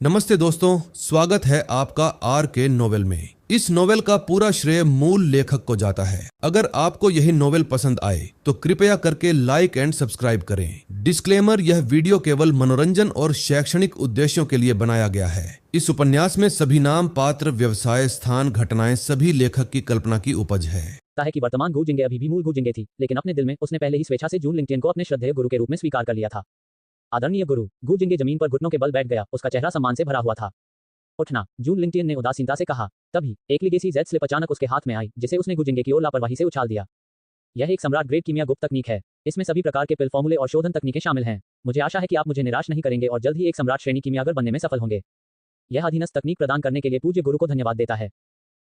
नमस्ते दोस्तों, स्वागत है आपका आर के नोवेल में। इस नोवेल का पूरा श्रेय मूल लेखक को जाता है। अगर आपको यही नोवेल पसंद आए तो कृपया करके लाइक एंड सब्सक्राइब करें। डिस्क्लेमर, यह वीडियो केवल मनोरंजन और शैक्षणिक उद्देश्यों के लिए बनाया गया है। इस उपन्यास में सभी नाम, पात्र, व्यवसाय, स्थान, घटनाएं सभी लेखक की कल्पना की उपज है। है कि वर्तमान गु जिंगे अभी भी मूल गु जिंगे थी, लेकिन अपने दिल में उसने पहले ही स्वेच्छा से जून लिंगटियन को अपने श्रद्धेय गुरु के रूप में स्वीकार कर लिया था। आदरणीय गुरु। गु जिंगे जमीन पर घुटनों के बल बैठ गया, उसका चेहरा सम्मान से भरा हुआ था। उठना, जून लिंगटियन ने उदासीनता से कहा। तभी एक लिगेसी जेड स्लिप अचानक उसके हाथ में आई, जिसे उसने गु जिंगे की ओर लापरवाही से उछाल दिया। यह एक सम्राट ग्रेड कीमिया गुप्त तकनीक है। इसमें सभी प्रकार के पिल फॉर्मूले और शोधन तकनीकें शामिल हैं। मुझे आशा है कि आप मुझे निराश नहीं करेंगे और जल्द ही एक सम्राट श्रेणी कीमियागर बनने में सफल होंगे। यह अधीनस्थ तकनीक प्रदान करने के लिए पूज्य गुरु को धन्यवाद देता है।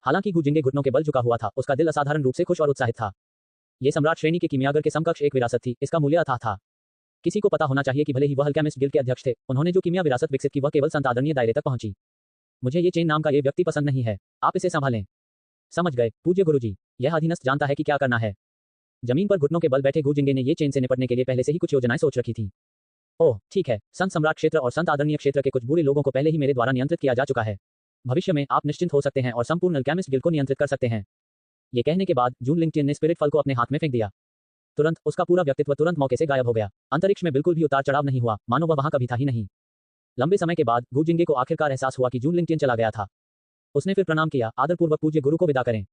हालांकि गु जिंगे घुटनों के बल झुका हुआ था, उसका दिल असाधारण रूप से खुश और उत्साहित था। ये सम्राट श्रेणी के कीमियागर के समकक्ष एक विरासत थी, इसका मूल्य अथाह था। किसी को पता होना चाहिए कि भले ही वह अल्केमिस्ट गिल्ड के अध्यक्ष थे, उन्होंने जो कीमिया विरासत विकसित की वह केवल संत आदरणीय दायरे तक पहुंची। मुझे ये चेन नाम का ये व्यक्ति पसंद नहीं है, आप इसे संभालें। समझ गए पूज्य गुरुजी, यह अधीनस्थ जानता है कि क्या करना है। जमीन पर घुटनों के बल बैठे गु जिंगे ने ये चेन से निपटने के लिए पहले से ही कुछ योजनाएं सोच रखी थी। ओह ठीक है, संत सम्राट क्षेत्र और संत आदरणीय क्षेत्र के कुछ बुरे लोगों को पहले ही मेरे द्वारा नियंत्रित किया जा चुका है। भविष्य में आप निश्चिंत हो सकते हैं और संपूर्ण अल्केमिस्ट गिल्ड को नियंत्रित कर सकते हैं। ये कहने के बाद जून लिंगटियन ने स्पिरिट फल को अपने हाथ में फेंक दिया। तुरंत उसका पूरा व्यक्तित्व तुरंत मौके से गायब हो गया। अंतरिक्ष में बिल्कुल भी उतार चढ़ाव नहीं हुआ, मानो वह वहां कभी था ही नहीं। लंबे समय के बाद गु जिंगे को आखिरकार एहसास हुआ कि जून लिंगटियन चला गया था। उसने फिर प्रणाम किया, आदरपूर्वक पूज्य गुरु को विदा करें।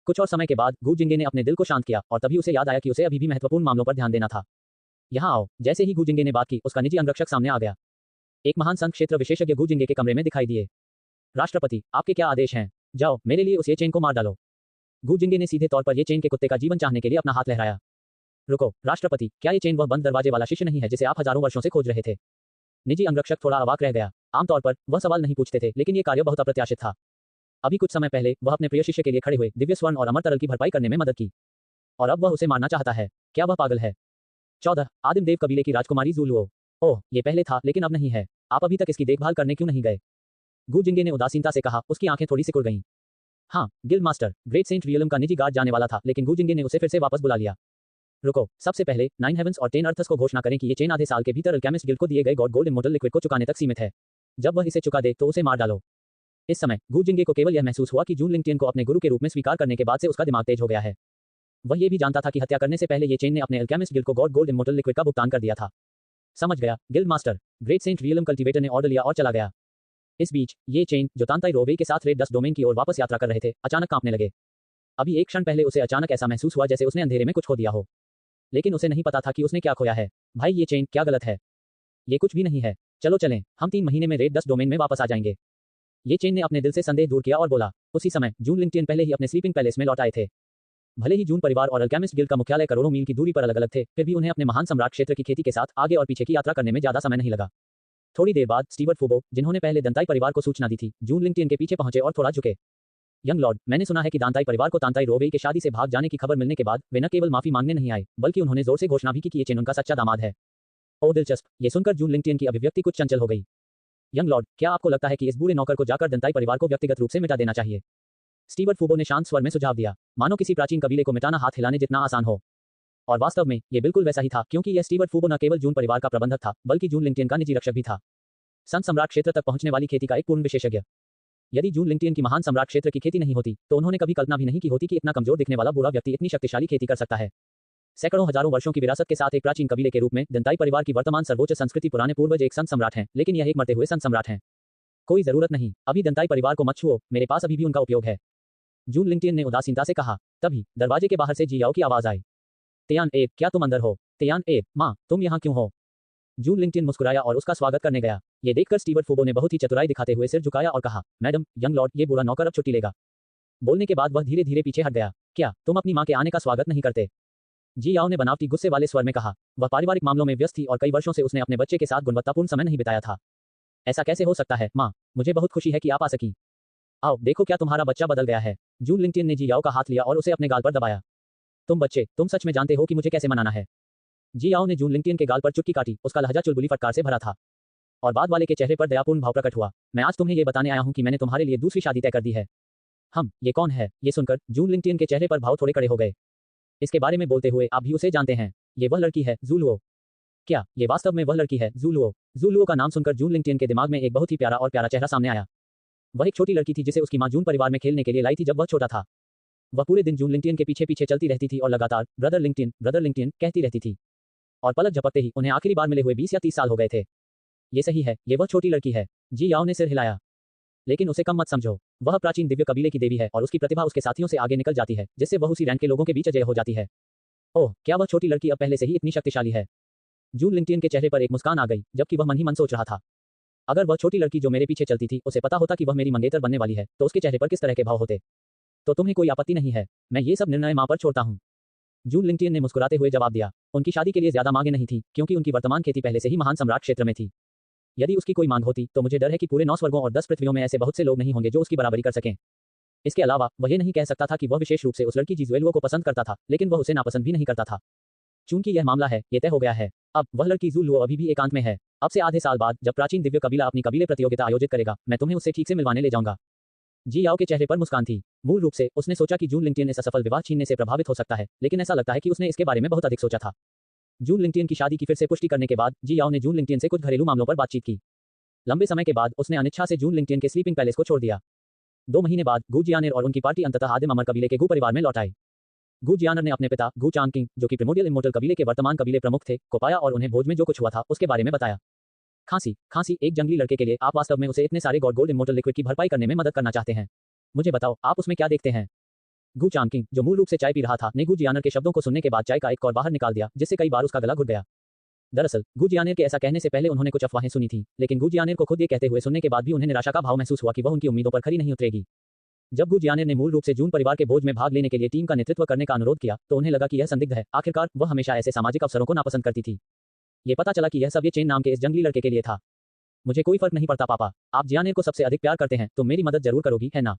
कुछ और समय के बाद गु जिंगे ने अपने दिल को शांत किया और तभी उसे याद आया कि उसे अभी भी महत्वपूर्ण मामलों पर ध्यान देना था। यहाँ आओ। जैसे ही गु जिंगे ने बात की, उसका निजी अंगरक्षक सामने आ गया। एक महान संघ क्षेत्र विशेषज्ञ गु जिंगे के कमरे में दिखाई दिए। राष्ट्रपति, आपके क्या आदेश हैं? जाओ, मेरे लिए उस ये चेन को मार डालो। गु जिंगे ने सीधे तौर पर ये चेन के कुत्ते का जीवन चाहने के लिए अपना हाथ लहराया। रुको राष्ट्रपति, क्या ये चेन वह बंद दरवाजे वाला शिष्य नहीं है जिसे आप हजारों वर्षों से खोज रहे थे? निजी अंगरक्षक थोड़ा अवाक रह गया। आमतौर पर वह सवाल नहीं पूछते थे, लेकिन ये कार्य बहुत अप्रत्याशित था। अभी कुछ समय पहले वह अपने प्रिय शिष्य के लिए खड़े हुए दिव्य स्वर्ण और अमर तरल की भरपाई करने में मदद की, और अब वह उसे मारना चाहता है। क्या वह पागल है? 14 आदिम देव कबीले की राजकुमारी ज़ूलुओ। ओह, ये पहले था लेकिन अब नहीं है। आप अभी तक इसकी देखभाल करने क्यों नहीं गए? गु जिंगे ने उदासीनता से कहा, उसकी आंखें थोड़ी सिकुड़ गईं। हाँ, guild master great saint realm का निजी गार्ड जाने वाला था, लेकिन गु जिंगे ने उसे फिर से वापस बुला लिया। रुको, सबसे पहले 9 हेवंस और 10 अर्थस को घोषणा करें कि ये चेन आधे साल के भीतर अल्केमिस्ट गिल्ड को दिए गए गॉड गोल्ड इमोर्टल लिक्विड को चुकाने तक सीमित है। जब वह इसे चुका दे तो उसे मार डालो। इस समय गु जिंगे को केवल यह महसूस हुआ कि जून लिंगटियन को अपने गुरु के रूप में स्वीकार करने के बाद से उसका दिमाग तेज हो गया है। वह ये भी जानता था कि हत्या करने से पहले ये चेन ने अपने अल्केमिस्ट गिल्ड को गॉड गोल्ड इमोर्टल लिक्विड का भुगतान कर दिया था। समझ गया guild master. Great saint realm cultivator ने ऑर्डर लिया और चला गया। इस बीच ये चेन, जो तांताई रोवे के साथ रेड डस्ट डोमेन की ओर वापस यात्रा कर रहे थे, अचानक कांपने लगे। अभी एक क्षण पहले उसे अचानक ऐसा महसूस हुआ जैसे उसने अंधेरे में कुछ खो दिया हो, लेकिन उसे नहीं पता था कि उसने क्या खोया है। भाई, ये चेन क्या गलत है? ये कुछ भी नहीं है। चलो चलें, हम 3 महीने में रेड डस्ट डोमेन में वापस आ जाएंगे। ये चेन ने अपने दिल से संदेह दूर किया और बोला। उसी समय जून लिंगटियन पहले ही अपने स्लीपिंग पैलेस में लौट आए थे। भले ही जून परिवार और अल्केमिस्ट गिल्ड का मुख्यालय करोड़ों मील की दूरी पर अलग अलग थे, फिर भी उन्हें अपने महान सम्राट क्षेत्र की खेती के साथ आगे और पीछे की यात्रा करने में ज्यादा समय नहीं लगा। थोड़ी देर बाद स्टीवर्ट फूबो, जिन्होंने पहले दंताई परिवार को सूचना दी थी, जून लिंगटियन के पीछे पहुंचे और थोड़ा झुके। यंग लॉर्ड, मैंने सुना है कि दांताई परिवार को तांताई रोवे के शादी से भाग जाने की खबर मिलने के बाद वे न केवल माफी मांगने नहीं आए, बल्कि उन्होंने जोर से घोषणा भी की कि ये चेन उनका सच्चा दामाद है। ओ दिलचस्प। ये सुनकर जून लिंगटियन की अभिव्यक्ति कुछ चंचल हो गई। यंग लॉर्ड, क्या आपको लगता है कि इस बूढ़े नौकर को जाकर दंताई परिवार को व्यक्तिगत रूप से मिटा देना चाहिए? स्टीवर्ट फूबो ने शांत स्वर में सुझाव दिया, मानो किसी प्राचीन कबीले को मिटाना हाथ हिलाने जितना आसान हो। और वास्तव में ये बिल्कुल वैसा ही था, क्योंकि यह स्टीवर्ट फूबो न केवल जून परिवार का प्रबंधक था, बल्कि जून लिंगटियन का निजी रक्षक भी था। संत सम्राट क्षेत्र तक पहुंचने वाली खेती का एक पूर्ण विशेषज्ञ। यदि जून लिंगटियन की महान सम्राट क्षेत्र की खेती नहीं होती, तो उन्होंने कभी कल्पना भी नहीं की होती कि इतना कमजोर दिखने वाला बूढ़ा व्यक्ति इतनी शक्तिशाली खेती कर सकता है। सैकड़ों हजारों वर्षों की विरासत के साथ एक प्राचीन कबीले के रूप में दंताई परिवार की वर्तमान सर्वोच्च संस्कृति पुराने पूर्वज एक संत सम्राट हैं, लेकिन यह एक मरते हुए संत सम्राट हैं। कोई जरूरत नहीं, अभी दंताई परिवार को मत छुओ, मेरे पास अभी भी उनका उपयोग है। जून लिंगटियन ने उदासीनता से कहा। तभी दरवाजे के बाहर से जियाओ की आवाज आई। तियान ए, क्या तुम अंदर हो? तियान ए, माँ, तुम यहाँ क्यों हो? जून लिंगटियन मुस्कुराया और उसका स्वागत करने गया। ये देखकर स्टीवर्ट फूबो ने बहुत ही चतुराई दिखाते हुए सिर झुकाया और कहा, मैडम, यंग लॉर्ड, ये बुरा नौकर अब छुट्टी लेगा। बोलने के बाद वह धीरे धीरे पीछे हट गया। क्या तुम अपनी माँ के आने का स्वागत नहीं करते? जी याओ ने बनावटी गुस्से वाले स्वर में कहा। वह पारिवारिक मामलों में व्यस्त थी और कई वर्षों से उसने अपने बच्चे के साथ गुणवत्तापूर्ण समय नहीं बिताया था। ऐसा कैसे हो सकता है माँ? मुझे बहुत खुशी है कि आप आ सकी। आओ देखो क्या तुम्हारा बच्चा बदल गया है। जून लिंगटियन ने जी याओ का हाथ लिया और उसे अपने गाल पर दबाया। तुम बच्चे, तुम सच में जानते हो कि मुझे कैसे मनाना है? जी याओ ने जून लिंगटियन के गाल पर चुटकी काटी, उसका लहजा चुलबुली फटकार से भरा था। और बाद वाले के चेहरे पर दयापूर्ण भाव प्रकट हुआ। मैं आज तुम्हें ये बताने आया हूँ कि मैंने तुम्हारे लिए दूसरी शादी तय कर दी है। ये कौन है? ये सुनकर जून लिंगटियन के चेहरे पर भाव थोड़े कड़े हो गए। इसके बारे में बोलते हुए आप भी उसे जानते हैं। ये वह लड़की है, ज़ूलुओ। क्या ये वास्तव में वह लड़की है? जूलुओ। जूलुओ का नाम सुनकर जून लिंगटियन के दिमाग में एक बहुत ही प्यारा और प्यारा चेहरा सामने आया। वह एक छोटी लड़की थी जिसे उसकी माँ जून परिवार में खेलने के लिए लाई थी जब वह छोटा था। वह पूरे दिन जून लिंगटियन के पीछे पीछे चलती रहती थी और लगातार ब्रदर लिंगटियन कहती रहती थी। और पलक झपकते ही उन्हें आखिरी बार मिले हुए 20 या 30 साल हो गए थे। ये सही है, ये वह छोटी लड़की है। जी याओ ने सिर हिलाया। लेकिन उसे कम मत समझो। वह प्राचीन दिव्य कबीले की देवी है और उसकी प्रतिभा उसके साथियों से आगे निकल जाती है, जिससे वह उसी रैंक के लोगों के बीच अजय हो जाती है। ओह, क्या वह छोटी लड़की अब पहले से ही इतनी शक्तिशाली है? जून लिंगटियन के चेहरे पर एक मुस्कान आ गई, जबकि वह मन ही मन सोच रहा था। अगर वह छोटी लड़की जो मेरे पीछे चलती थी उसे पता होता कि वह मेरी मंगेतर बनने वाली है, तो उसके चेहरे पर किस तरह के भाव होते। तो तुम्हें कोई आपत्ति नहीं है? मैं ये सब निर्णय मां पर छोड़ता हूँ। जून लिंगटियन ने मुस्कुराते हुए जवाब दिया। उनकी शादी के लिए ज्यादा मांगे नहीं थी, क्योंकि उनकी वर्तमान खेती पहले से ही महान सम्राट क्षेत्र में थी। यदि उसकी कोई मांग होती तो मुझे डर है कि पूरे 9 स्वर्गों और 10 पृथ्वियों में ऐसे बहुत से लोग नहीं होंगे जो उसकी बराबरी कर सकें। इसके अलावा वह ये नहीं कह सकता था कि वह विशेष रूप से उस लड़की जीजुएलुओ को पसंद करता था, लेकिन वह उसे नापसंद भी नहीं करता था। चूंकि यह मामला है, ये तय हो गया है। अब वह लड़की जूलुओ अभी भी एकांत में है। अब से आधे साल बाद जब प्राचीन दिव्य कबीला अपनी कबीले प्रतियोगिता आयोजित करेगा, मैं तुम्हें उससे ठीक से मिलवाने ले जाऊंगा। जी याओ के चेहरे पर मुस्कान थी। मूल रूप से उसने सोचा कि जून लिंगटियन इस असफल विवाह छीनने से प्रभावित हो सकता है, लेकिन ऐसा लगता है कि उसने इसके बारे में बहुत अधिक सोचा था। जून लिंगटियन की शादी की फिर से पुष्टि करने के बाद जी याओ ने जून लिंगटियन से कुछ घरेलू मामलों पर बातचीत की। लंबे समय के बाद उसने अनिच्छा से जून लिंगटियन के स्लीपिंग पैलेस को छोड़ दिया। 2 महीने बाद गु जियानर और उनकी पार्टी अंततः आदिम अमर कबीले के गु परिवार में लौट आई। गु जियानर ने अपने पिता गु चांगकिंग, जो कि प्रिमोडियल इमोर्टल कबीले के वर्तमान कबीले प्रमुख थे, को पाया और उन्हें भोज में जो कुछ हुआ था उसके बारे में बताया। खांसी एक जंगली लड़के के लिए आप वास्तव में उसे इतने सारे गोल्ड इमोर्टल लिक्विड की भरपाई करने में मदद करना चाहते हैं। मुझे बताओ, आप उसमें क्या देखते हैं? गु चांगकिंग, जो मूल रूप से चाय पी रहा था, ने गु जियानर के शब्दों को सुनने के बाद चाय का एक कौर बाहर निकाल दिया, जिससे कई बार उसका गला घुट गया। दरअसल गु जियानर के ऐसा कहने से पहले उन्होंने कुछ अफवाहें सुनी थी, लेकिन गु जियानर को खुद ये कहते हुए सुनने के बाद भी उन्हें निराशा का भाव महसूस हुआ कि वह उनकी उम्मीदों पर खरी नहीं उतरेगी। जब गु जियानर ने मूल रूप से जून परिवार के भोज में भाग लेने के लिए टीम का नेतृत्व करने का अनुरोध किया, तो उन्हें लगा कि यह संदिग्ध है। आखिरकार वह हमेशा ऐसे सामाजिक अवसरों को नापसंद करती थी। ये पता चला कि यह सब ये चेन नाम के इस जंगली लड़के के लिए था। मुझे कोई फर्क नहीं पड़ता पापा, आप जियानर को सबसे अधिक प्यार करते हैं, तो मेरी मदद जरूर करोगी, है ना?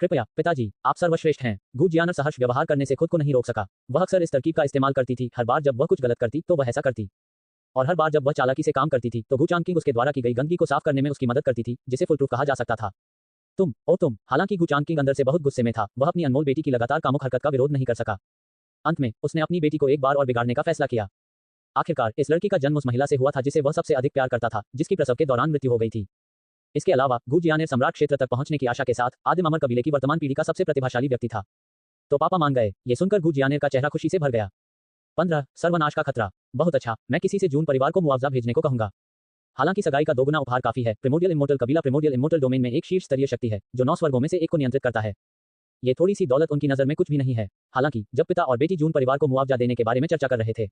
कृपया पिताजी, आप सर्वश्रेष्ठ हैं। गु जियानर सहर्ष व्यवहार करने से खुद को नहीं रोक सका। वह अक्सर इस तरकीब का इस्तेमाल करती थी। हर बार जब वह कुछ गलत करती तो वह ऐसा करती, और हर बार जब वह चालाकी से काम करती थी तो गु चांगकिंग उसके द्वारा की गई गंदगी को साफ करने में उसकी मदद करती थी, जिसे फुल प्रूफ कहा जा सकता था। तुम। हालांकि गु चांगकिंग अंदर से बहुत गुस्से में था। वह अपनी अनमोल बेटी की लगातार कामुक हरकत का विरोध नहीं कर सका। अंत में उसने अपनी बेटी को एक बार और बिगाड़ने का फैसला किया। आखिरकार इस लड़की का जन्म उस महिला से हुआ था जिसे वह सबसे अधिक प्यार करता था, जिसकी प्रसव के दौरान मृत्यु हो गई थी। इसके अलावा गु जियानर सम्राट क्षेत्र तक पहुंचने की आशा के साथ आदिम अमर कबीले की वर्तमान पीढ़ी का सबसे प्रतिभाशाली व्यक्ति था। तो पापा मान गए। ये सुनकर गु जियानर का चेहरा खुशी से भर गया। 15 सर्वनाश का खतरा। बहुत अच्छा, मैं किसी से जून परिवार को मुआवजा भेजने को कहूंगा। हालांकि सगाई का दोगुना उपहार काफी है। प्रिमोडियल इमोर्टल कबीला प्रिमोडियल इमोर्टल डोमेन में एक शीर्ष स्तरीय शक्ति है, जो 9 स्वर्गों में से एक को नियंत्रित करता है। ये थोड़ी सी दौलत उनकी नजर में कुछ भी नहीं है। हालांकि जब पिता और बेटी जून परिवार को मुआवजा देने के बारे में चर्चा कर रहे थे,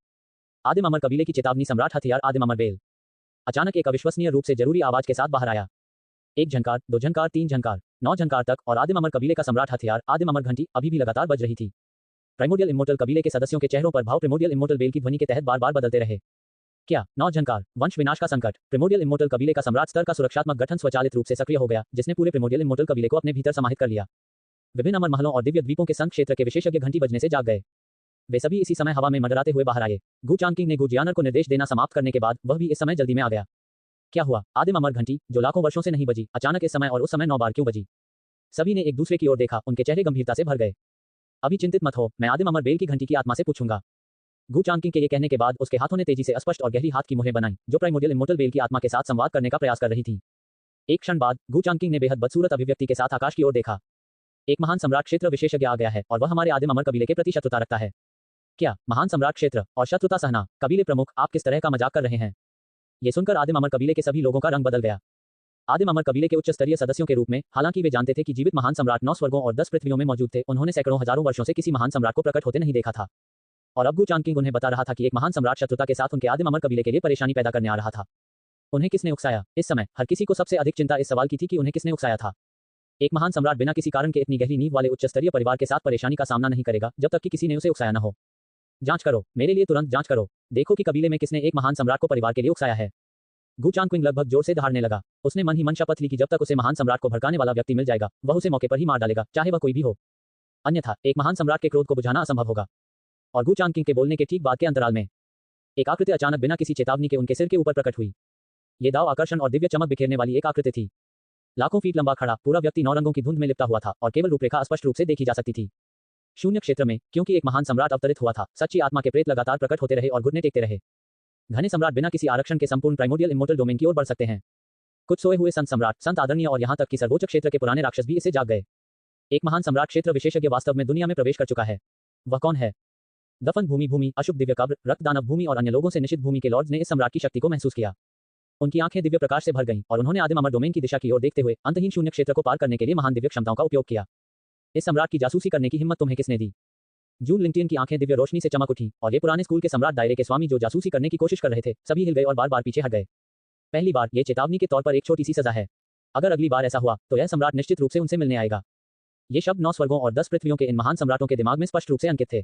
आदिम अमर कबीले की चेतावनी सम्राट हथियार आदिम अमर बेल अचानक एक अविश्वसनीय रूप से जरूरी आवाज के साथ बाहर आया। 1 झंकार, 2 झंकार, 3 झंकार, 9 झंकार तक, और आदिम अमर कबीले का सम्राट हथियार आदिम अमर घंटी अभी भी लगातार बज रही थी। प्राइमोडियल इमोर्टल कबीले के सदस्यों के चेहरों पर भाव प्रिमोडियल इमोर्टल बेल की ध्वनि के तहत बार बार बदलते रहे। क्या 9 झंकार, वंश विनाश का संकट। प्रिमोडियल इमोर्टल कबीले का सम्राट स्तर का सुरक्षात्मक गठन स्वचालित रूप से सक्रिय हो गया, जिसने पूरे प्रिमोडियल इमोर्टल कबीले को अपने भीतर समाहित कर लिया। विभिन्न अमर महलों और दिव्य द्वीपों के संघ क्षेत्र के विशेषज्ञ घंटी बजने से जाग गए। वे सभी इसी समय हवा में मंडराते हुए बाहर आए। गु चांगकिंग ने गु जियानर को निर्देश देना समाप्त करने के बाद वह भी इस समय जल्दी में आ गया। क्या हुआ? आदिम अमर घंटी, जो लाखों वर्षों से नहीं बजी, अचानक इस समय और उस समय 9 बार क्यों बजी? सभी ने एक दूसरे की ओर देखा। उनके चेहरे गंभीरता से भर गए। अभी चिंतित मत हो, मैं आदिम अमर बेल की घंटी की आत्मा से पूछूंगा। गु चांगकिंग के ये कहने के बाद उसके हाथों ने तेजी से अस्पष्ट और गहरी हाथ की मुहरें बनाई, जो प्राइमोडियल इमोर्टल बेल की आत्मा के साथ संवाद करने का प्रयास कर रही थी। एक क्षण बाद गु चांगकिंग ने बेहद बदसूरत अभिव्यक्ति के साथ आकाश की ओर देखा। एक महान सम्राट क्षेत्र विशेषज्ञ आ गया है, और वह हमारे आदिम अमर कबीले के प्रति शत्रुता रखता है। क्या महान सम्राट क्षेत्र और शत्रुता सहना? कबीले प्रमुख, आप किस तरह का मजाक कर रहे हैं? ये सुनकर आदिम अमर कबीले के सभी लोगों का रंग बदल गया। आदिम अमर कबीले के उच्च स्तरीय सदस्यों के रूप में, हालांकि वे जानते थे कि जीवित महान सम्राट 9 स्वर्गों और 10 पृथ्वियों में मौजूद थे, उन्होंने सैकड़ों हजारों वर्षों से किसी महान सम्राट को प्रकट होते नहीं देखा था। और अब गु चांगकिंग उन्हें बता रहा था कि एक महान सम्राट शत्रुता के साथ उनके आदिम अमर कबीले के लिए परेशानी पैदा करने आ रहा था। उन्हें किसने उकसाया? इस समय हर किसी को सबसे अधिक चिंता इस सवाल की थी कि उन्हें किसने उकसाया था। एक महान सम्राट बिना किसी कारण के इतनी गहरी नींव वाले उच्च स्तरीय परिवार के साथ परेशानी का सामना नहीं करेगा जब तक कि किसी ने उसे उकसाया न हो। जांच करो, मेरे लिए तुरंत जांच करो। देखो कि कबीले में किसने एक महान सम्राट को परिवार के लिए उकसाया है। गु चांगकिंग लगभग जोर से दहाड़ने लगा। उसने मन ही मन शपथ ली कि जब तक उसे महान सम्राट को भड़काने वाला व्यक्ति मिल जाएगा, वह उसे मौके पर ही मार डालेगा, चाहे वह कोई भी हो। अन्यथा एक महान सम्राट के क्रोध को बुझाना असंभव होगा। और गु चांगकिंग के बोलने के ठीक बाद के अंतराल में एक आकृति अचानक बिना किसी चेतावनी के उनके सिर के ऊपर प्रकट हुई। ये दाव आकर्षण और दिव्य चमक बिखेरने वाली एक आकृति थी। लाखों फीट लंबा खड़ा पूरा व्यक्ति 9 रंगों की धुंध में लिपटा हुआ था, और केवल रूपरेखा स्पष्ट रूप से देखी जा सकती थी। शून्य क्षेत्र में, क्योंकि एक महान सम्राट अवतरित हुआ था, सच्ची आत्मा के प्रेत लगातार प्रकट होते रहे और घुटने टेकते रहे। घने सम्राट बिना किसी आरक्षण के संपूर्ण प्राइमोर्डियल इमोर्टल डोमेन की ओर बढ़ सकते हैं। कुछ सोए हुए संत सम्राट, संत आदरणीय और यहाँ तक कि सर्वोच्च क्षेत्र के पुराने राक्षस भी इससे जाग गए। एक महान सम्राट क्षेत्र विशेषज्ञ वास्तव में दुनिया में प्रवेश कर चुका है। वह कौन है? दफन भूमि, अशुभ दिव्य कब्र, रक्त दानव भूमि और अन्य लोगों से निषिद्ध भूमि के लॉर्ड्स ने इस सम्राट की शक्ति को महसूस किया। उनकी आंखें दिव्य प्रकाश से भर गईं और उन्होंने आदिम अमर डोमेन की दिशा की ओर देखते हुए अंतहीन शून्य क्षेत्र को पार करने के लिए महान दिव्य क्षमताओं का उपयोग किया। इस सम्राट की जासूसी करने की हिम्मत तुम्हें किसने दी? जून लिंक्टियन की आंखें दिव्य रोशनी से चमक उठी और ये पुराने स्कूल के सम्राट दायरे के स्वामी जो जासूसी करने की कोशिश कर रहे थे, सभी हिल गए और बार बार पीछे हट गए। पहली बार ये चेतावनी के तौर पर एक छोटी सी सजा है। अगर अगली बार ऐसा हुआ तो यह सम्राट निश्चित रूप से उनसे मिलने आएगा। ये शब्द 9 स्वर्गों और 10 पृथ्वियों के इन महान सम्राटों के दिमाग में स्पष्ट रूप से अंकित थे।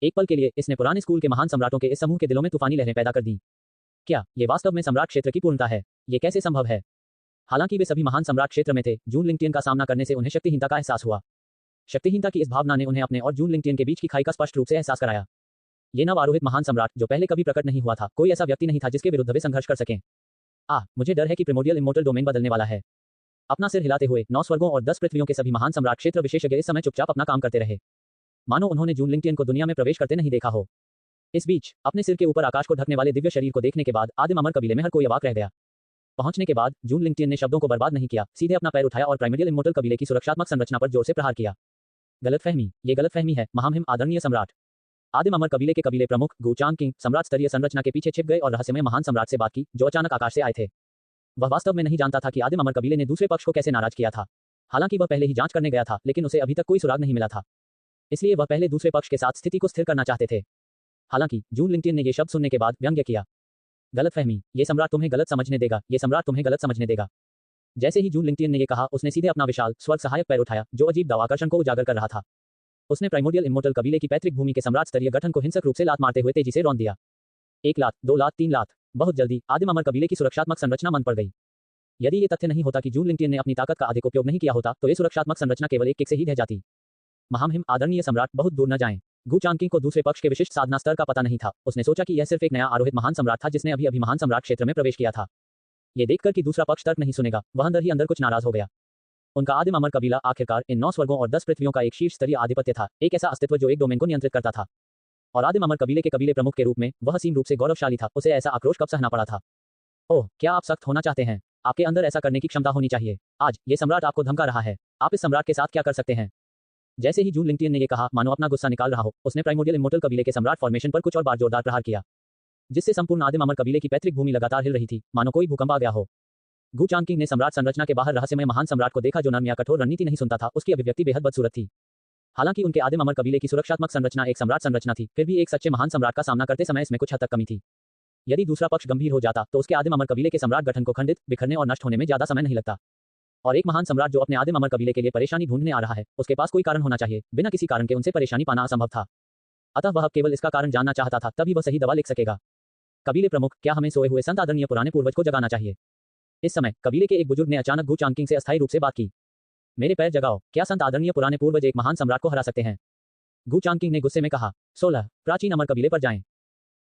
एक पल के लिए इसने पुराने स्कूल के महान सम्राटों के इस समूह के दिलों में तूफानी लहरें पैदा कर दी। क्या ये वास्तव में सम्राट क्षेत्र की पूर्णता है? ये कैसे संभव है? हालांकि वे सभी महान सम्राट क्षेत्र में थे, जून लिंक्टियन का सामना करने से उन्हें शक्तिहीनता का एहसास हुआ। शक्तिहीनता की इस भावना ने उन्हें अपने और जून लिंक्टियन के बीच की खाई का स्पष्ट रूप से एहसास कराया। ये नव आरोहित महान सम्राट जो पहले कभी प्रकट नहीं हुआ था, कोई ऐसा व्यक्ति नहीं था जिसके विरुद्ध वे संघर्ष कर सकें। मुझे डर है कि प्रिमोर्डियल इमोर्टल डोमेन बदलने वाला है। अपना सिर हिलाते हुए 9 स्वर्गों और 10 पृथ्वियों के सभी महान सम्राट क्षेत्र विशेषज्ञ इस समय चुपचाप अपना काम करते रहे, मानो उन्होंने जून लिंक्टियन को दुनिया में प्रवेश करते नहीं देखा हो। इस बीच अपने सिर के ऊपर आकाश को ढकने वाले दिव्य शरीर को देखने के बाद आदिम अमर कबीले में हर कोई अवाक रह गया। पहुंचने के बाद जून लिंक्टियन ने शब्दों को बर्बाद नहीं किया, सीधे अपना पैर उठाया और प्राइमोर्डियल इमोर्टल कबीले की सुरक्षात्मक संरचना पर जोर से प्रहार किया। गलतफहमी, ये गलतफहमी है महामहिम आदरणीय सम्राट। आदिम अमर कबीले के कबीले प्रमुख गु चांग सम्राट स्तरीय संरचना के पीछे छिप गए और रहस्यमय महान सम्राट से बात की जो अचानक आकाश से आए थे। वह वास्तव में नहीं जानता था कि आदिम अमर कबीले ने दूसरे पक्ष को कैसे नाराज किया था। हालांकि वह पहले ही जांच करने गया था, लेकिन उसे अभी तक कोई सुराग नहीं मिला था। इसलिए वह पहले दूसरे पक्ष के साथ स्थिति को स्थिर करना चाहते थे। हालांकि जून लिंक्टियन ने ये शब्द सुनने के बाद व्यंग्य किया, गलतफहमी, ये सम्राट तुम्हें गलत समझने देगा, ये सम्राट तुम्हें गलत समझने देगा। जैसे ही जून लिंक्टियन ने ये कहा, उसने सीधे अपना विशाल स्वर्ग सहायक पैर उठाया जो अजीब दावाकर्षण को उजागर कर रहा था। उसने प्राइमोर्डियल इमोर्टल कबीले की पैतृक भूमि के सम्राट स्तरीय गठन को हिंसक रूप से लात मारते हुए तेजी से रौंद दिया। 1 लात, 2 लात, 3 लात। बहुत जल्दी आदिम अमर कबीले की सुरक्षात्मक संरचना मंद पड़ गई। यदि ये तथ्य नहीं होता कि जून लिंक्टियन ने अपनी ताकत का अधिक उपयोग नहीं किया होता, तो ये सुरक्षात्मक संरचना केवल एक किक से ही ढह जाती। महामहिम आदरणीय सम्राट, बहुत दूर न जाएं। गु चांग को दूसरे पक्ष के विशिष्ट साधना स्तर का पता नहीं था। उसने सोचा कि यह सिर्फ एक नया आरोहित महान सम्राट था जिसने अभी अभी महान सम्राट क्षेत्र में प्रवेश किया था। ये देखकर कि दूसरा पक्ष तर्क नहीं सुनेगा, वह अंदर ही अंदर कुछ नाराज हो गया। उनका आदिम अमर कबीला आखिरकार इन 9 स्वर्गों और 10 पृथ्वियों का एक शीर्ष स्तरीय आधिपत्य था, एक ऐसा अस्तित्व जो एक डोमेन को नियंत्रित करता था। और आदिम अमर कबीले के कबीले प्रमुख के रूप में वह असीम रूप से गौरवशाली था। उसे ऐसा आक्रोश कब सहना पड़ा था? ओह, क्या आप सख्त होना चाहते हैं? आपके अंदर ऐसा करने की क्षमता होनी चाहिए। आज ये सम्राट आपको धमका रहा है, आप इस सम्राट के साथ क्या कर सकते हैं? जैसे ही जून लिंक्टियन ने ये कहा, मानो अपना गुस्सा निकाल रहा हो, उसने प्राइमोर्डियल इमोर्टल कबीले के सम्राट फॉर्मेशन पर कुछ और बार जोरदार प्रहार किया, जिससे संपूर्ण आदिम अमर कबीले की पैतृक भूमि लगातार हिल रही थी, मानो कोई भूकंप आ गया हो। गु चांग ने सम्राट संरचना के बाहर रहस्यमय महान सम्राट को देखा जो नर्म या कठोर रणनीति नहीं सुनता था। उसकी अभिव्यक्ति बेहद बदसूरत थी। हालांकि उनके आदिम अमर कबीले की सुरक्षात्मक संरचना एक सम्राट संरचना थी, फिर भी एक सच्चे महान सम्राट का सामना करते समय इसमें कुछ हद तक कमी थी। यदि दूसरा पक्ष गंभीर हो जाता तो उसके आदिम अमर कबीले के सम्राट गठन को खंडित, बिखरने और नष्ट होने में ज्यादा समय नहीं लगता। और एक महान सम्राट जो अपने आदिम अमर कबीले के लिए परेशानी ढूंढने आ रहा है, उसके पास कोई कारण होना चाहिए। बिना किसी कारण के उनसे परेशानी पाना असंभव था। अतः वह केवल इसका कारण जानना चाहता था, तभी वह सही दवा लिख सकेगा। कबीले प्रमुख, क्या हमें सोए हुए संत आदरणीय पुराने पूर्वज को जगाना चाहिए? इस समय कबीले के एक बुजुर्ग ने अचानक गु चांग से अस्थायी रूप से बात की। मेरे पैर जगाओ, क्या संत आदरणीय पुराने पूर्वज एक महान सम्राट को हरा सकते हैं? गु चांग ने गुस्से में कहा, 16 प्राचीन अमर कबीले पर जाएं।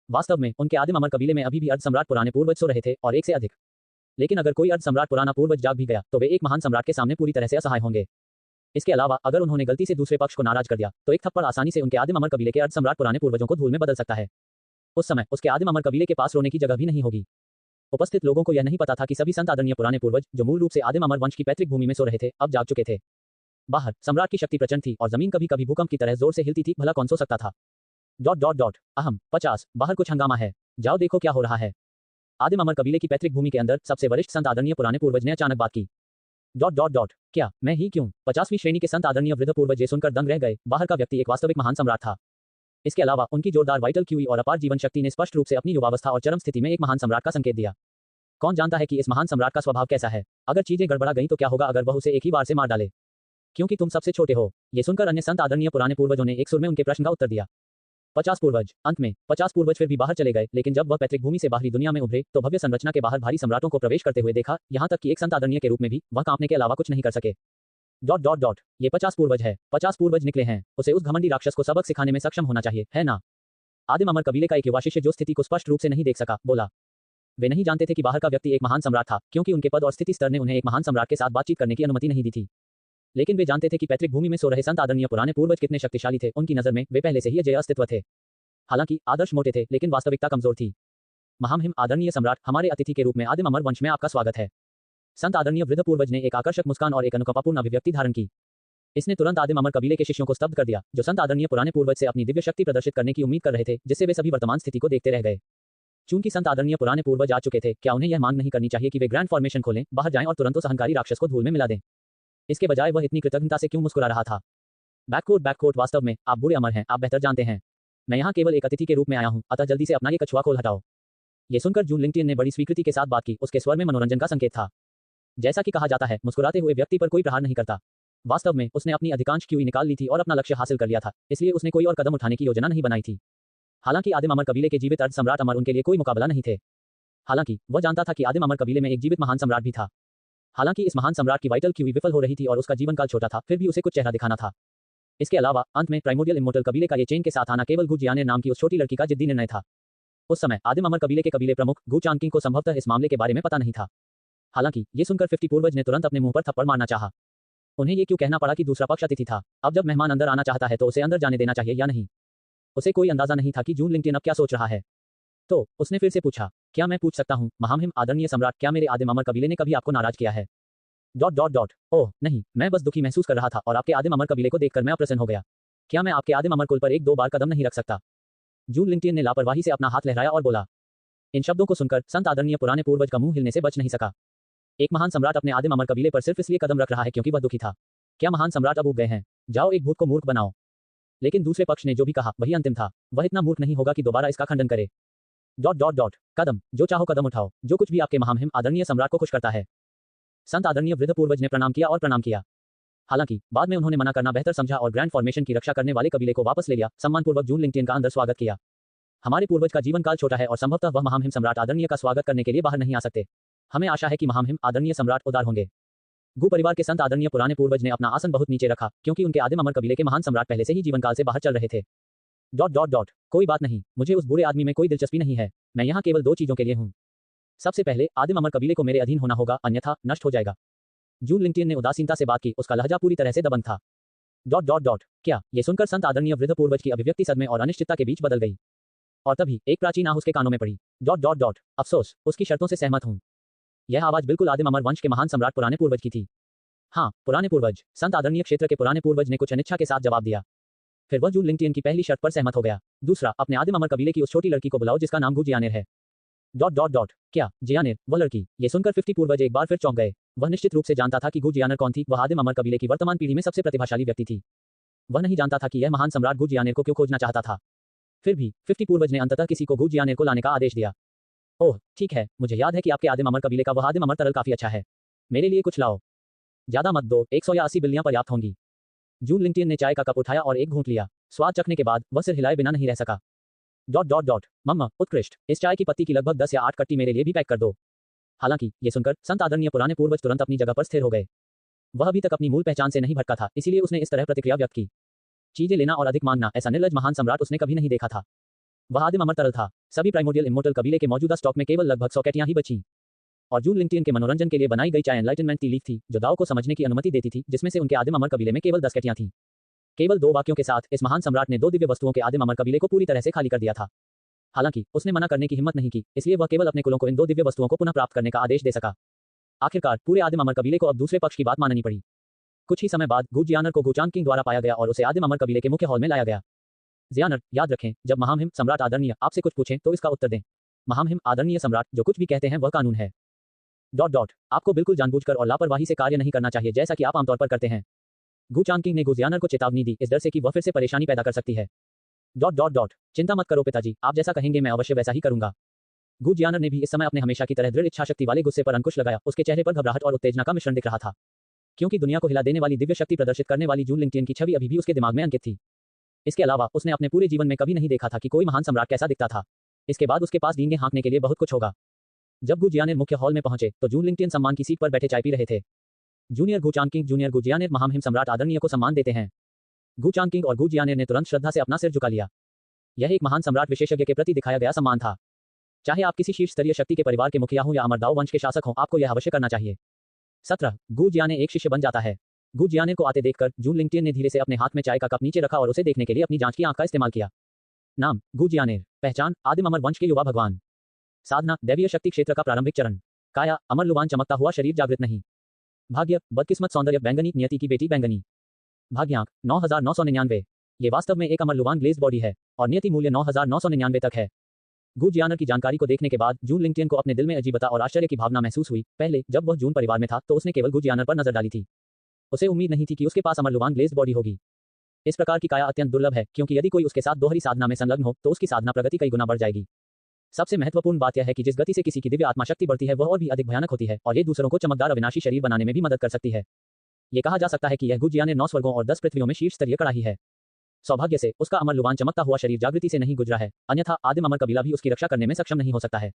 वास्तव में उनके आदिम अमर कबीले में अभी भी अर्ध सम्राट पुराने पूर्वज सो रहे थे और एक से अधिक। लेकिन अगर कोई अर्ध सम्राट पुराना पूर्वज जाग भी गया तो वे एक महान सम्राट के सामने पूरी तरह से असहाय होंगे। इसके अलावा अगर उन्होंने गलती से दूसरे पक्ष को नाराज कर दिया तो एक थप्पड़ आसानी से उनके आदिम अमर कबीले के अर्ध सम्राट पुराने पूर्वजों को धूल में बदल सकता है। उस समय उसके आदिम अमर कबीले के पास रोने की जगह भी नहीं होगी। उपस्थित लोगों को यह नहीं पता था कि सभी संत आदरणीय पुराने पूर्वज जो मूल रूप से आदिम अमर वंश की पैतृक भूमि में सो रहे थे, अब जाग चुके थे। बाहर सम्राट की शक्ति प्रचंड थी और जमीन कभी कभी भूकंप की तरह जोर से हिलती थी। भला कौन सो सकता था? ... अहम 50 बाहर कुछ हंगामा है, जाओ देखो क्या हो रहा है। आदिम अमर कबीले की पैतृक भूमि के अंदर सबसे वरिष्ठ संत आदरणीय पुराने पूर्वज ने अचानक बात की। ... क्या मैं ही क्यों? 50वीं श्रेणी के संत आदरणीय वृद्ध पूर्वज ये सुनकर दंग रह गए। बाहर का व्यक्ति एक वास्तविक महान सम्राट था। इसके अलावा उनकी जोरदार वाइटल क्यूई और अपार जीवन शक्ति ने स्पष्ट रूप से अपनी युवावस्था और चरम स्थिति में एक महान सम्राट का संकेत दिया। कौन जानता है कि इस महान सम्राट का स्वभाव कैसा है? अगर चीजें गड़बड़ा गई तो क्या होगा अगर वह उसे एक ही बार से मार डाले? क्योंकि तुम सबसे छोटे हो। ये सुनकर अन्य संत आदरणीय पुराने पूर्वजों ने एक सुर में उनके प्रश्न का उत्तर दिया। 50 पूर्वज। अंत में 50 पूर्वज फिर भी बाहर चले गए, लेकिन जब वह पैतृक भूमि से बाहरी दुनिया में उभरे तो भव्य संरचना के बाहर भारी सम्राटों को प्रवेश करते हुए देखा, यहाँ तक कि एक संत आदरणीय के रूप में भी वह कांपने के अलावा कुछ नहीं कर सके। ... ये 50 पूर्वज है। 50 पूर्वज निकले हैं। उसे उस घमंडी राक्षस को सबक सिखाने में सक्षम होना चाहिए, है ना? आदिम अमर कबीले का एक युवा शिष्य जो स्थिति को स्पष्ट रूप से नहीं देख सका, बोला। वे नहीं जानते थे कि बाहर का व्यक्ति एक महान सम्राट था, क्योंकि उनके पद और स्थिति स्तर ने उन्हें एक महान सम्राट के साथ बातचीत करने की अनुमति नहीं दी थी। लेकिन वे जानते थे कि पैतृक भूमि में सो रहे संत आदरणीय पुराने पूर्वज कितने शक्तिशाली थे। उनकी नजर में वे पहले से ही अजेय अस्तित्व थे। हालांकि आदर्श मोटे थे, लेकिन वास्तविकता कमजोर थी। महामहिम आदरणीय सम्राट, हमारे अतिथि के रूप में आदिम अमर वंश में आपका स्वागत है। संत आदरणीय वृद्ध पूर्वज ने एक आकर्षक मुस्कान और एक अनुकंपापूर्ण अभिव्यक्ति धारण की। इसने तुरंत आदिम अमर कबीले के शिष्यों को स्तब्ध कर दिया, जो संत आदरणीय पुराने पूर्वज से अपनी दिव्य शक्ति प्रदर्शित करने की उम्मीद कर रहे थे, जिससे वे सभी वर्तमान स्थिति को देखते रह गए। चूंकि संत आदरणीय पुराने पूर्वज आ चुके थे, क्या उन्हें यह मांग नहीं करनी चाहिए कि वे ग्रैंड फॉर्मेशन खोलें, बाहर जाएं और तुरंत उस अहंकारी राक्षस को धूल में मिला दें? इसके बजाय वह इतनी कृतज्ञता से क्यों मुस्कुरा रहा था? बैककोट, वास्तव में आप बूढ़े अमर हैं, आप बेहतर जानते हैं। मैं यहाँ केवल एक अतिथि के रूप में आया हूँ, अतः जल्दी से अपना ये कछुआ खोल हटाओ। ये सुनकर जून लिंगटिन ने बड़ी स्वीकृति के साथ बात की। उसके स्वर में मनोरंजन का संकेत था। जैसा कि कहा जाता है, मुस्कुराते हुए व्यक्ति पर कोई प्रहार नहीं करता। वास्तव में उसने अपनी अधिकांश क्यूई निकाल ली थी और अपना लक्ष्य हासिल कर लिया था, इसलिए उसने कोई और कदम उठाने की योजना नहीं बनाई थी। हालांकि आदिम अमर कबीले के जीवित अर्ध सम्राट अमर उनके लिए कोई मुकाबला नहीं थे। हालांकि वह जानता था कि आदिम अमर कबीले में एक जीवित महान सम्राट भी था। हालांकि इस महान सम्राट की वाइटल क्यूई विफल हो रही थी और उसका जीवन काल छोटा था, फिर भी उसे कुछ चेहरा दिखाना था। इसके अलावा अंत में प्राइमोर्डियल इमोर्टल कबीले का ये चेन के साथ आना केवल गु जियानेर नाम की उस छोटी लड़की का जिद्दी निर्णय था। उस समय आदिम अमर कबीले के कबीले प्रमुख गु चांगकिंग को संभवतः इस मामले के बारे में पता नहीं था। हालांकि ये सुनकर 50 पूर्वज ने तुरंत अपने मुंह पर थप्पड़ मारना चाहा। उन्हें ये क्यों कहना पड़ा कि दूसरा पक्ष अतिथि था? अब जब मेहमान अंदर आना चाहता है तो उसे अंदर जाने देना चाहिए या नहीं? उसे कोई अंदाजा नहीं था कि जून लिंगटिन अब क्या सोच रहा है। तो उसने फिर से पूछा, क्या मैं पूछ सकता हूँ महामहिम आदरणीय सम्राट, क्या मेरे आदिम अमर कबीले ने कभी आपको नाराज किया है? ओह नहीं, मैं बस दुखी महसूस कर रहा था और आपके आदिम अमर कबीले को देखकर मैं अप्रसन्न हो गया। क्या मैं आपके आदिम अमर कुल पर 1-2 बार कदम नहीं रख सकता? जून लिंगटिन ने लापरवाही से अपना हाथ लहराया और बोला। इन शब्दों को सुनकर संत आदरणीय पुराने पूर्वज का मुंह हिलने से बच नहीं सका। एक महान सम्राट अपने आदिम अमर कबीले पर सिर्फ इसलिए कदम रख रहा है क्योंकि वह दुखी था। क्या महान सम्राट अब उब गए हैं? जाओ एक भूत को मूर्ख बनाओ। लेकिन दूसरे पक्ष ने जो भी कहा वही अंतिम था। वह इतना मूर्ख नहीं होगा कि दोबारा इसका खंडन करे। कदम, जो चाहो कदम उठाओ, जो कुछ भी आपके महामहिम आदरणीय सम्राट को खुश करता है। संत आदरणीय वृद्ध पूर्वज ने प्रणाम किया और प्रणाम किया। हालांकि बाद में उन्होंने मना करना बेहतर समझा और ग्रैंड फॉर्मेशन की रक्षा करने वाले कबीले को वापस ले लिया। सम्मानपूर्वक जून लिंगटिन का अंदर स्वागत किया। हमारे पूर्वज का जीवन काल छोटा है और संभवतः वह महामहिम सम्राट आदरणीय का स्वागत करने के लिए बाहर नहीं आ सकते। हमें आशा है कि महामहिम आदरणीय सम्राट उदार होंगे। गु परिवार के संत आदरणीय पुराने पूर्वज ने अपना आसन बहुत नीचे रखा, क्योंकि उनके आदिम अमर कबीले के महान सम्राट पहले से ही जीवन काल से बाहर चल रहे थे। कोई बात नहीं, मुझे उस बूढ़े आदमी में कोई दिलचस्पी नहीं है। मैं यहाँ केवल 2 चीजों के लिए हूँ। सबसे पहले आदिम अमर कबीले को मेरे अधीन होना होगा, अन्यथा नष्ट हो जाएगा। जून लिंगटिन ने उदासीनता से बात की। उसका लहजा पूरी तरह से दबंग था। क्या? ये सुनकर संत आदरणीय वृद्ध पूर्वज की अभिव्यक्ति सदमे और अनिश्चितता के बीच बदल गई। और तभी एक प्राचीन आह उसके कानों में पड़ी। अफसोस, उसकी शर्तों से सहमत हूँ। यह आवाज बिल्कुल आदिम अमर वंश के महान सम्राट पुराने पूर्वज की थी। हाँ, पुराने पूर्वज। संत आदरणीय क्षेत्र के पुराने पूर्वज ने कुछ अनिच्छा के साथ जवाब दिया। फिर वह जून लिंगटिन की पहली शर्त पर सहमत हो गया। दूसरा, अपने आदिम अमर कबीले की उस छोटी लड़की को बुलाओ जिसका नाम गु जियानेर है। क्या जियानेर, वह लड़की? ये सुनकर 50 पूर्वज एक बार फिर चौंक गए। वह निश्चित रूप से जानता था कि गु जियानेर कौन थी। वह आदिम अमर कबीले की वर्तमान पीढ़ी में सबसे प्रतिभाशाली व्यक्ति थी। वह नहीं जानता था कि यह महान सम्राट गु जियानेर को क्यों खोजना चाहता था। फिर भी 50 पूर्वज ने अंततः किसी को गु जियानेर को लाने का आदेश दिया। ओह ठीक है, मुझे याद है कि आपके आदिम अमर कबीले का वह आदिम अमर तरल काफी अच्छा है। मेरे लिए कुछ लाओ। ज्यादा मत दो, 100 या 80 बिल्लियां पर्याप्त होंगी। जून लिंगटिन ने चाय का कप उठाया और एक घूंट लिया। स्वाद चखने के बाद वह सिर हिलाए बिना नहीं रह सका। मम्मा, उत्कृष्ट। इस चाय की पत्ती की लगभग 10 या 8 कट्टी मेरे लिए भी पैक कर दो। हालांकि ये सुनकर संत आदरणीय पुराने पूर्वज तुरंत अपनी जगह पर स्थिर हो गए। वह अभी तक अपनी मूल पहचान से नहीं भटका था, इसीलिए उसने इस तरह प्रतिक्रिया व्यक्त की। चीजें लेना और अधिक मांगना, ऐसा निर्लज महान सम्राट उसने कभी नहीं देखा था। वह आदिम अमर तरल था। सभी प्राइमोर्डियल इमोर्टल कबीले के मौजूदा स्टॉक में केवल लगभग 100 कैटियां ही बची। और जून लिंगटिन के मनोरंजन के लिए बनाई गई चाय एनलाइटनमेंट टी लीफ थी, जो दाव को समझने की अनुमति देती थी, जिसमें से उनके आदिम अमर कबीले में केवल 10 कैटियां थीं। केवल 2 वाक्यों के साथ इस महान सम्राट ने 2 दिव्य वस्तुओं के आदिम अमर कबीले को पूरी तरह से खाली कर दिया था। हालांकि उसने मना करने की हिम्मत नहीं की, इसलिए वह केवल अपने कुलों को इन 2 दिव्य वस्तुओं को पुनः प्राप्त करने का आदेश दे सका। आखिरकार पूरे आदिम अमर कबीले को अब दूसरे पक्ष की बात माननी पड़ी। कुछ ही समय बाद गु जियानेर को गु चांगकिंग द्वारा पाया गया और उसे आदिम अमर कबीले के मुख्य हॉल में लाया गया। जियानेर, याद रखें, जब महामहिम सम्राट आदरणीय आपसे कुछ पूछें तो इसका उत्तर दें। महामहिम आदरणीय सम्राट, जो कुछ भी कहते हैं वह कानून है। आपको बिल्कुल जानबूझकर और लापरवाही से कार्य नहीं करना चाहिए, जैसा कि आप आमतौर पर करते हैं। गु चांगकिंग ने गु जियानेर को चेतावनी दी, इस डर से कि वह फिर से परेशानी पैदा कर सकती है। चिंता मत करो पिताजी, आप जैसा कहेंगे मैं अवश्य वैसा ही करूंगा। गु जियानेर ने भी इस समय अपने हमेशा की तरह दृढ़ इच्छाशक्ति वाले गुस्से पर अंकुश लगाया। उसके चेहरे पर घबराहट और उत्तेजना का मिश्रण दिख रहा था, क्योंकि दुनिया को हिला देने वाली दिव्य शक्ति प्रदर्शित करने वाली जून लिंगटिन की छवि अभी भी उसके दिमाग में अंकित थी। इसके अलावा उसने अपने पूरे जीवन में कभी नहीं देखा था कि कोई महान सम्राट कैसा दिखता था। इसके बाद उसके पास डींगे हाँकने के लिए बहुत कुछ होगा। जब गु जियानेर मुख्य हॉल में पहुंचे तो जून लिंगटिन सम्मान की सीट पर बैठे चाय पी रहे थे। जूनियर गु चांगकिंग, जूनियर गु जियानेर महामहिम सम्राट आदरणीय को सम्मान देते हैं। गु चांगकिंग और गु जियानेर ने तुरंत श्रद्धा से अपना सिर झुका लिया। यह एक महान सम्राट विशेषज्ञ के प्रति दिखाया गया सम्मान था। चाहे आप किसी शीर्ष स्तरीय शक्ति के परिवार के मुखिया हों या अमरदाओ वंश के शासक हों, आपको यह अवश्य करना चाहिए। 17 गु जियानेर एक शिष्य बन जाता है। गु जियानेर को आते देखकर जून लिंगटिन ने धीरे से अपने हाथ में चाय का कप नीचे रखा और उसे देखने के लिए अपनी जांच की आंख का इस्तेमाल किया। नाम गु जियानेर, पहचान आदिम अमर वंश के युवा भगवान। साधना, दैवीय शक्ति क्षेत्र का प्रारंभिक चरण। काया, अमर लुवान चमकता हुआ शरीर जागृत नहीं। भाग्य, बदकिस्मत सौंदर्य बैंगनी, नियति की बेटी बैंगनी। भाग्यांक 9999। ये वास्तव में एक अमर लुवान ग्लेज्ड बॉडी है और नियति मूल्य 9999 तक है। गू जियानर की जानकारी को देखने के बाद जून लिंगटियन को अपने दिल में अजीबता और आश्चर्य की भावना महसूस हुई। पहले जब वह जून परिवार में था तो उसने केवल गू जियानर पर नजर डाली थी। उसे उम्मीद नहीं थी कि उसके पास अमर लुवान ग्लेज्ड बॉडी होगी। इस प्रकार की काया अत्यंत दुर्लभ है क्योंकि यदि कोई उसके साथ दोहरी साधना में संलग्न हो तो उसकी साधना प्रगति कई गुना बढ़ जाएगी। सबसे महत्वपूर्ण बात यह है कि जिस गति से किसी की दिव्य आत्मा शक्ति बढ़ती है वह और भी अधिक भयानक होती है और ये दूसरों को चमकदार अविनाशी शरीर बनाने में भी मदद कर सकती है। ये कहा जा सकता है कि यह गू जियानर 9 स्वर्गों और 10 पृथ्वियों में शीर्ष स्तरीय कड़ाही है। सौभाग्य से उसका अमर लुवान चमकता हुआ शरीर जागृति से नहीं गुजरा है, अन्यथा आदिम अमर कबीला भी उसकी रक्षा करने में सक्षम नहीं हो सकता है।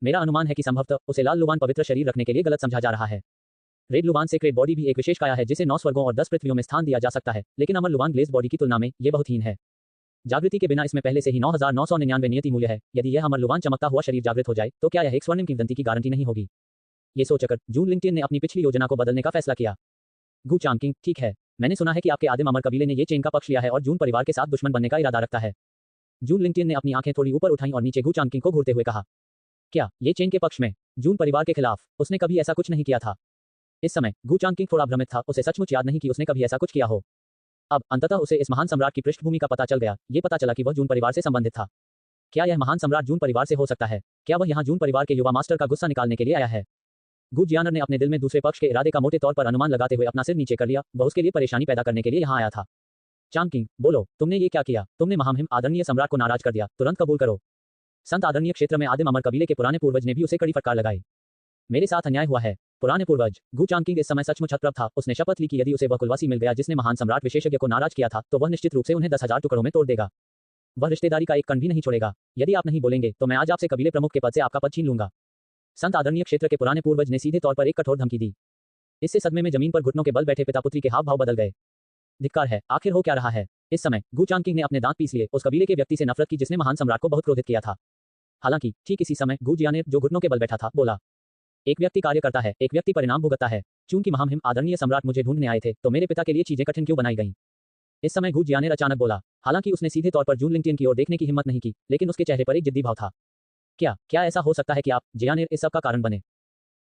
मेरा अनुमान है कि संभवतः उसे लाल लुवान पवित्र शरीर रखने के लिए गलत समझा जा रहा है। रेड लुवान सेक्रेड बॉडी भी एक विशेष काया है जिसे 9 स्वर्गों और 10 पृथ्वियों में स्थान दिया जा सकता है, लेकिन अमर लुवान ग्लेज्ड बॉडी की तुलना में ये बहुत हीन है। जागृति के बिना इसमें पहले से ही 9999 नियति मूल्य है। यदि यह अमर लुवान चमकता हुआ शरीर जागृत हो जाए तो क्या यह एक स्वर्णिम किंवदंती की गारंटी नहीं होगी? ये सोचकर जून लिंगटियन ने अपनी पिछली योजना को बदलने का फैसला किया। गू चांकिंग, ठीक है, मैंने सुना है कि आपके आदिम अमर कबीले ने ये चेन का पक्ष लिया है और जून परिवार के साथ दुश्मन बनने का इरादा रखता है। जून लिंगटियन ने अपनी आंखें थोड़ी ऊपर उठाई और नीचे गू चांकिंग को घूरते हुए कहा, क्या ये चेन के पक्ष में? जून परिवार के खिलाफ? उसने कभी ऐसा कुछ नहीं किया था। इस समय गू चांकिंग थोड़ा भ्रमित था, उसे सचमुच याद नहीं कि उसने कभी ऐसा कुछ किया हो। अब अंततः उसे इस महान सम्राट की पृष्ठभूमि का पता चल गया। ये पता चला कि वह जून परिवार से संबंधित था। क्या यह महान सम्राट जून परिवार से हो सकता है? क्या वह यहाँ जून परिवार के युवा मास्टर का गुस्सा निकालने के लिए आया है? गू जियानर ने अपने दिल में दूसरे पक्ष के इरादे का मोटे तौर पर अनुमान लगाते हुए अपना सिर नीचे कर लिया। वह उसके लिए परेशानी पैदा करने के लिए यहाँ आया था। चांकिंग, बोलो, तुमने ये क्या किया? तुमने महामहिम आदरणीय सम्राट को नाराज कर दिया। तुरंत कबूल करो। संत आदरणीय क्षेत्र में आदिम अमर कबीले के पुराने पूर्वज ने भी उसे कड़ी फटकार लगाई। मेरे साथ अन्याय हुआ है। पुराने पूर्वज? गू चांकिंग इस समय सचमुच हतप्रभ था। उसने शपथ ली कि यदि उसे वह कुलवासी मिल गया जिसने महान सम्राट विशेषज्ञ को नाराज किया था तो वह निश्चित रूप से उन्हें 10,000 टुकड़ों में तोड़ देगा। वह रिश्तेदारी का एक कण भी नहीं छोड़ेगा। यदि आप नहीं बोलेंगे तो मैं आज आपसे कबीले प्रमुख के पद से आपका पद छीन लूंगा। संत आदरणीय क्षेत्र के पुराने पूर्वज ने सीधे तौर पर एक कठोर धमकी दी। इससे सदमे में जमीन पर घुटनों के बल बैठे पिता पुत्री के हाव भाव बदल गए। धिक्कार है, आखिर हो क्या रहा है? इस समय गू चांकिंग ने अपने दांत पीस लिए। उस कबीले के व्यक्ति से नफरत की जिसने महान सम्राट को बहुत क्रोधित किया था। हालांकि ठीक इसी समय गू जियानर, जो घुटनों के बल बैठा था, बोला, एक व्यक्ति कार्य करता है, एक व्यक्ति परिणाम भुगतता है। चूंकि महामहिम आदरणीय सम्राट मुझे ढूंढने आए थे तो मेरे पिता के लिए चीजें कठिन क्यों बनाई गईं? इस समय गू जियानर अचानक बोला। हालांकि उसने सीधे तौर पर जून लिंगटियन की ओर देखने की हिम्मत नहीं की, लेकिन उसके चेहरे पर एक जिद्दी भाव था। क्या ऐसा हो सकता है कि आप, जियानर, इस सब का कारण बने?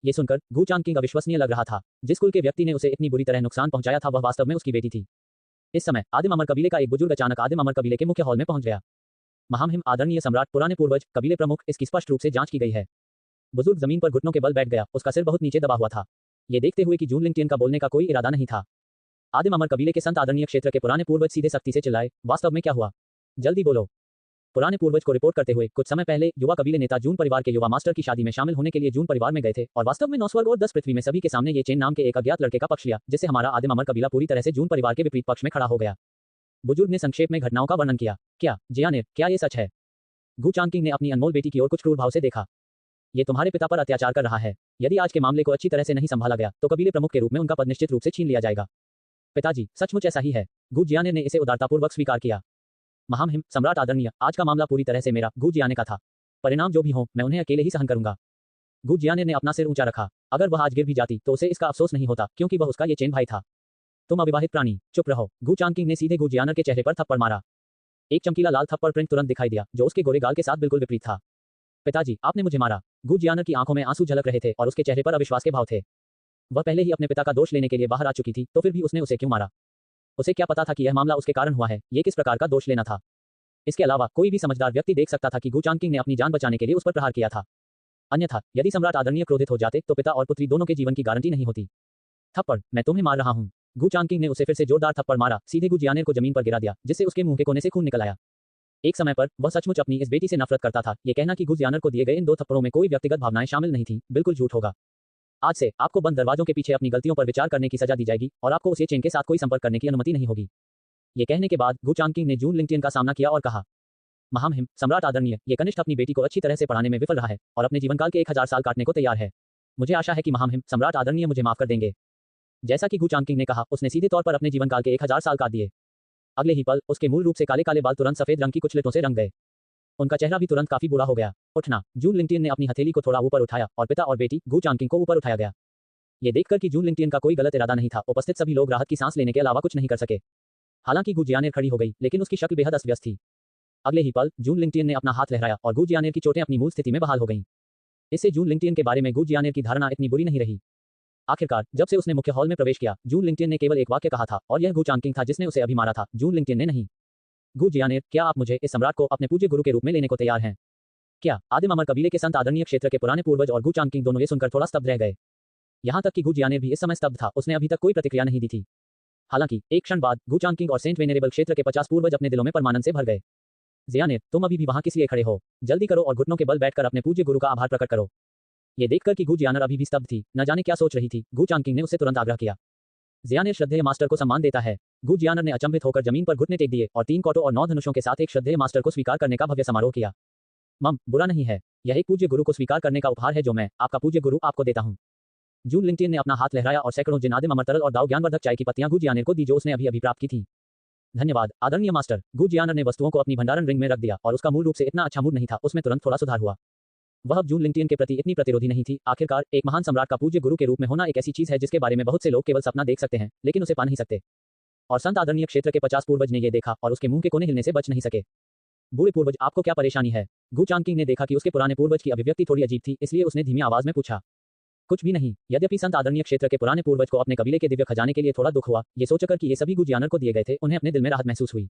ये सुनकर गू चांकिंग अविश्वसनीय लग रहा था। जिस कुल के व्यक्ति ने उसे इतनी बुरी तरह नुकसान पहुंचाया था वह वास्तव में उसकी बेटी थी। इस समय आदिम अमर कबीले का एक बुजुर्ग अचानक आदिम अमर कबीले के मुख्य हॉल में पहुंच गया। महामहिम आदरणीय सम्राट, पुराने पूर्वज, कबीले प्रमुख, इसकी स्पष्ट रूप से जांच की गई है। बुजुर्ग जमीन पर घुटनों के बल बैठ गया। उसका सिर बहुत नीचे दबा हुआ था। ये देखते हुए कि जून लिंगटियन का बोलने का कोई इरादा नहीं था, आदिम अमर कबीले के संत आदरणीय क्षेत्र के पुराने पूर्वज सीधे सख्ती से चिल्लाए, वास्तव में क्या हुआ? जल्दी बोलो। पुराने पूर्वज को रिपोर्ट करते हुए, कुछ समय पहले युवा कबीले नेता जून परिवार के युवा मास्टर की शादी में शामिल होने के लिए जून परिवार में गए थे और वास्तव में 9 स्वर्ग और 10 पृथ्वी में सभी के सामने ये चेन नाम के एक अज्ञात लड़के का पक्ष लिया, जिससे हमारा आदिम अमर कबीला पूरी तरह से जून परिवार के विपरीत पक्ष में खड़ा हो गया। बुजुर्ग ने संक्षेप में घटनाओं का वर्णन किया। क्या जियानर, क्या ये सच है? गू चांकिंग ने अपनी अनमोल बेटी की ओर कुछ क्रूर भाव से देखा। ये तुम्हारे पिता पर अत्याचार कर रहा है। यदि आज के मामले को अच्छी तरह से नहीं संभाला गया तो कबीले प्रमुख के रूप में उनका पद निश्चित रूप से छीन लिया जाएगा। पिताजी, सचमुच ऐसा ही है। गू जियानर ने इसे उदारतापूर्वक स्वीकार किया। महामहिम सम्राट आदरणीय, आज का मामला पूरी तरह से मेरा, गू जियानर का था। परिणाम जो भी हो मैं उन्हें अकेले ही सहन करूंगा। गू जियानर ने अपना सिर ऊंचा रखा। अगर वह आज गिर भी जाती तो उसे इसका अफसोस नहीं होता क्योंकि वह उसका ये चेन भाई था। तुम अविवाहित प्राणी, चुप रहो। गू चांकिंग ने सीधे गू जियानर के चेहरे पर थप्पड़ मारा। एक चमकीला लाल थप्पड़ प्रिंट तुरंत दिखाई दिया जो उसके गोरे गाल के साथ बिल्कुल विपरीत था। पिताजी, आपने मुझे मारा। गू जियानर की आंखों में आंसू झलक रहे थे और उसके चेहरे पर अविश्वास के भाव थे। वह पहले ही अपने पिता का दोष लेने के लिए बाहर आ चुकी थी, तो फिर भी उसने उसे क्यों मारा? उसे क्या पता था कि यह मामला उसके कारण हुआ है? ये किस प्रकार का दोष लेना था? इसके अलावा कोई भी समझदार व्यक्ति देख सकता था कि गू चांकिंग ने अपनी जान बचाने के लिए उस पर प्रहार किया था। अन्यथा यदि सम्राट आदरणीय क्रोधित हो जाते तो पिता और पुत्री दोनों के जीवन की गारंटी नहीं होती। थप्पड़, मैं तुम्हें मार रहा हूँ। गू चांकिंग ने उसे फिर से जोरदार थप्पड़ मारा, सीधे गू जियानर को जमीन पर गिरा दिया, जिससे उसके मुंह के कोने से खून निकल आया। एक समय पर वह सचमुच अपनी इस बेटी से नफरत करता था। ये कहना कि गू जियानर को दिए गए इन 2 थप्पड़ों में कोई व्यक्तिगत भावनाएं शामिल नहीं थी, बिल्कुल झूठ होगा। आज से आपको बंद दरवाजों के पीछे अपनी गलतियों पर विचार करने की सजा दी जाएगी और आपको उस चेन के साथ कोई संपर्क करने की अनुमति नहीं होगी। ये कहने के बाद गू चांकिंग ने जून लिंगटियन का सामना किया और कहा, महामहिम सम्राट आदरणीय, ये कनिष्ठ अपनी बेटी को अच्छी तरह से पढ़ाने में विफल रहा है और अपने जीवनकाल के 1000 साल काटने को तैयार है। मुझे आशा है कि महामहिम सम्राट आदरणीय मुझे माफ कर देंगे। जैसा कि गू चांकिंग ने कहा, उसने सीधे तौर पर अपने जीवनकाल के 1000 साल काट दिए। अगले ही पल उसके मूल रूप से काले काले बाल तुरंत सफेद रंग की कुछ लिटों से रंग गए। उनका चेहरा भी तुरंत काफी बुरा हो गया। उठना। जून लिंगटियन ने अपनी हथेली को थोड़ा ऊपर उठाया और पिता और बेटी गू चांकिंग को ऊपर उठाया गया। ये देखकर कि जून लिंगटियन का कोई गलत इरादा नहीं था, उपस्थित सभी लोग राहत की सांस लेने के अलावा कुछ नहीं कर सके। हालांकि गू जियानर खड़ी हो गई, लेकिन उसकी शक्ल बेहद अस्त व्यस्त थी। अगले ही पल जून लिंगटियन ने अपना हाथ लहराया और गू जियानेर की चोटें अपनी मूल स्थिति में बहाल हो गईं। इससे जून लिंगटियन के बारे में गू जियानेर की धारणा इतनी बुरी नहीं रही। आखिरकार जब से उसने मुख्य हॉल में प्रवेश किया, जून लिंगटियन ने केवल एक वाक्य कहा था और यह गू चांकिंग था जिसने उसे अभी मारा था, जून लिंगटियन ने नहीं। गू जियानेर, क्या आप मुझे, इस सम्राट को, अपने पूज्य गुरु के रूप में लेने को तैयार हैं? क्या? आदिम अमर कबीले के संत आदरणीय क्षेत्र के पुराने पूर्वज और गू चांकिंग दोनों ये सुनकर थोड़ा स्तब्ध रह गए। यहाँ तक कि गू जियानेर भी इस समय स्तब्ध था, उसने अभी तक कोई प्रतिक्रिया नहीं दी थी। हालांकि एक क्षण बाद गू चांकिंग और सेंट वेनेरेबल क्षेत्र के 50 पूर्वज अपने दिलों में परमानंद से भर गए। जियानेर, तुम अभी भी वहां किस लिए खड़े हो? जल्दी करो और घुटनों के बल बैठकर अपने पूज्य गुरु का आभार प्रकट करो। ये देखकर कि गू जियानेर अभी भी स्तब्ध थी, न जाने क्या सोच रही थी, गू चांकिंग ने उससे तुरंत आग्रह किया। जियानेर श्रद्धेय मास्टर को सम्मान देता है। गू जियानेर ने अचंभित होकर जमीन पर घुटने टेक दिए और 3 कौटों और 9 धनुषों के साथ एक श्रद्धेय मास्टर को स्वीकार करने का भव्य समारोह किया। मम, बुरा नहीं है, यह एक पूज्य गुरु को स्वीकार करने का उपहार है जो मैं, आपका पूज्य गुरु, आपको देता हूँ। जून लिंगटियन ने अपना हाथ लहराया और सैकड़ों जिन आदिम अमर तरल और दाव ज्ञानवर्धक चाय की पत्तियां गू जियानेर को दी जो उसने अभी प्राप्त की थी। धन्यवाद आदरणीय मास्टर। गू जियानेर ने वस्तुओं को अपनी भंडारण रिंग में रख दिया और उसका मूल रूप से इतना अच्छा मूड नहीं था, उसमें तुरंत थोड़ा सुधार हुआ। वह अब जून लिंगटियन के प्रति इतनी प्रतिरोधी नहीं थी। आखिरकार एक महान सम्राट का पूज्य गुरु के रूप में होना एक ऐसी चीज है जिसके बारे में बहुत से लोग केवल सपना देख सकते हैं, लेकिन उसे पा नहीं सकते। और संत आदरणीय क्षेत्र के 50 पूर्वज ने यह देखा और उसके मुंह के कोने हिलने से बच नहीं सके। बूढ़े पूर्वज, आपको क्या परेशानी है? गू चांकिंग ने देखा कि उसके पुराने पूर्वज की अभिव्यक्ति थोड़ी अजीब थी, इसलिए उसने धीमी आवाज में पूछा। कुछ भी नहीं। यद्यपि संत आदरणीय क्षेत्र के पुराने पूर्वज को अपने कबीले के दिव्य खजाने के लिए थोड़ा दुख हुआ, ये सोचकर कि ये सभी गू जियानेर को दिए गए थे, उन्हें अपने दिल में राहत महसूस हुई।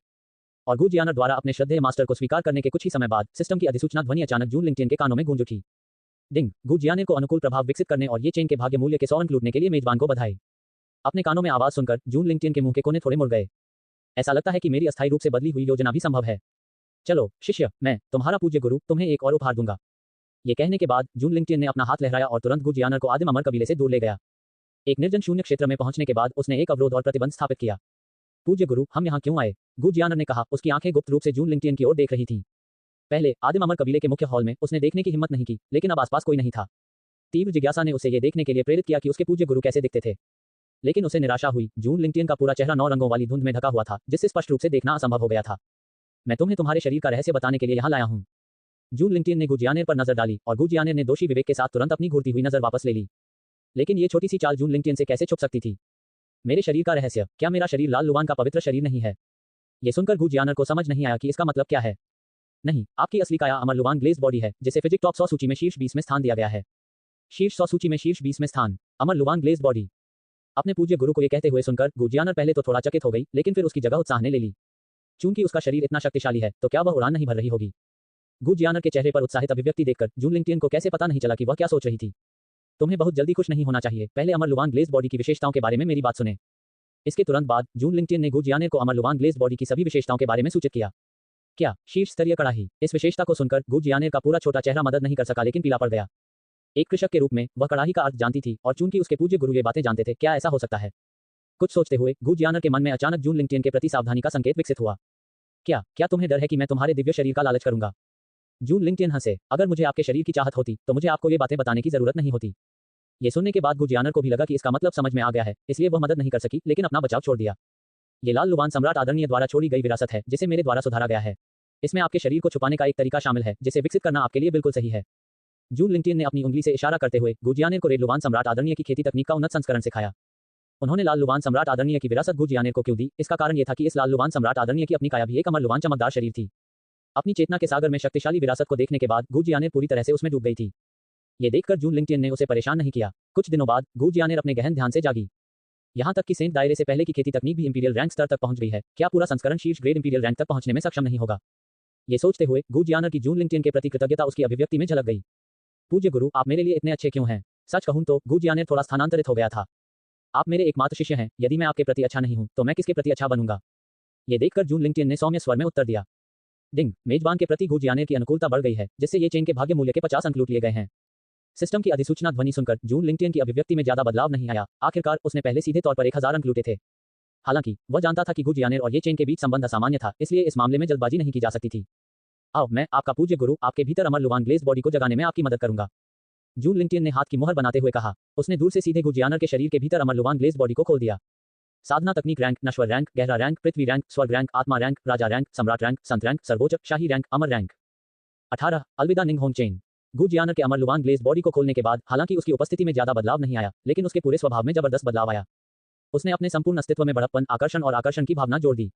और गू जियानेर द्वारा अपने श्रद्धेय मास्टर को स्वीकार करने के कुछ ही समय बाद सिस्टम की अधिसूचना ध्वनि अचानक जून लिंगटियन के कानों में गूंज उठी। डिंग। गू जियानेर को अनुकूल प्रभाव विकसित करने और ये चेन के भाग्य मूल्य के 100 अंक लूटने के लिए मेजबान को बधाई। अपने कानों में आवाज सुनकर जून लिंगटियन के मुंह के कोने थोड़े मुड़ गए। ऐसा लगता है कि मेरी अस्थायी रूप से बदली हुई योजना भी संभव है। चलो शिष्य, मैं, तुम्हारा पूज्य गुरु, तुम्हें एक और उपहार दूंगा। ये कहने के बाद जून लिंगटियन ने अपना हाथ लहराया और तुरंत गू जियानेर को आदिम अमर कबीले से दूर ले गया। एक निर्जन शून्य क्षेत्र में पहुंचने के बाद उसने एक अवरोध और प्रतिबंध स्थापित किया। पूज्य गुरु, हम यहाँ क्यों आए? गू जियानेर ने कहा, उसकी आंखें गुप्त रूप से जून लिंगटियन की ओर देख रही थीं। पहले आदिम अमर कबीले के मुख्य हॉल में उसने देखने की हिम्मत नहीं की, लेकिन अब आसपास कोई नहीं था। तीव्र जिज्ञासा ने उसे ये देखने के लिए प्रेरित किया कि उसके पूज्य गुरु कैसे दिखते थे। लेकिन उसे निराशा हुई। जून लिंगटियन का पूरा चेहरा 9 रंगों वाली धुंध में ढका हुआ था, जिससे स्पष्ट रूप से देखना असंभव हो गया था। मैं तुम्हें तुम्हारे शरीर का रहस्य बताने के लिए यहाँ लाया हूँ। जून लिंगटियन ने गू जियानेर पर नजर डाली और गू जियानेर ने दोषी विवेक के साथ तुरंत अपनी घूरती हुई नजर वापस ले ली। लेकिन ये छोटी सी चाल जून लिंगटियन से कैसे छुप सकती थी? मेरे शरीर का रहस्य, क्या मेरा शरीर लाल लुवान का पवित्र शरीर नहीं है? ये सुनकर गू जियानेर को समझ नहीं आया कि इसका मतलब क्या है। नहीं, आपकी असली काया अमर लुवान ग्लेज बॉडी है, जिसे फिजिक टॉप 100 सूची में शीर्ष 20 में स्थान दिया गया है। शीर्ष 100 सूची में शीर्ष 20 में स्थान, अमर लुवान ग्लेज बॉडी। अपने पूज्य गुरु को ये कहते हुए सुनकर गू जियानेर पहले तो थोड़ा चकित हो गई, लेकिन फिर उसकी जगह उत्साह ने ले ली। चूंकि उसका शरीर इतना शक्तिशाली है, तो क्या वह उड़ान नहीं भर रही होगी? गू जियानेर के चेहरे पर उत्साहित अभिव्यक्ति देखकर जून लिंगटियन को कैसे पता नहीं चला कि वह क्या सोच रही थी। तुम्हें बहुत जल्दी खुश नहीं होना चाहिए, पहले अमर लुवान ग्लेज बॉडी की विशेषताओं के बारे में मेरी बात सुने। इसके तुरंत बाद जून लिंगटियन ने गू जियानेर को अमर लुवान ग्लेज बॉडी की सभी विशेषताओं के बारे में सूचित किया। क्या? शीर्ष स्तरीय कड़ाही। इस विशेषता को सुनकर गू जियानेर का पूरा छोटा चेहरा मदद नहीं कर सका, लेकिन पीला पड़ गया। एक कृषक के रूप में वह कड़ाही का अर्थ जानती थी और चूंकि उसके पूज्य गुरु ये बातें जानते थे, क्या ऐसा हो सकता है? कुछ सोचते हुए गू जियानेर के मन में अचानक जून लिंगटियन के प्रति सावधानी का संकेत विकसित हुआ। क्या तुम्हें डर है कि मैं तुम्हारे दिव्य शरीर का लालच करूंगा? जून लिंगटियन हंसे। अगर मुझे आपके शरीर की चाहत होती तो मुझे आपको ये बातें बताने की जरूरत नहीं होती। ये सुनने के बाद गू जियानेर को भी लगा कि इसका मतलब समझ में आ गया है, इसलिए वह मदद नहीं कर सकी, लेकिन अपना बचाव छोड़ दिया। ये लाल लुवान सम्राट आदरणीय द्वारा छोड़ी गई विरासत है, जिसे मेरे द्वारा सुधारा गया है। इसमें आपके शरीर को छुपाने का एक तरीका शामिल है, जिसे विकसित करना आपके लिए बिल्कुल सही है। जून लिंगटियन ने अपनी उंगली से इशारा करते हुए गू जियानेर को रेड लुवान सम्राट आदरणीय की खेती तकनीक का उन्नत संस्करण सिखाया। उन्होंने लाल लुवान सम्राट आदरणीय की विरासत गू जियानेर को क्यों दी? इसका कारण यह था कि इस लाल लुवान सम्राट आदरणीय की अपनी काया भी एक अमर लुवान चमकदार शरीर थी। अपनी चेतना के सागर में शक्तिशाली विरासत को देखने के बाद गू जियानेर पूरी तरह से उसमें डूब गई थी। ये देखकर जून लिंगटियन ने उसे परेशान नहीं किया। कुछ दिनों बाद गू जियानेर अपने गहन ध्यान से जागी। यहाँ तक कि सेंट दायरे से पहले की खेती तकनीक भी इंपीरियल रैंक स्तर तक पहुंच गई है। क्या पूरा संस्करण शीर्ष ग्रेड इंपीरियल रैंक तक पहुंचने में सक्षम नहीं होगा? ये सोचते हुए गू जियानेर की जून लिंगटियन के प्रति कृतज्ञता उसकी अभिव्यक्ति में झलक गई। पूज्य गुरु, आप मेरे लिए इतने अच्छे क्यों हैं? सच कहूं तो गू जियानेर थोड़ा स्थानांतरित हो गया था। आप मेरे एकमात्र शिष्य हैं, यदि मैं आपके प्रति अच्छा नहीं हूं तो मैं किसके प्रति अच्छा बनूंगा? ये देखकर जून लिंगटियन ने सौम्य स्वर में उत्तर दिया। डिंग। मेजबान के प्रति गू जियानेर की अनुकूलता बढ़ गई है, जिससे ये चेन के भाग्य मूल्य के 50 अंक लूट लिए गए हैं। सिस्टम की अधिसूचना ध्वनि सुनकर जून लिंगटियन की अभिव्यक्ति में ज्यादा बदलाव नहीं आया। आखिरकार उसने पहले सीधे तौर पर 1000 अंक लूटे थे। हालांकि वह जानता था कि गू जियानेर और ये चेन के बीच संबंध असामान्य था, इसलिए इस मामले में जल्दबाजी नहीं की जा सकती थी। आओ, मैं, आपका पूज्य गुरु, आपके भीतर अमर लुवान ग्लेज बॉडी को जगाने में आपकी मदद करूंगा। जून लिंगटियन ने हाथ की मुहर बनाते हुए कहा। उसने दूर से सीधे गू जियानेर के शरीर के भीतर अमर लुवान ग्लेज बॉडी को खोल दिया। साधना तकनीक रैंक, नश्वर रैंक, गहरा रैंक, पृथ्वी रैंक, स्वर्ग रैंक, आत्मा रैंक, राजा रैंक, सम्राट रैंक, संत रैंक, सर्वोच्च, शाही रैंक, अमर रैंक। 18 अलविदा निंग होंग चेन। गू जियानेर के अमर लुवान ग्लेज बॉडी को खोलने के बाद हालांकि उसकी उपस्थिति में ज्यादा बदलाव नहीं आया, लेकिन उसके पूरे स्वभाव में जबरदस्त बदलाव आया। उसने अपने संपूर्ण अस्तित्व में बड़प्पन, आकर्षण और आकर्षण की भावना जोड़ दी।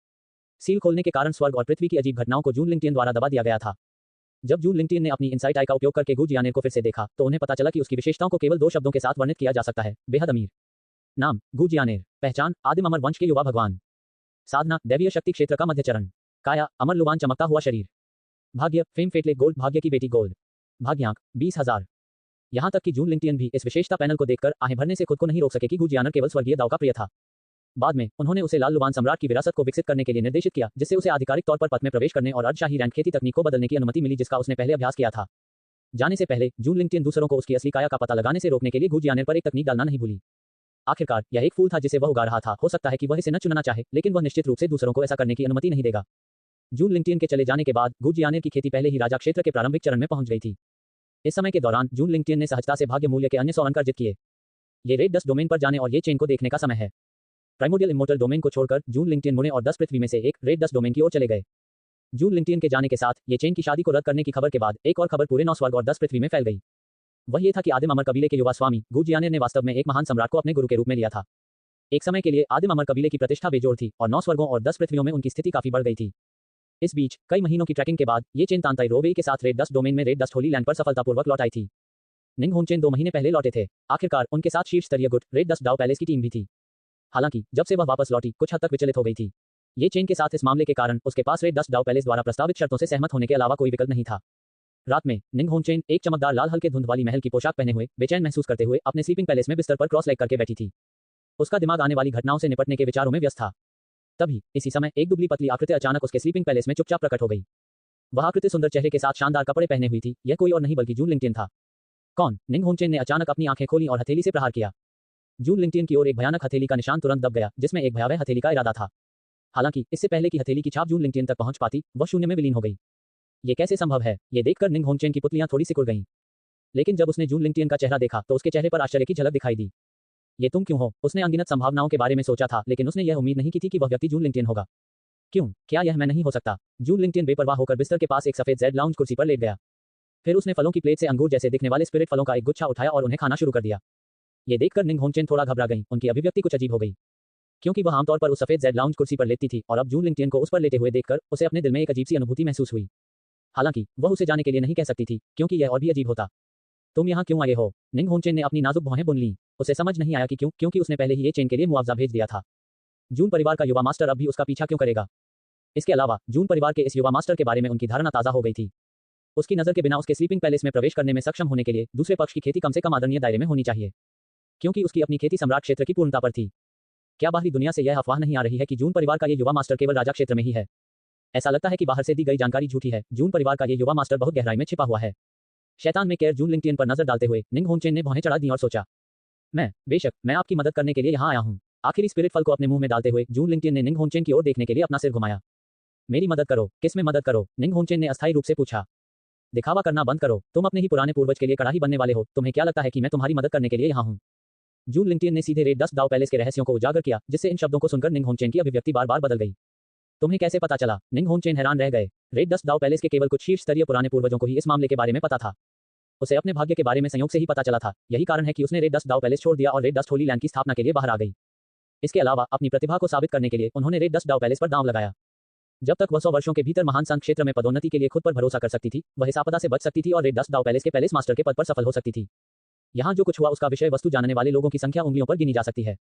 सील खोलने के कारण स्वर्ग और पृथ्वी की अजीब घटनाओं को जून लिंगटियन द्वारा दबा दिया गया था। जब जून लिंगटियन ने अपनी इनसाइट आई का उपयोग करके गू जियानेर को फिर से देखा तो उन्हें पता चला कि उसकी विशेषताओं को केवल 2 शब्दों के साथ वर्णित किया जा सकता है, बेहद अमीर। नाम गू जियानेर। पहचान आदिम अमर वंश के युवा भगवान। साधना दैवीय शक्ति क्षेत्र का मध्य चरण। काया अमर लुबान चमकता हुआ शरीर। भाग्य फेम फेटले गोल्ड भाग्य की बेटी गोल्ड। भाग्यांक 20,000। यहां तक कि जून लिंगटियन भी इस विशेषता पैनल को देखकर आहें भरने से खुद को नहीं रोक सके कि गू जियानेर केवल स्वर्गीय दाव का प्रिय था। बाद में उन्होंने उसे लाल लुबान सम्राट की विरासत को विकसित करने के लिए निर्देशित किया, जिससे उसे आधिकारिक तौर पर पथ में प्रवेश करने और अर्धशाही रैंक खेती तकनीक को बदलने की अनुमति मिली, जिसका उसने पहले अभ्यास किया था। जाने से पहले जून लिंगटियन दूसरों को उसकी असली काया का पता लगाने से रोकने के लिए गू जियानेर पर एक तकनीक डालना नहीं भूली। आखिरकार यह एक फूल था जिसे वह उगा रहा था। हो सकता है कि वह इसे न चुनना चाहे, लेकिन वह निश्चित रूप से दूसरों को ऐसा करने की अनुमति नहीं देगा। जून लिंगटियन के चले जाने के बाद गू जियानेर की खेती पहले ही राजा क्षेत्र के प्रारंभिक चरण में पहुंच गई थी। इस समय के दौरान जून लिंगटियन ने सहजता से भाग्य मूल्य के अन्य 100 अंक अर्जित किए। ये रेड डस्ट डोमेन पर जाने और ये चेन को देखने का समय है। प्राइमोडियल इमोर्टल डोमेन को छोड़कर जून लिंगटियन मुड़े और 10 पृथ्वी में से एक रेड डस्ट डोमेन की ओर चले गए। जून लिंगटियन के जाने के साथ ये चेन की शादी को रद्द करने की खबर के बाद एक और खबर पूरे 9 स्वर्ग और 10 पृथ्वी में फैल गई। वह ये था कि आदिम अमर कबीले के युवा स्वामी गू जियानेर ने वास्तव में एक महान सम्राट को अपने गुरु के रूप में लिया था। एक समय के लिए आदिम अमर कबीले की प्रतिष्ठा बेजोड़ थी और 9 स्वर्गों और 10 पृथ्वियों में उनकी स्थिति काफी बढ़ गई थी। इस बीच कई महीनों की ट्रैकिंग के बाद ये चेन तांताई रोवेई के साथ रेड डस्ट डोमेन में रेड डस्ट होली लैंड पर सफलतापूर्वक लौट आई थी। निंग होनचेन 2 महीने पहले लौटे थे। आखिरकार उनके साथ शीर्ष स्तरीय गुट रेड डस्ट डाउ पैलेस की टीम भी थी। हालांकि जब से वह वापस लौटी कुछ हद तक विचलित हो गई थी। ये चेन के साथ इस मामले के कारण उसके पास रेड डस्ट डाउ पैलेस द्वारा प्रस्तावित शर्तों से सहमत होने के अलावा कोई विकल्प नहीं था। रात में निंग होनचेन एक चमकदार लाल हल्के धुंध वाली महल की पोशाक पहने हुए बेचैन महसूस करते हुए अपने स्लीपिंग पैलेस में बिस्तर पर क्रॉस लेग करके बैठी थी। उसका दिमाग आने वाली घटनाओं से निपटने के विचारों में व्यस्त था। तभी इसी समय एक दुबली पतली आकृति अचानक उसके स्लीपिंग पैलेस में चुपचाप प्रकट हो गई। वह आकृति सुंदर चेहरे के साथ शानदार कपड़े पहने हुई थी। यह कोई और नहीं बल्कि जून लिंगटियन था। कौन? निंग होनचेन ने अचानक अपनी आंखें खोली और हथेली से प्रहार किया। जून लिंगटियन की ओर एक भयानक हथेली का निशान तुरंत दब गया, जिसमें एक भयावह हथेली का इरादा था। हालांकि इससे पहले कि हथेली की छाप जून लिंगटियन तक पहुंच पाती, वह शून्य में विलीन हो गई। ये कैसे संभव है? ये देखकर निंग होनचेन की पुतलियां थोड़ी सिकुड़ गईं। लेकिन जब उसने जून लिंगटियन का चेहरा देखा तो उसके चेहरे पर आश्चर्य की झलक दिखाई दी। ये तुम क्यों हो? उसने अनगिनत संभावनाओं के बारे में सोचा था, लेकिन उसने यह उम्मीद नहीं की थी कि वह व्यक्ति जून लिंगटियन होगा। क्यों? क्या यह मैं नहीं हो सकता? जून लिंगटियन बेपरवाह होकर बिस्तर के पास एक सफेद जेड लाउंज कुर्सी पर लेट गया। फिर उसने फलों की प्लेट से अंगूर जैसे दिखने वाले स्पिरिट फलों का एक गुच्छा उठाया और उन्हें खाना शुरू कर दिया। ये देखकर निंग होनचेन थोड़ा घबरा गई। उनकी अभिव्यक्ति कुछ अजीब हो गई, क्योंकि वह आमतौर पर उस सफेद जेड लाउंज कुर्सी पर लेटती थी और अब जून लिंगटियन को उस पर लेटे हुए देखकर उसे अपने दिल में एक अजीब सी अनुभूति महसूस हुई। हालांकि वह उसे जाने के लिए नहीं कह सकती थी, क्योंकि यह और भी अजीब होता। तुम यहाँ क्यों आए हो? निंग होनचेन ने अपनी नाजुक भौहें बुन लीं। उसे समझ नहीं आया कि क्यों, क्योंकि उसने पहले ही ये चेन के लिए मुआवजा भेज दिया था। जून परिवार का युवा मास्टर अब भी उसका पीछा क्यों करेगा? इसके अलावा जून परिवार के इस युवा मास्टर के बारे में उनकी धारणा ताजा हो गई थी। उसकी नजर के बिना उसके स्लीपिंग पैलेस में प्रवेश करने में सक्षम होने के लिए दूसरे पक्ष की खेती कम से कम आदरणीय दायरे में होनी चाहिए, क्योंकि उसकी अपनी खेती सम्राट क्षेत्र की पूर्णता पर थी। क्या बाहरी दुनिया से यह अफवाह नहीं आ रही है कि जून परिवार का ये युवा मास्टर केवल राजा क्षेत्र में ही है? ऐसा लगता है कि बाहर से दी गई जानकारी झूठी है। जून परिवार का ये युवा मास्टर बहुत गहराई में छिपा हुआ है। शैतान में केयर जून लिंगटियन पर नजर डालते हुए निंग होनचेन ने भौहें चढ़ा दी और सोचा, बेशक मैं आपकी मदद करने के लिए यहाँ आया हूँ। आखिरी स्पिरिट फल को अपने मुंह में डालते हुए जून लिंगटियन ने निंग होनचेन की ओर देखने के लिए अपना सिर घुमाया। मेरी मदद करो? किस में मदद करो? निंग होनचेन ने अस्थायी रूप से पूछा। दिखावा करना बंद करो। तुम अपने ही पुराने पूर्वज के लिए कड़ाही बनने वाले हो। तुम्हें क्या लगता है कि मैं तुम्हारी मदद करने के लिए यहाँ हूँ? जून लिंगटियन ने सीधे रेड डस्ट डाउ पैलेस के रहस्यों को उजागर किया, जिससे इन शब्दों को सुनकर निंग होनचेन की अभिव्यक्ति बार बार बदल गई। तुम्हें कैसे पता चला? निंग होनचेन हैरान रह गए। रेड डस्ट डाउ पैलेस के केवल कुछ शीर्ष स्तरीय पुराने पूर्वजों को ही इस मामले के बारे में पता था। उसे अपने भाग्य के बारे में संयोग से ही पता चला था। यही कारण है कि उसने रेड डस्ट डाउ पैलेस छोड़ दिया और रेड डस्ट होली लैंड की स्थापना के लिए बाहर आ गई। इसके अलावा अपनी प्रतिभा को साबित करने के लिए उन्होंने रेड डस्ट डाउ पैलेस पर दांव लगाया। जब तक वह 100 वर्षों के भीतर महान संघ क्षेत्र में पदोन्नति के लिए खुद पर भरोसा कर सकती थी, वह इस आपदा से बच सकती थी और रेड डस्ट डाउ पैलेस के पैलेस मास्टर के पद पर सफल हो सकती थी। यहाँ जो कुछ हुआ उसका विषय वस्तु जानने वाले लोगों की संख्या उंगलियों पर गिनी जा सकती है।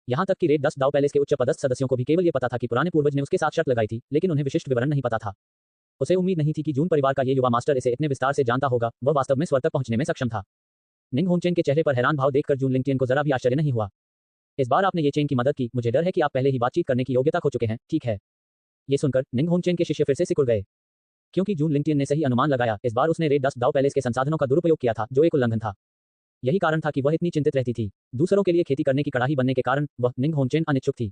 यहाँ तक कि रेड डस्ट डाउ पैलेस के उच्च पदस्थ सदस्यों को भी केवल ये पता था कि पुराने पूर्वज ने उसके साथ शर्त लगाई थी, लेकिन उन्हें विशिष्ट विवरण नहीं पता था। उसे उम्मीद नहीं थी कि जून परिवार का ये युवा मास्टर इसे इतने विस्तार से जानता होगा। वह वास्तव में स्वर्ग तक पहुंचने में सक्षम था। निंग होनचेन के चेहरे पर हैरान भाव देखकर जून लिंगटियन को जरा भी आश्चर्य नहीं हुआ। इस बार आपने ये चेन की मदद की। मुझे डर है कि आप पहले ही बातचीत करने की योग्यता खो चुके हैं। ठीक है। ये सुनकर निंग होनचेन के शिष्य फिर से सिकुड़ गए, क्योंकि जून लिंगटियन ने सही अनुमान लगाया। इस बार उसने रेड डस्ट डाउ पैलेस के संसाधनों का दुरुपयोग किया था, जो एक उल्लंघन था। यही कारण था कि वह इतनी चिंतित रहती थी। दूसरों के लिए खेती करने की कड़ाही बनने के कारण वह निंग होनचेन अनिच्छुक थी।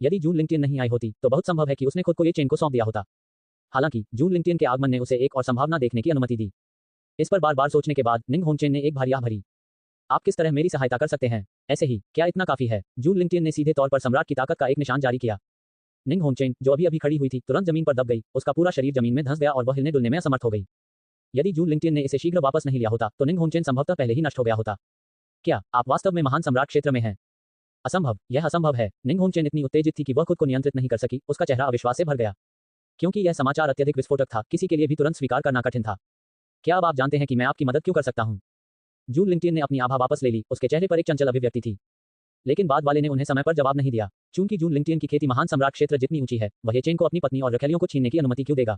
यदि जून लिंगटियन नहीं आई होती तो बहुत संभव है कि उसने खुद को ये चेन को सौंप दिया होता। हालांकि जून लिंगटियन के आगमन ने उसे एक और संभावना देखने की अनुमति दी। इस पर बार बार सोचने के बाद निंग होनचेन ने एक भारी आह भरी। आप किस तरह मेरी सहायता कर सकते हैं? ऐसे ही, क्या इतना काफी है? जून लिंगटियन ने सीधे तौर पर सम्राट की ताकत का एक निशान जारी किया। निंग होनचेन, जो अभी अभी खड़ी हुई थी, तुरंत जमीन पर दब गई। उसका पूरा शरीर जमीन में धंस गया और वह हिलने डुलने में असमर्थ हो गई। यदि जून लिंगटियन ने इसे शीघ्र वापस नहीं लिया होता तो निंग होनचेन संभवतः पहले ही नष्ट हो गया होता। क्या आप वास्तव में महान सम्राट क्षेत्र में हैं? असंभव, यह असंभव है। निंग होंगचेन इतनी उत्तेजित थी कि वह खुद को नियंत्रित नहीं कर सकी, उसका चेहरा अविश्वास से भर गया। क्योंकि यह समाचार अत्यधिक विस्फोटक था, किसी के लिए भी तुरंत स्वीकार करना कठिन था। क्या अब आप जानते हैं कि मैं आपकी मदद क्यों कर सकता हूँ? जून लिंगटिन ने अपनी आभा वापस ले ली, उसके चेहरे पर एक चंचल अभिव्यक्ति थी। लेकिन बाद वाले ने उन्हें समय पर जवाब नहीं दिया। चूंकि जून लिंगटिन की खेती महान सम्राट क्षेत्र जितनी ऊंची है, वह ये चेन को अपनी पत्नी और रखैलियों को छीनने की अनुमति क्यों देगा?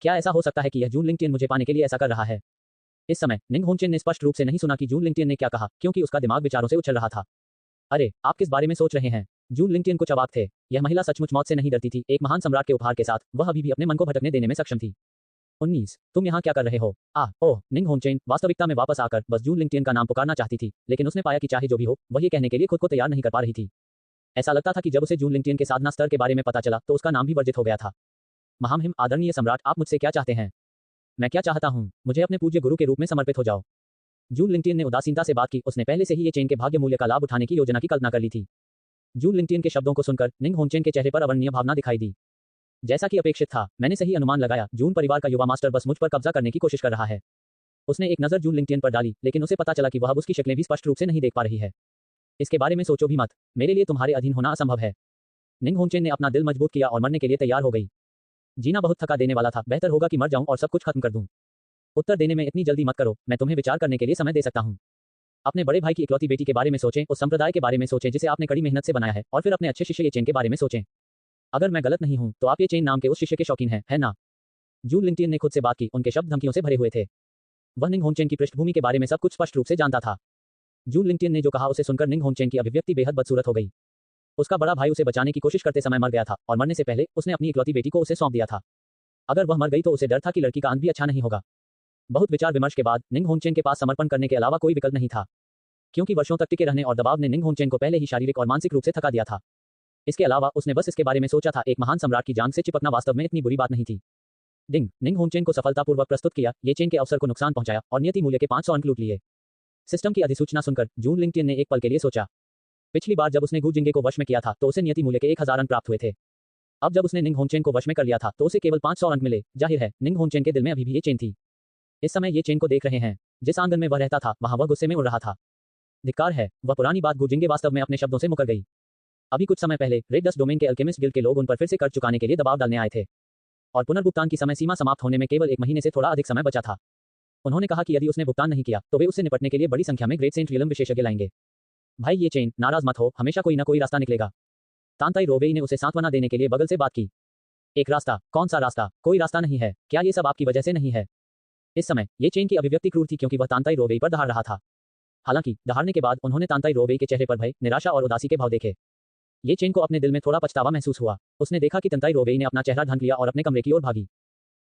क्या ऐसा हो सकता है कि यह जून लिंगटिन मुझे पाने के लिए ऐसा कर रहा है? इस समय निंग होंगचेन ने स्पष्ट रूप से नहीं सुना कि जून लिंगटिन ने क्या कहा, क्योंकि उसका दिमाग विचारों से उछल रहा था। अरे, आप किस बारे में सोच रहे हैं? जून लिंगटिन कुछ अवाक थे। यह महिला सचमुच मौत से नहीं डरती थी। एक महान सम्राट के उपहार के साथ वह अभी भी अपने मन को भटकने देने में सक्षम थी। 19 तुम यहाँ क्या कर रहे हो? ओह, निंग होंगचेन वास्तविकता में वापस आकर बस जून लिंगटिन का नाम पुकारना चाहती थी, लेकिन उसने पाया कि चाहे जो भी हो, वह ये कहने के लिए खुद को तैयार नहीं कर पा रही थी। ऐसा लगता था कि जब उसे जून लिंगटिन के साधना स्तर के बारे में पता चला, तो उसका नाम भी वर्जित हो गया था। महामहिम आदरणीय सम्राट, आप मुझसे क्या चाहते हैं? मैं क्या चाहता हूँ? मुझे अपने पूज्य गुरु के रूप में समर्पित हो जाओ। जून लिंगटिन ने उदासीनता से बात की। उसने पहले से ही ये चेन के भाग्य मूल्य का लाभ उठाने की योजना की कल्पना कर ली थी। जून लिंगटिन के शब्दों को सुनकर निंग होंगचेन के चेहरे पर अवर्णनीय भावना दिखाई दी। जैसा कि अपेक्षित था, मैंने सही अनुमान लगाया। जून परिवार का युवा मास्टर बस मुझ पर कब्जा करने की कोशिश कर रहा है। उसने एक नजर जून लिंगटिन पर डाली, लेकिन उसे पता चला कि वह अब उसकी शक्लें भी स्पष्ट रूप से नहीं देख पा रही है। इसके बारे में सोचो भी मत। मेरे लिए तुम्हारे अधीन होना असंभव है। निंग होंगचेन ने अपना दिल मजबूत किया और मरने के लिए तैयार हो गई। जीना बहुत थका देने वाला था। बेहतर होगा कि मर जाऊं और सब कुछ खत्म कर दूं। उत्तर देने में इतनी जल्दी मत करो, मैं तुम्हें विचार करने के लिए समय दे सकता हूं। अपने बड़े भाई की इकलौती बेटी के बारे में सोचें, उस संप्रदाय के बारे में सोचें जिसे आपने कड़ी मेहनत से बनाया है, और फिर अपने अच्छे शिष्य ये चेन के बारे में सोचें। अगर मैं गलत नहीं हूं, तो आप ये चेन नाम के उस शिष्य के शौकीन हैं, है ना? जून लिंगटिन ने खुद से बात की। उनके शब्द धमकियों से भरे हुए थे। वह निंग होंगचेन की पृष्ठभूमि के बारे में सब कुछ स्पष्ट रूप से जानता था। जून लिंगटिन ने जो कहा उसे सुनकर निंग होंगचेन की अभिव्यक्ति बेहद बदसूरत हो गई। उसका बड़ा भाई उसे बचाने की कोशिश करते समय मर गया था, और मरने से पहले उसने अपनी इकलौती बेटी को उसे सौंप दिया था। अगर वह मर गई तो उसे डर था कि लड़की का अंत भी अच्छा नहीं होगा। बहुत विचार विमर्श के बाद निंग होंगचेन के पास समर्पण करने के अलावा कोई विकल्प नहीं था, क्योंकि वर्षों तक टिके रहने और दबाव ने निंग होंगचेन को पहले ही शारीरिक और मानसिक रूप से थका दिया था। इसके अलावा उसने बस इसके बारे में सोचा था, एक महान सम्राट की जांग से चिपकना वास्तव में इतनी बुरी बात नहीं थी। निंग होंगचेन को सफलतापूर्वक प्रस्तुत किया, ये चेन के अवसर को नुकसान पहुंचाया और नियति मूल्य के 500 अंक लूट लिए। सिस्टम की अधिसूचना सुनकर जून लिंगटिन ने एक पल के लिए सोचा। पिछली बार जब उसने गु जिंगे को वश में किया था, तो उसे नियति मूल्य के 1000 अंक प्राप्त हुए थे। अब जब उसने निंग होंगचेन को वश में कर लिया था, तो उसे केवल 500 अंक मिले। जाहिर है, निंग होंगचेन के दिल में अभी भी ये चेन थी। इस समय ये चेन को देख रहे हैं। जिस आंगन में वह रहता था, वहां वह गुस्से में उड़ रहा था। धिक्कार है, वह पुरानी बात गु जिंगे वास्तव में अपने शब्दों से मुकर गई। अभी कुछ समय पहले रेड डस्ट डोमेन के अल्केमिस्ट गिल्ड के लोग उन पर फिर से कर्ज चुकाने के लिए दबाव डालने आए थे, और पुनर्भुगतान की समय सीमा समाप्त होने में केवल 1 महीने से थोड़ा अधिक समय बचा था। उन्होंने कहा कि यदि उसने भुगतान नहीं किया, तो वे उससे निपटने के लिए बड़ी संख्या में ग्रेट सेंट रियलम विशेषज्ञ लाएंगे। भाई ये चेन, नाराज मत हो, हमेशा कोई ना कोई रास्ता निकलेगा। तांताई रोवेई ने उसे सांत्वना देने के लिए बगल से बात की। एक रास्ता? कौन सा रास्ता? कोई रास्ता नहीं है। क्या ये सब आपकी वजह से नहीं है? इस समय ये चेन की अभिव्यक्ति क्रूर थी, क्योंकि वह तांताई रोवेई पर दहाड़ रहा था। हालांकि दहाड़ने के बाद उन्होंने तांताई रोवेई के चेहरे पर भय, निराशा और उदासी के भाव देखे। ये चेन को अपने दिल में थोड़ा पछतावा महसूस हुआ। उसने देखा कि तांताई रोवेई ने अपना चेहरा ढक लिया और अपने कमरे की ओर भागी।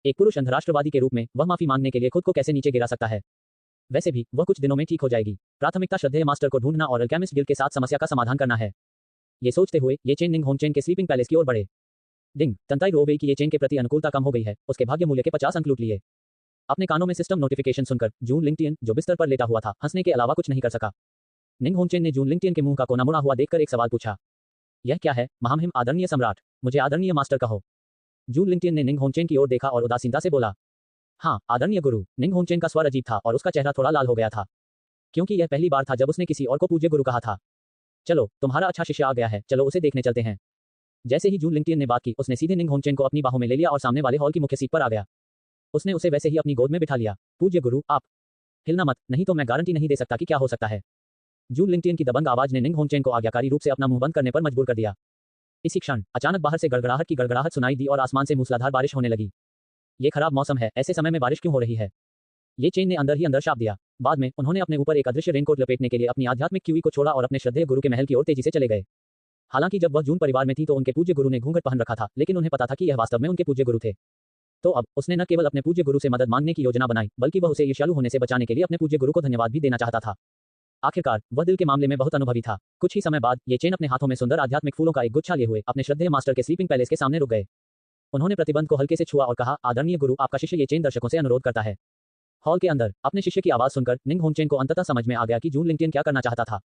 एक पुरुष अंधराष्ट्रवादी के रूप में वह माफी मांगने के लिए खुद को कैसे नीचे गिरा सकता है? वैसे भी वह कुछ दिनों में ठीक हो जाएगी। प्राथमिकता श्रद्धेय मास्टर को ढूंढना और अल्केमिस्ट गिल्ड के साथ समस्या का समाधान करना है। ये सोचते हुए ये चेन निंग होंगचेन के स्लीपिंग पैलेस की ओर बढ़े। तांताई रोवेई की ये चेन के प्रति अनुकूलता कम हो गई है। उसके भाग्य मूल्य के 50 अंक लूट लिए। अपने कानों में सिस्टम नोटिफिकेशन सुनकर जून लिंगटिन, जो बिस्तर पर लेटा हुआ था, हंसने के अलावा कुछ नहीं कर सका। निंग होंगचेन ने जून लिंगटिन के मुंह का कोना मुड़ा हुआ देखकर एक सवाल पूछा। यह क्या है महामहिम आदरणीय सम्राट? मुझे आदरणीय मास्टर कहो। जून लिंगटिन ने निंग होंगचेन की ओर देखा और उदासीनता से बोला, हाँ आदरणीय गुरु। निंग होंगचेन का स्वर अजीब था और उसका चेहरा थोड़ा लाल हो गया था, क्योंकि यह पहली बार था जब उसने किसी और को पूज्य गुरु कहा था। चलो, तुम्हारा अच्छा शिष्य आ गया है, चलो उसे देखने चलते हैं। जैसे ही जून लिंगटिन ने बात की, उसने सीधे निंग होंगचेन को अपनी बाहों में ले लिया और सामने वाले हॉल की मुख्य सीट पर आ गया। उसने उसे वैसे ही अपनी गोद में बिठा लिया। पूज्य गुरु, आप हिलना मत, नहीं तो मैं गारंटी नहीं दे सकता कि क्या हो सकता है। जून लिंगटिन की दबंग आवाज ने निंग होंगचेन को आज्ञाकारी रूप से अपना मुंह बंद करने पर मजबूर कर दिया। इसी क्षण अचानक बाहर से गड़गड़ाहट की गड़गड़ाहट सुनाई दी और आसमान से मूसलाधार बारिश होने लगी। ये खराब मौसम है, ऐसे समय में बारिश क्यों हो रही है? ये चेन ने अंदर ही अंदर शाप दिया। बाद में उन्होंने अपने ऊपर एक अदृश्य रेनकोट लपेटने के लिए अपनी आध्यात्मिक क्यूई को छोड़ा और अपने श्रद्धेय गुरु के महल की ओर तेजी से चले गए। हालांकि जब वह जून परिवार में थी तो उनके पूज्य गुरु ने घूंघट पहन रखा था, लेकिन उन्हें पता था कि यह वास्तव में उनके पूज्य गुरु थे। तो अब उसने न केवल अपने पूज्य गुरु से मदद मांगने की योजना बनाई, बल्कि वह उसे ईर्ष्यालु होने से बचाने के लिए अपने पूज्य गुरु को धन्यवाद भी देना चाहता था। आखिरकार वह दिल के मामले में बहुत अनुभवी था। कुछ ही समय बाद ये चेन अपने हाथों में सुंदर आध्यात्मिक फूलों का एक गुच्छा लिए हुए अपने श्रद्धेय मास्टर के स्लीपिंग पैलेस के सामने रुक गए। उन्होंने प्रतिबंध को हल्के से छुआ और कहा, आदरणीय गुरु, आपका शिष्य ये चेन दर्शकों से अनुरोध करता है। हॉल के अंदर अपने शिष्य की आवाज सुनकर निंग होंगचेन को अंततः समझ में आ गया कि जून लिंगटिन क्या करना चाहता था।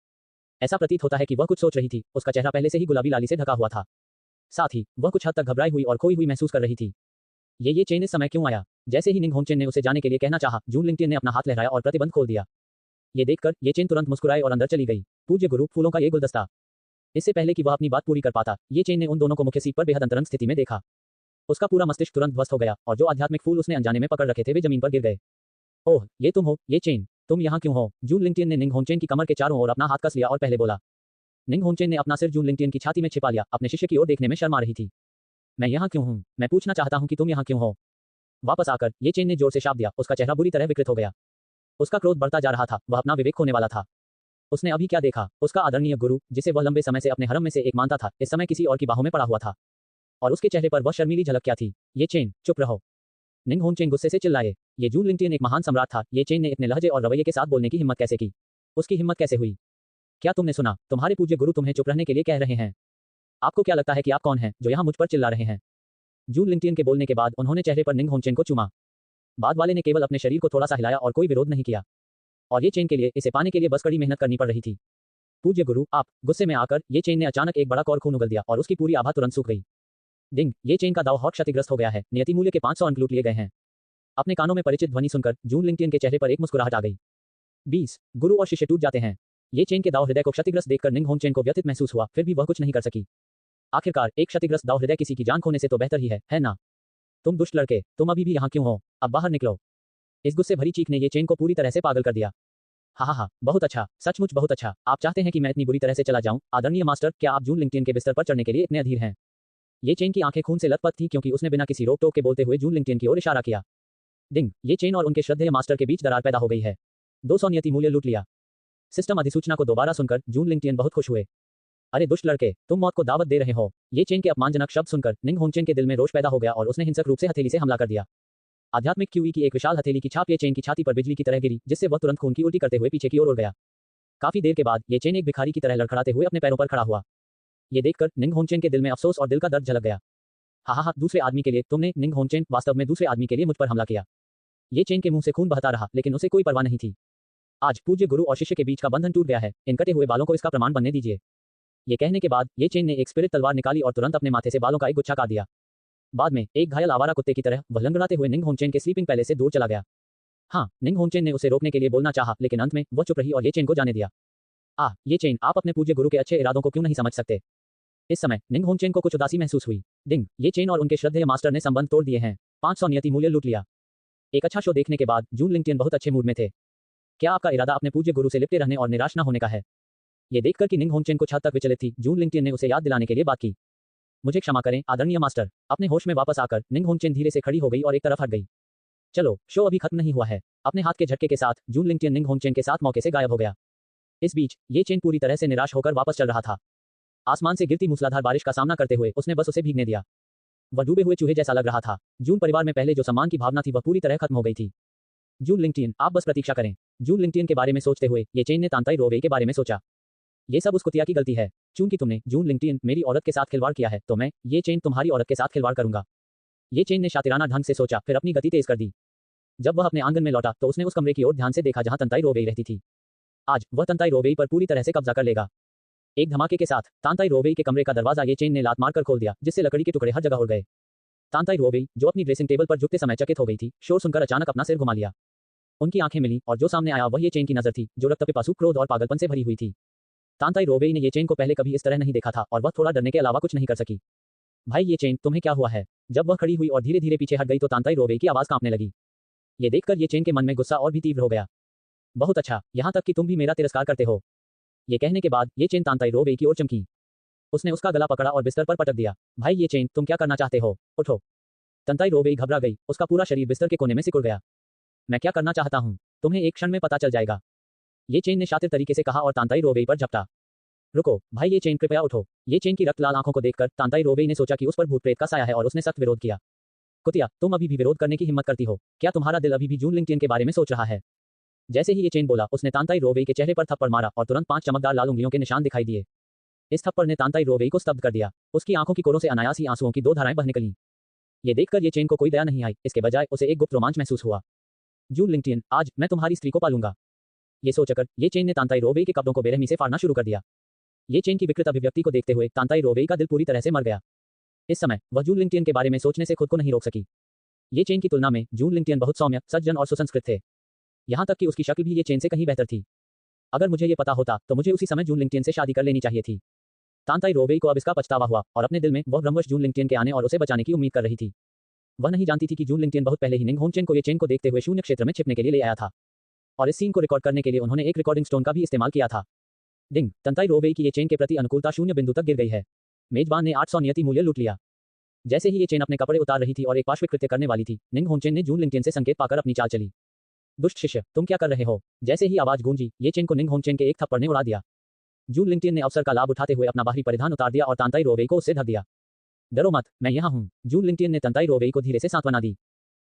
ऐसा प्रतीत होता है कि वह कुछ सोच रही थी। उसका चेहरा पहले से ही गुलाबी लाली से ढका हुआ था। साथ ही वह कुछ हद तक घबराई हुई और खोई हुई महसूस कर रही थी। ये चेन इस समय क्यों आया? जैसे ही निंग होंगचेन ने उसे जाने के लिए कहना चाहा, जून लिंगटिन ने अपना हाथ लहराया और प्रतिबंध खोल दिया। ये देखकर ये चेन तुरंत मुस्कुराई और अंदर चली गई। पूज्य गुरु, फूलों का ये गुलदस्ता। इससे पहले कि वह अपनी बात पूरी कर पाता, ये चेन ने उन दोनों को मुख्य सीट पर बेहद अंतरंग स्थिति में देखा। उसका पूरा मस्तिष्क तुरंत ध्वस्त हो गया और जो आध्यात्मिक फूल उसने अनजाने में पकड़ रखे थे वे जमीन पर गिर गए। ओह, ये तुम हो, ये चेन, तुम यहाँ क्यों हो? जून लिंगटियन ने निंग होंगचेन की कमर के चारों ओर अपना हाथ कस लिया और पहले बोला। निंग होंगचेन ने अपना सिर जून लिंगटियन की छाती में छिपा लिया, अपने शिष्य की ओर देखने में शर्मा रही थी। मैं यहाँ क्यों हूँ? मैं पूछना चाहता हूँ कि तुम यहाँ क्यों हो? वापस आकर ये चेन ने जोर से शाप दिया, उसका चेहरा बुरी तरह विकृत हो गया। उसका क्रोध बढ़ता जा रहा था, वह अपना विवेक खोने वाला था। उसने अभी क्या देखा? उसका आदरणीय गुरु, जिसे वह लंबे समय से अपने हरम में से एक मानता था, इस समय किसी और की बाहों में पड़ा हुआ था। और उसके चेहरे पर वह शर्मीली झलक क्या थी? ये चेन, चुप रहो! निंग होंगचेन गुस्से से चिल्लाए। ये जून लिंगटियन एक महान सम्राट था, ये चेन ने इतने लहजे और रवैये के साथ बोलने की हिम्मत कैसे की? उसकी हिम्मत कैसे हुई? क्या तुमने सुना? तुम्हारे पूज्य गुरु तुम्हें चुप रहने के लिए कह रहे हैं। आपको क्या लगता है कि आप कौन हैं, जो यहाँ मुझ पर चिल्ला रहे हैं? जून लिंगटियन के बोलने के बाद उन्होंने चेहरे पर निंग होंगचेन को चूमा। बाद वाले ने केवल अपने शरीर को थोड़ा सा हिलाया और कोई विरोध नहीं किया। और ये चेन के लिए, इसे पाने के लिए बस कड़ी मेहनत करनी पड़ रही थी। पूज्य गुरु, आप! गुस्से में आकर ये चेन ने अचानक एक बड़ा कौर खून उगल दिया और उसकी पूरी आभा तुरंत सूख गई। डिंग! ये चेन का दाव हॉट क्षतिग्रस्त हो गया है, नियति मूल्य के 500 अंक लूट लिए गए हैं। अपने कानों में परिचित ध्वनि सुनकर जून लिंगटियन के चेहरे पर एक मुस्कुराहट आ गई। 20 गुरु और शिष्य टूट जाते हैं। ये चेन के दाव हृदय को क्षतिग्रस्त देखकर निंग होंगचेन को व्यथित महसूस हुआ, फिर भी वह कुछ नहीं कर सकी। आखिरकार एक क्षतिग्रस्त दाव हृदय किसी की जान खोने से तो बेहतर ही है ना? तुम दुष्ट लड़के, तुम अभी भी यहाँ क्यों हो? अब बाहर निकलो! इस गुस्से भरी चीख ने ये चेन को पूरी तरह से पागल कर दिया। हा, बहुत अच्छा, सचमुच बहुत अच्छा। आप चाहते हैं कि मैं इतनी बुरी तरह से चला जाऊं? आदरणीय मास्टर, क्या आप जून लिंगटियन के बिस्तर पर चढ़ने के लिए इतने अधीर हैं? ये चेन की आंखें खून से लथपथ थीं क्योंकि उसने बिना किसी रोक टोक के बोलते हुए जून लिंगटियन की ओर इशारा किया। डिंग! ये चेन और उनके श्रद्धेय मास्टर के बीच दरार पैदा हो गई है। 200 नियति मूल्य लूट लिया। सिस्टम अधिसूचना को दोबारा सुनकर जून लिंगटियन बहुत खुश हुए। अरे दुष्ट लड़के, तुम मौत को दावत दे रहे हो! ये चेन के अपमानजनक शब्द सुनकर निंग होंगचेन के दिल में रोष पैदा हो गया और उसने हिंसक रूप से हथेली से हमला कर दिया। आध्यात्मिक क्यूई की एक विशाल हथेली की छाप ये चेन की छाती पर बिजली की तरह गिरी, जिससे वह तुरंत खून की उल्टी करते हुए पीछे की ओर उड़ गया। काफी देर के बाद ये चेन एक भिखारी की तरह लड़खड़ाते हुए अपने पैरों पर खड़ा हुआ। ये देखकर निंग होंगचेन के दिल में अफसोस और दिल का दर्द झलक गया। हा, दूसरे आदमी के लिए तुमने, निंग होंगचेन, वास्तव में दूसरे आदमी के लिए मुझ पर हमला किया। ये चेन के मुंह से खून बहता रहा, लेकिन उसे कोई परवाह नहीं थी। आज पूज्य गुरु और शिष्य के बीच का बंधन टूट गया है, इन कटे हुए बालों को इसका प्रमाण बनने दीजिए। ये कहने के बाद ये चेन ने एक स्पिरिट तलवार निकाली और तुरंत अपने माथे से बालों का एक गुच्छा काट दिया। बाद में एक घायल आवारा कुत्ते की तरह वह लंगड़ाते हुए निंग होंगचेन के स्लीपिंग पैलेस से दूर चला गया। हाँ, निंग होंगचेन ने उसे रोकने के लिए बोलना चाहा, लेकिन अंत में वह चुप रही और ये चेन को जाने दिया। ये चेन, आप अपने पूज्य गुरु के अच्छे इरादों को क्यों नहीं समझ सकते? इस समय निंग होंगचेन को कुछ उदासी महसूस हुई। डिंग! ये चेन और उनके श्रद्धेय मास्टर ने संबंध तोड़ दिए हैं। 500 नियति मूल्य लूट लिया। एक अच्छा शो देखने के बाद जून लिंगटियन बहुत अच्छे मूड में थे। क्या आपका इरादा अपने पूज्य गुरु से लिपटे रहने और निराश न होने का है? ये देखकर कि निंग होंगचेन कुछ हद तक विचलित थी, जून लिंगटियन ने उसे याद दिलाने के लिए बात की। मुझे क्षमा करें, आदरणीय मास्टर। अपने होश में वापस आकर निंग होंगचेन धीरे से खड़ी हो गई और एक तरफ हट गई। चलो, शो अभी खत्म नहीं हुआ है। अपने हाथ के झटके के साथ जून लिंगटियन निंग होंगचेन के साथ मौके से गायब हो गया। इस बीच ये चेन पूरी तरह से निराश होकर वापस चल रहा था। आसमान से गिरती मूसलाधार बारिश का सामना करते हुए उसने बस उसे भीगने दिया। वह डूबे हुए चूहे जैसा लग रहा था। जून परिवार में पहले जो सम्मान की भावना थी वह पूरी तरह खत्म हो गई थी। जून लिंगटियन, आप बस प्रतीक्षा करें। जून लिंगटियन के बारे में सोचते हुए ये चेन ने तांताई रोवे के बारे में सोचा। ये सब उस कुतिया की गलती है। चूंकि तुमने, जून लिंगटियन, मेरी औरत के साथ खिलवाड़ किया है, तो मैं ये चेन तुम्हारी औरत के साथ खिलवाड़ करूंगा। ये चेन ने शातिराना ढंग से सोचा, फिर अपनी गति तेज कर दी। जब वह अपने आंगन में लौटा तो उसने उस कमरे की ओर ध्यान से देखा जहां तंताई रोवेई रहती थी। आज वह तंताई रोवेई पर पूरी तरह से कब्जा कर लेगा। एक धमाके के साथ तांताई रोवेई के कमरे का दरवाजा ये चेन ने लात मारकर खोल दिया, जिससे लकड़ी के टुकड़े हर जगह उड़ गए। तांताई रोवेई, जो अपनी ड्रेसिंग टेबल पर झुकते समय चकित हो गई थी, शोर सुनकर अचानक अपना सिर घुमा लिया। उनकी आंखें मिली और जो सामने आया वह ये चेन की नजर थी, जो रक्तपिपासु, क्रोध और पागलपन से भरी हुई थी। तांताई रोवेई ने ये चेन को पहले कभी इस तरह नहीं देखा था और वह थोड़ा डरने के अलावा कुछ नहीं कर सकी। भाई ये चेन, तुम्हें क्या हुआ है? जब वह खड़ी हुई और धीरे धीरे पीछे हट गई तो तांताई रोवेई की आवाज कांपने लगी। ये देखकर ये चेन के मन में गुस्सा और भी तीव्र हो गया। बहुत अच्छा, यहाँ तक कि तुम भी मेरा तिरस्कार करते हो। ये कहने के बाद ये चेन तांताई रोवेई की ओर चमकी। उसने उसका गला पकड़ा और बिस्तर पर पटक दिया। भाई ये चेन, तुम क्या करना चाहते हो? उठो। तांताई रोवेई घबरा गई, उसका पूरा शरीर बिस्तर के कोने में सिकुड़ गया। मैं क्या करना चाहता हूँ, तुम्हें एक क्षण में पता चल जाएगा, ये चेन ने शातिर तरीके से कहा और तांताई रोवेई पर झपटा। रुको, भाई ये चेन, कृपया उठो। ये चेन की रक्त लाल आंखों को देखकर तांताई रोवेई ने सोचा कि उस पर भूत प्रेत का साया है और उसने सख्त विरोध किया। कुतिया, तुम अभी भी विरोध करने की हिम्मत करती हो? क्या तुम्हारा दिल अभी भी जून लिंगटियन के बारे में सोच रहा है? जैसे ही ये चेन बोला, उसने तांताई रोवेई के चेहरे पर थप्पड़ मारा और तुरंत 5 चमकदार लाल उंगलियों के निशान दिखाई दिए। इस थप्पड़ ने तांताई रोवेई को स्तब्ध कर दिया। उसकी आंखों की कोरों से अनायास ही आंसुओं की 2 धाराएं बह निकलीं। ये देखकर ये चेन को कोई दया नहीं आई, इसके बजाय उसे एक गुप्त रोमांच महसूस हुआ। जून लिंगटियन, आज मैं तुम्हारी स्त्री को पालूंगा। ये सोचकर ये चेन ने तांताई रोवेई के कपड़ों को बेरहमी से फाड़ना शुरू कर दिया। ये चेन की विकृत अभिव्यक्ति को देखते हुए तांताई रोवेई का दिल पूरी तरह से मर गया। इस समय वह जून लिंगटियन के बारे में सोचने से खुद को नहीं रोक सकी। ये चेन की तुलना में जून लिंगटियन बहुत सौम्य, सज्जन और सुसंस्कृत थे। यहाँ तक कि उसकी शक्ल भी ये चेन से कहीं बेहतर थी। अगर मुझे ये पता होता तो मुझे उसी समय जून लिंगटियन से शादी कर लेनी चाहिए थी। तांताई रोवेई को अब इसका पछतावा हुआ और अपने दिल में वह ब्रह्मवश जून लिंगटियन के आने और उसे बचाने की उम्मीद कर रही थी। वह नहीं जानती थी कि जून लिंगटियन बहुत पहले ही निंग होंगचेन को ये चेन को देखते हुए शून्य क्षेत्र में छिपने के लिए ले आया था और इस सीन को रिकॉर्ड करने के लिए उन्होंने एक रिकॉर्डिंग स्टोन का भी इस्तेमाल किया था। डिंग, तांताई रोवेई की ये चेन के प्रति अनुकूलता शून्य बिंदु तक गिर गई है। मेजबान ने 800 नियति मूल्य लूट लिया। जैसे ही ये चेन अपने कपड़े उतार रही थी और एक पाश्विक कृत्य करने वाली थी, निंग होंगचेन ने जून लिंगटियन से संकेत पाकर अपनी चाल चली। दुष्ट शिष्य, तुम क्या कर रहे हो? जैसे ही आवाज गूंजी, ये चेन को निंग होंगचेन के एक थप्पड़ ने उड़ा दिया। जून लिंगटियन ने अवसर का लाभ उठाते हुए अपना बाहरी परिधान उतार दिया और तांताई रोवेई को उससे ढक दिया। डरो मत, मैं यहाँ हूँ। जून लिंगटियन ने तांताई रोवेई को धीरे से सांत्वना दी।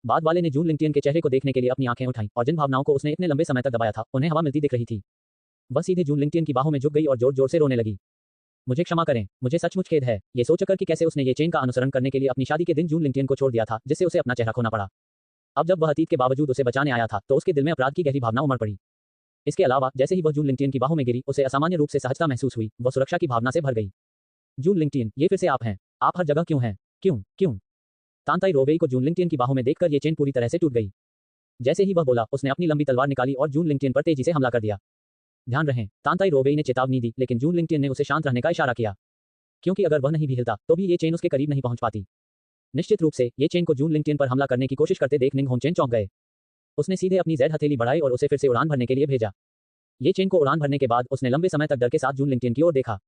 बाद वाले ने जून लिंगटियन के चेहरे को देखने के लिए अपनी आंखें उठाईं और जिन भावनाओं को उसने इतने लंबे समय तक दबाया था, उन्हें हवा मिलती दिख रही थी। वह सीधे जून लिंगटियन की बाहों में झुक गई और जोर जोर से रोने लगी। मुझे क्षमा करें, मुझे सचमुच खेद है, ये सोचकर कि कैसे उसने ये चेन का अनुसरण करने के लिए अपनी शादी के दिन जून लिंगटियन को छोड़ दिया था, जिससे उसे अपना चेहरा खोना पड़ा। अब जब वह अतीत के बावजूद उसे बचाने आया था, तो उसके दिल में अपराध की गहरी भावना उमड़ पड़ी। इसके अलावा जैसे ही वह जून लिंगटियन की बाहों में गिरी, उसे असामान्य रूप से सहजता महसूस हुई। वह सुरक्षा की भावना से भर गई। जून लिंगटियन, ये फिर से आप हैं? आप हर जगह क्यों हैं? क्यों? तांताई रोवेई को जून लिंगटियन की बाहों में देखकर ये चेन पूरी तरह से टूट गई। जैसे ही वह बोला, उसने अपनी लंबी तलवार निकाली और जून लिंगटियन पर तेजी से हमला कर दिया। ध्यान रहे, तांताई रोवेई ने चेतावनी दी, लेकिन जून लिंगटियन ने उसे शांत रहने का इशारा किया, क्योंकि अगर वह नहीं भी हिलता तो भी ये चेन उसके करीब नहीं पहुंच पाती। निश्चित रूप से ये चेन को जून लिंगटियन पर हमला करने की कोशिश करते देख निंग होंगचेन चौंक गए। उसने सीधे अपनी जेड हथेली बढ़ाई और उसे फिर से उड़ान भरने के लिए भेजा। ये चेन को उड़ान भरने के बाद उसने लंबे समय तक डर के साथ जून लिंगटियन की ओर देखा,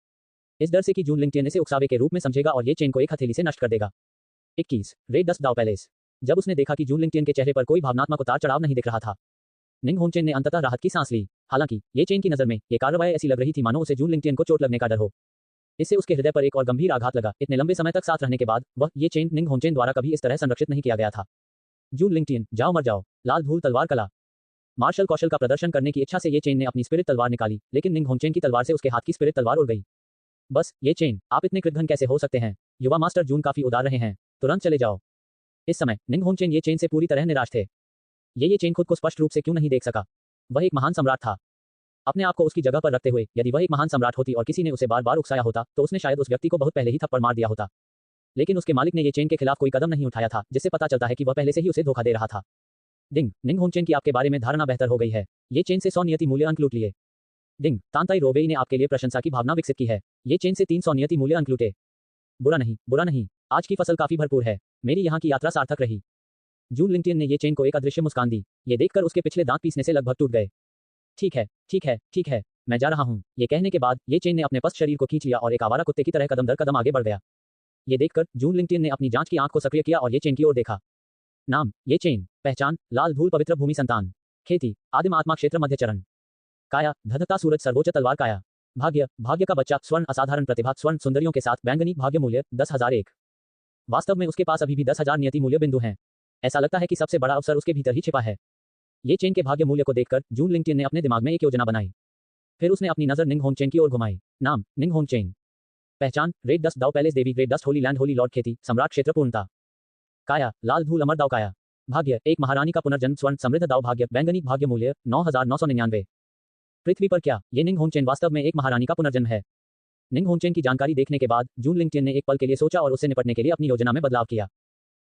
इस डर से कि जून लिंगटियन इसे उकसावे के रूप में समझेगा और ये चेन को एक हथेली से नष्ट कर देगा। 21 रेड डस्ट दाव पैलेस। जब उसने देखा कि जून लिंगटियन के चेहरे पर कोई भावनात्मक उतार चढ़ाव नहीं दिख रहा था, निंग होंगचेन ने अंततः राहत की सांस ली। हालांकि ये चेन की नजर में ये कार्रवाई ऐसी लग रही थी मानो उसे जून लिंगटियन को चोट लगने का डर हो। इससे उसके हृदय पर एक और गंभीर आघात लगा। इतने लंबे समय तक साथ रहने के बाद वह ये चेन निंग होंगचेन द्वारा कभी इस तरह संरक्षित नहीं किया गया था। जून लिंगटियन, जाओ मर जाओ। लाल धूल तलवार कला। मार्शल कौशल का प्रदर्शन करने की इच्छा से ये चेन ने अपनी स्पिरिट तलवार निकाली, लेकिन निंग होंगचेन की तलवार से उसके हाथ की स्पिरिट तलवार उड़ गई। बस, ये चेन, आप इतने कृतघ्न कैसे हो सकते हैं? युवा मास्टर जून काफी उदार रहे हैं, तुरंत चले जाओ। इस समय निंग होंगचेन ये चेन से पूरी तरह निराश थे। ये चेन खुद को स्पष्ट रूप से क्यों नहीं देख सका? वह एक महान सम्राट था। अपने आप को उसकी जगह पर रखते हुए, यदि वह एक महान सम्राट होती और किसी ने उसे बार बार उकसाया होता, तो उसने शायद उस व्यक्ति को बहुत पहले ही थप्पड़ मार दिया होता। लेकिन उसके मालिक ने ये चेन के खिलाफ कोई कदम नहीं उठाया था, जिससे पता चलता है कि वह पहले से ही उसे धोखा दे रहा था। डिंग, निंग होंगचेन की आपके बारे में धारणा बेहतर हो गई है। ये चेन से 100 नियति मूल्य अंक लूट लिए। डिंग, तांताई रोवेई ने आपके लिए प्रशंसा की भावना विकसित की है। ये चेन से 300 नियति मूल्य अंक लूटे। बुरा नहीं, आज की फसल काफी भरपूर है। मेरी यहाँ की यात्रा सार्थक रही। जून लिंगटियन ने ये चेन को एक अदृश्य मुस्कान दी। ये देखकर उसके पिछले दांत पीसने से लगभग टूट गए। ठीक है, मैं जा रहा हूँ। ये कहने के बाद ये चेन ने अपने पस्त शरीर को खींच लिया और एक आवारा कुत्ते की तरह कदम दर कदम आगे बढ़ गया। ये देखकर जून लिंगटियन ने अपनी जांच की आंख को सक्रिय किया और ये चेन की ओर देखा। नाम, ये चेन। पहचान, लाल धूल पवित्र भूमि संतान। खेती, आदिम आत्मा क्षेत्र मध्य चरण। काया, धधकता सूरज सर्वोच्च तलवार काया। भाग्य का बच्चा स्वर्ण असाधारण प्रतिभा स्वर्ण सुंदरियों के साथ बैंगनी भाग्य मूल्य 10,001। वास्तव में उसके पास अभी भी 10,000 नियति मूल्य बिंदु हैं। ऐसा लगता है कि सबसे बड़ा अवसर उसके भीतर ही छिपा है। ये चेन के भाग्य मूल्य को देखकर जून लिंगटियन ने अपने दिमाग में एक योजना बनाई। फिर उसने अपनी नजर निंग होंगचेन की ओर घुमाई। नाम, निंग होंगचेन। पहचान, रेड डस्ट दाव पैलेस देवी, red dust holy land holy lord खेती सम्राट क्षेत्र पूर्णता। काया, लाल धूल अमर दाव काया। भाग्य, एक महारानी का पुनर्जन्म स्वर्ण समृद्ध दाव भाग्य बैंगनी भाग्य मूल्य 9,999। पृथ्वी पर क्या ये निंग होंगचेन वास्तव में एक महारानी का पुनर्जन्म है? निंग होंगचेन की जानकारी देखने के बाद जून लिंगटियन ने एक पल के लिए सोचा और उससे निपटने के लिए अपनी योजना में बदलाव किया।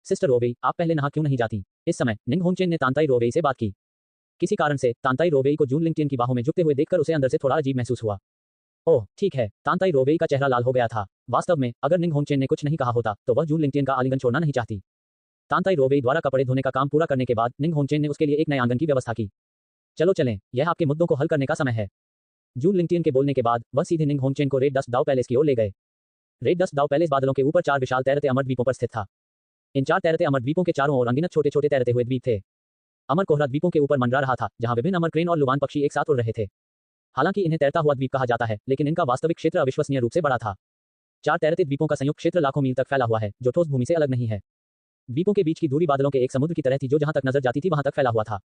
सिस्टर रोवेई, आप पहले नहा क्यों नहीं जाती? इस समय निंग होंगचेन ने तांताई रोवेई से बात की। किसी कारण से तांताई रोवेई को जून लिंगटियन की बाहों में झुकते हुए देखकर उसे अंदर से थोड़ा अजीब महसूस हुआ। ओह ठीक है, तांताई रोवेई का चेहरा लाल हो गया था। वास्तव में अगर निंग होंगचेन ने कुछ नहीं कहा होता तो वह जून लिंगटियन का आलिंगन छोड़ना नहीं चाहती। तांताई रोवेई द्वारा कपड़े धोने का काम पूरा करने के बाद निंग होंगचेन ने उसके लिए एक नए आंगन की व्यवस्था की। चलो चलें, यह आपके मुद्दों को हल करने का समय है। जून लिंगटियन के बोलने के बाद वह सीधे निंग होंगचेन को रेड डस्ट दाव पैलेस की ओर ले गए। रेड डस्ट दाव पैलेस बादलों के ऊपर 4 विशाल तैरते अमर द्वीपों पर स्थित था। इन 4 तैरते अमर द्वीपों के चारों ओर अनगिनत छोटे छोटे तैरते हुए द्वीप थे। अमर कोहरा द्वीपों के ऊपर मंडरा रहा था, जहां विभिन्न अमर क्रेन और लुवान पक्षी एक साथ उड़ रहे थे। हालांकि इन्हें तैरता हुआ द्वीप कहा जाता है, लेकिन इनका वास्तविक क्षेत्र अविश्वसनीय रूप से बड़ा था। 4 तैरते द्वीपों का संयुक्त क्षेत्र लाखों मील तक फैला हुआ है, जो ठोस भूमि से अलग नहीं है। द्वीपों के बीच की दूरी बादलों के एक समुद्र की तरह थी, जो जहां तक नजर जाती थी वहां तक फैला हुआ था।